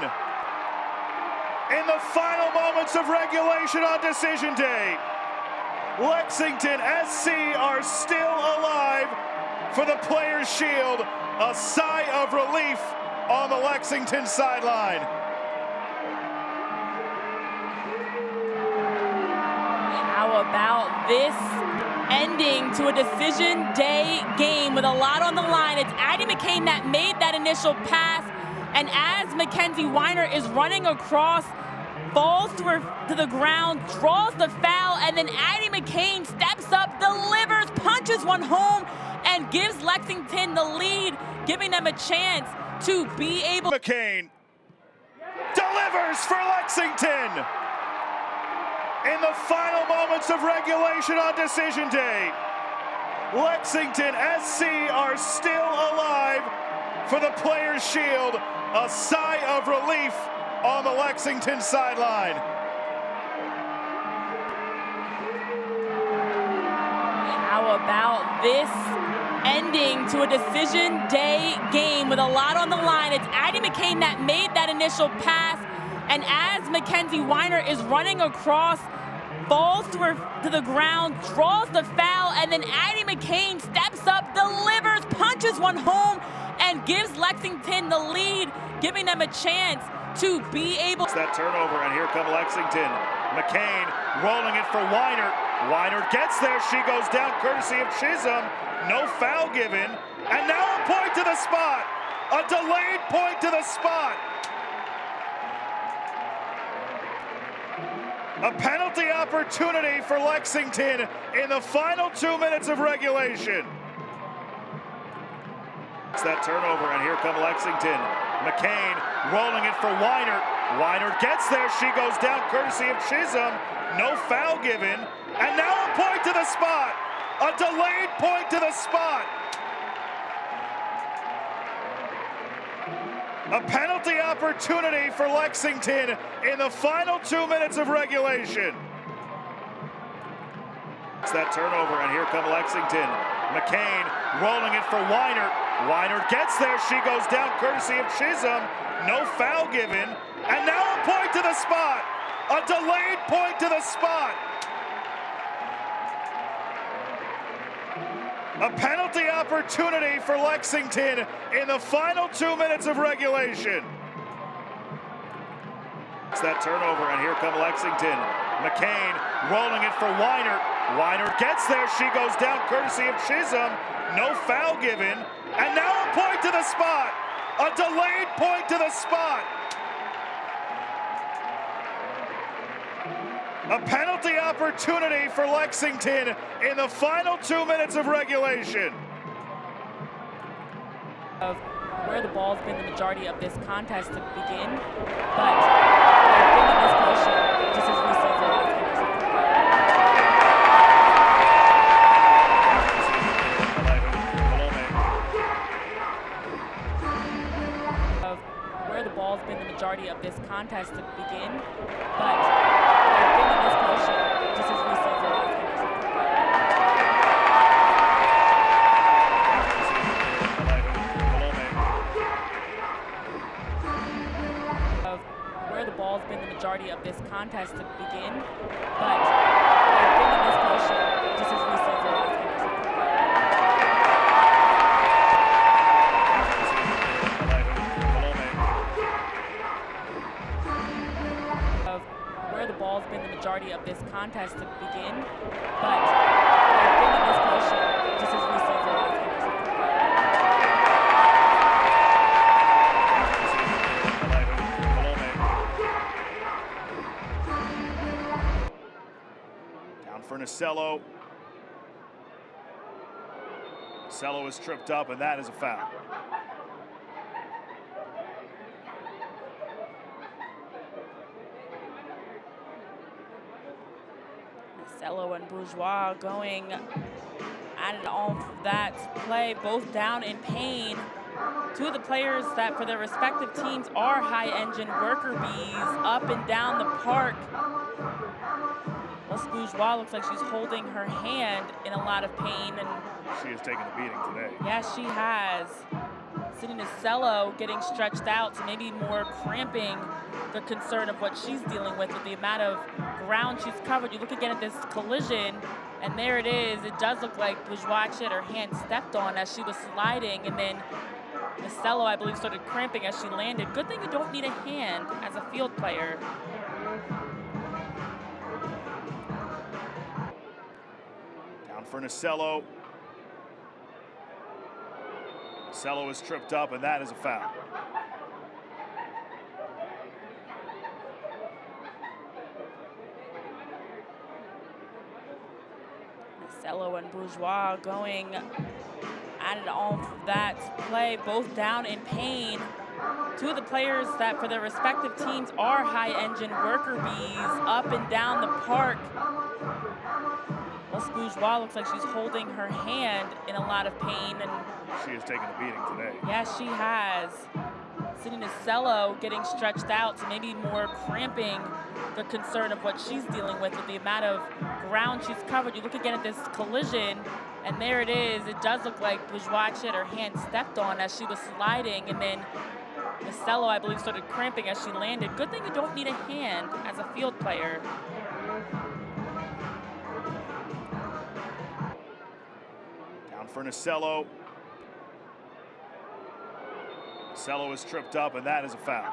in the final moments of regulation on decision day. Lexington SC are still alive for the Players' Shield. A sigh of relief on the Lexington sideline. How about this ending to a decision day game with a lot on the line? It's Addie McCain that made that initial pass, and as Mackenzie Weiner is running across, falls to the ground, draws the foul, and then Addie McCain steps up, delivers, punches one home, and gives Lexington the lead, giving them a chance to be able. McCain delivers for Lexington in the final moments of regulation on decision day. Lexington SC are still alive for the Players' Shield. A sigh of relief on the Lexington sideline. How about this ending to a decision day game with a lot on the line? It's Addie McCain that made that initial pass, and as Mackenzie Weiner is running across, falls to the ground, draws the foul, and then Addie McCain steps up, delivers, punches one home, and gives Lexington the lead, giving them a chance to be able. It's that turnover, and here come Lexington. McCain rolling it for Weiner. Weiner gets there. She goes down courtesy of Chisholm. No foul given. And now a point to the spot. A delayed point to the spot. A penalty opportunity for Lexington in the final 2 minutes of regulation. It's that turnover, and here come Lexington. McCain rolling it for Weiner. Weiner gets there. She goes down courtesy of Chisholm. No foul given. And now a point to the spot. A delayed point to the spot. A penalty opportunity for Lexington in the final 2 minutes of regulation. It's that turnover, and here come Lexington. McCain rolling it for Weinert. Weinert gets there. She goes down courtesy of Chisholm. No foul given. And now a point to the spot. A delayed point to the spot. A penalty opportunity for Lexington in the final 2 minutes of regulation. It's that turnover, and here come Lexington. McCain rolling it for Weinert. Weinert gets there. She goes down courtesy of Chisholm. No foul given. And now a point to the spot. A delayed point to the spot. A penalty opportunity for Lexington in the final 2 minutes of regulation. Of where the ball's been the majority of this contest to begin, but they've been in this position just as recently. Of where the ball's been the majority of this contest to begin, but they've been in this position just as recently. Ball's been the majority of this contest to begin, but they've been in this position just as recently. Of where the ball's been the majority of this contest to begin, but they've been in this position just as recently. For Nasello. Nasello is tripped up, and that is a foul. Nasello and Bourgeois going at it off that play, both down in pain. Two of the players that for their respective teams are high-engine worker bees up and down the park. Bourgeois looks like she's holding her hand in a lot of pain, and she has taken a beating today. Yes, she has. Sitting Nasello getting stretched out, so maybe more cramping the concern of what she's dealing with the amount of ground she's covered. You look again at this collision, and there it is. It does look like Bourgeois actually had her hand stepped on as she was sliding, and then Nasello, I believe, started cramping as she landed. Good thing you don't need a hand as a field player. For Nasello. Nasello is tripped up, and that is a foul. Nasello and Bourgeois going at it off that play, both down in pain. Two of the players that for their respective teams are high-engine worker bees up and down the park. Bourgeois looks like she's holding her hand in a lot of pain, and she has taken a beating today. Yes, she has. Sitting Nasello getting stretched out, so maybe more cramping the concern of what she's dealing with the amount of ground she's covered. You look again at this collision, and there it is. It does look like Bourgeois actually had her hand stepped on as she was sliding, and then Nasello, I believe, started cramping as she landed. Good thing you don't need a hand as a field player. For Nasello. Nasello is tripped up, and that is a foul.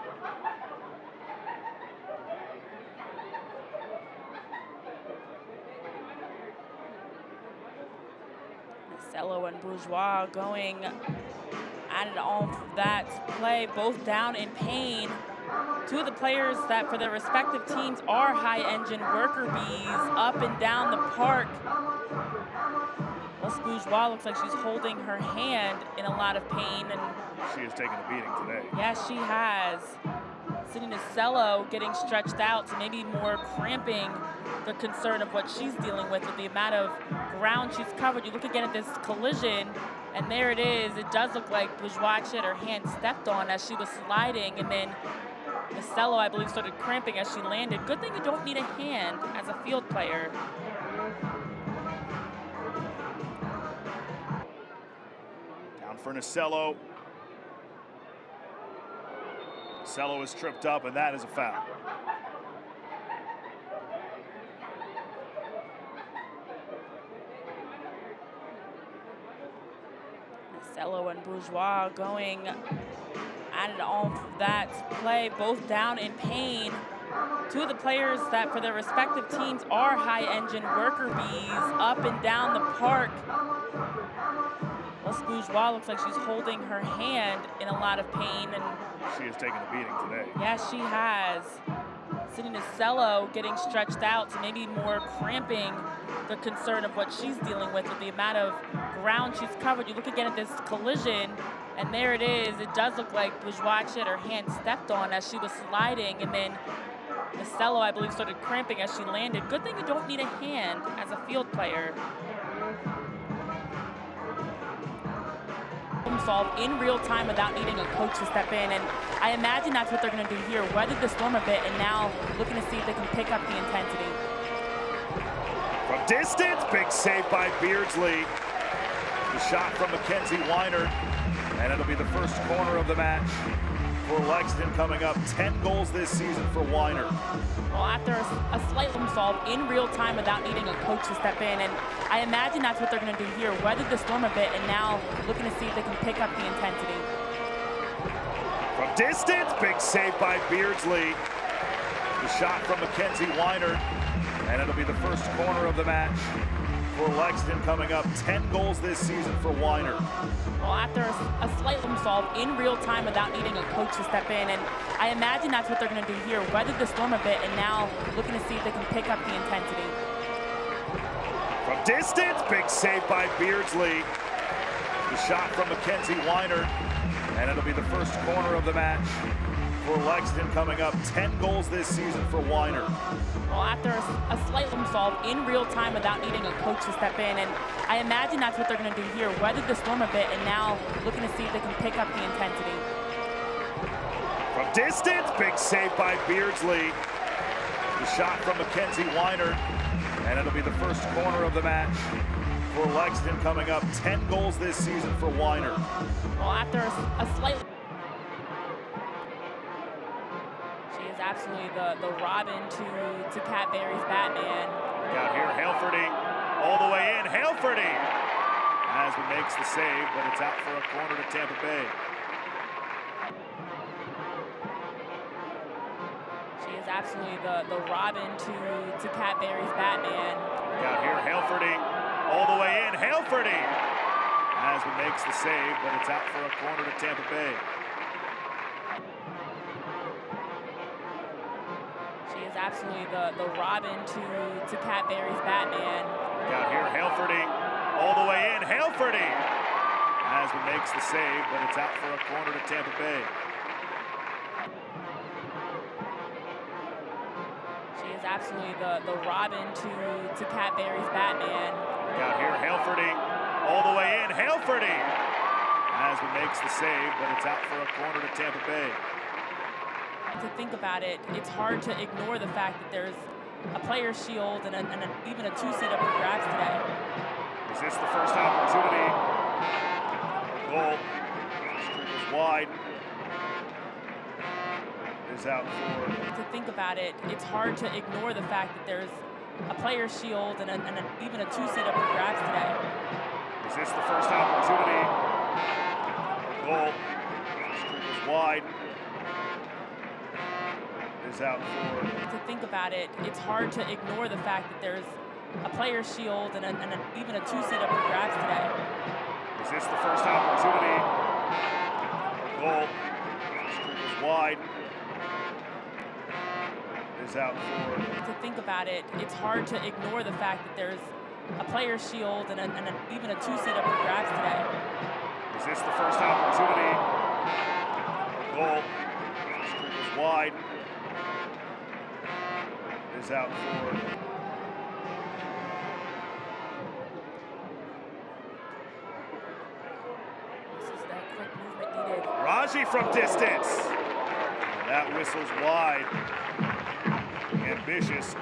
Nasello and Bourgeois going at it off that play, both down in pain. Two of the players that for their respective teams are high-engine worker bees up and down the park. Bourgeois looks like she's holding her hand in a lot of pain, and she has taken a beating today. Yes, she has. Sitting Nasello getting stretched out, so maybe more cramping the concern of what she's dealing with the amount of ground she's covered. You look again at this collision, and there it is. It does look like Bourgeois had her hand stepped on as she was sliding, and then Marcelo, I believe, started cramping as she landed. Good thing you don't need a hand as a field player. Down for Marcelo. Marcelo is tripped up, and that is a foul. Marcelo and Bourgeois going at it on that play, both down in pain. Two of the players that for their respective teams are high-engine worker bees up and down the park. Plus Bourgeois looks like she's holding her hand in a lot of pain. And she has taken a beating today. Yes, she has. Cindy Marcelo getting stretched out to maybe more cramping the concern of what she's dealing with the amount of ground she's covered. You look again at this collision, and there it is. It does look like Bourgeois had her hand stepped on as she was sliding, and then Marcelo, I believe, started cramping as she landed. Good thing you don't need a hand as a field player. Solve in real time without needing a coach to step in, and I imagine that's what they're going to do here. Weathered the storm a bit, and now looking to see if they can pick up the intensity. From distance, big save by Beardsley. The shot from Mackenzie Weiner, and it'll be the first corner of the match for Lexington, coming up. 10 goals this season for Weiner. Well, after a slight solve in real time without needing a coach to step in, and I imagine that's what they're going to do here. Weathered the storm a bit, and now looking to see if they can pick up the intensity. From distance, big save by Beardsley. The shot from Mackenzie Weiner, and it'll be the first corner of the match for Lexington, coming up. 10 goals this season for Weiner. Well, after a slight solve in real time without needing a coach to step in, and I imagine that's what they're going to do here. Weathered the storm a bit, and now looking to see if they can pick up the intensity. From distance, big save by Beardsley. The shot from Mackenzie Weiner, and it'll be the first corner of the match for Lexington, coming up. 10 goals this season for Weiner. Well, after a slight solve in real time without needing a coach to step in, and I imagine that's what they're going to do here. Weathered the storm a bit, and now looking to see if they can pick up the intensity. From distance, big save by Beardsley. The shot from Mackenzie Weiner, and it'll be the first corner of the match for Lexington, coming up. 10 goals this season for Weiner. Well, after a slight... She is absolutely the Robin to Cat Berry's Batman. Got here, Halfordy all the way in. Halfordy as he makes the save, but it's out for a corner to Tampa Bay. She is absolutely the Robin to Cat Berry's Batman. Got here, Halfordy all the way in. Halfordy as he makes the save, but it's out for a corner to Tampa Bay. She is absolutely the Robin to Cat Berry's Batman. Got here, Halfordy all the way in. Halfordy as he makes the save, but it's out for a corner to Tampa Bay. She is absolutely the Robin to Cat Berry's Batman. Got here, Halfordy all the way in. Halfordy as he makes the save, but it's out for a corner to Tampa Bay. To think about it, it's hard to ignore the fact that there's a player shield and even a two-seat up for grabs today. Is this the first opportunity? Goal. Street is wide. Is out for... To think about it, it's hard to ignore the fact that there's a player shield and even a two-seat up for grabs today. Is this the first opportunity? Goal. Street is wide. Is out for... To think about it, it's hard to ignore the fact that there's a player shield and even a two-seat up for grabs today. Is this the first opportunity? Goal. Street is wide. Is out for... To think about it, it's hard to ignore the fact that there's a player shield and even a two-seat up for grabs today. Is this the first opportunity? Goal. Street is wide. Is out for... Raji from distance. That whistle's wide. Ambitious.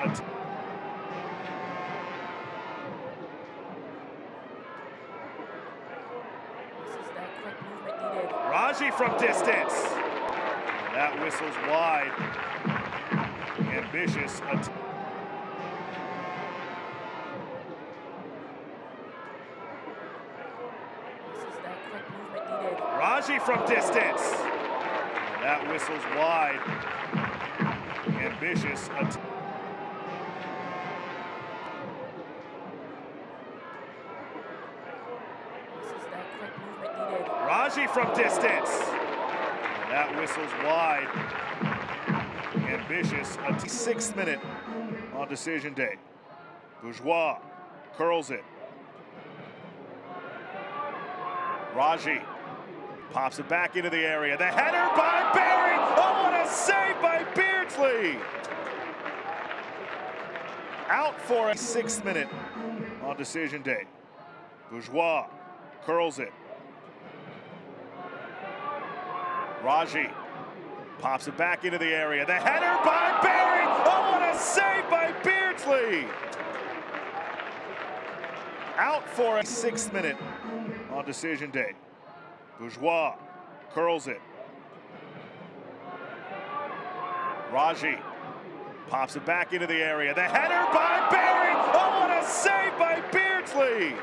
Raji from distance. That whistle's wide. Ambitious. Raji from distance. That whistle's wide. Ambitious. Raji from distance. That whistle's wide. Ambitious. 6th minute on decision day. Bourgeois curls it. Raji pops it back into the area. The header by Barry. Oh, what a save by Beardsley. Out for a 6th minute on decision day. Bourgeois curls it. Raji pops it back into the area. The header by Barry. Oh, what a save by Beardsley. Out for a 6th minute on decision day. Bourgeois curls it. Raji pops it back into the area. The header by Barry. Oh, what a save by Beardsley.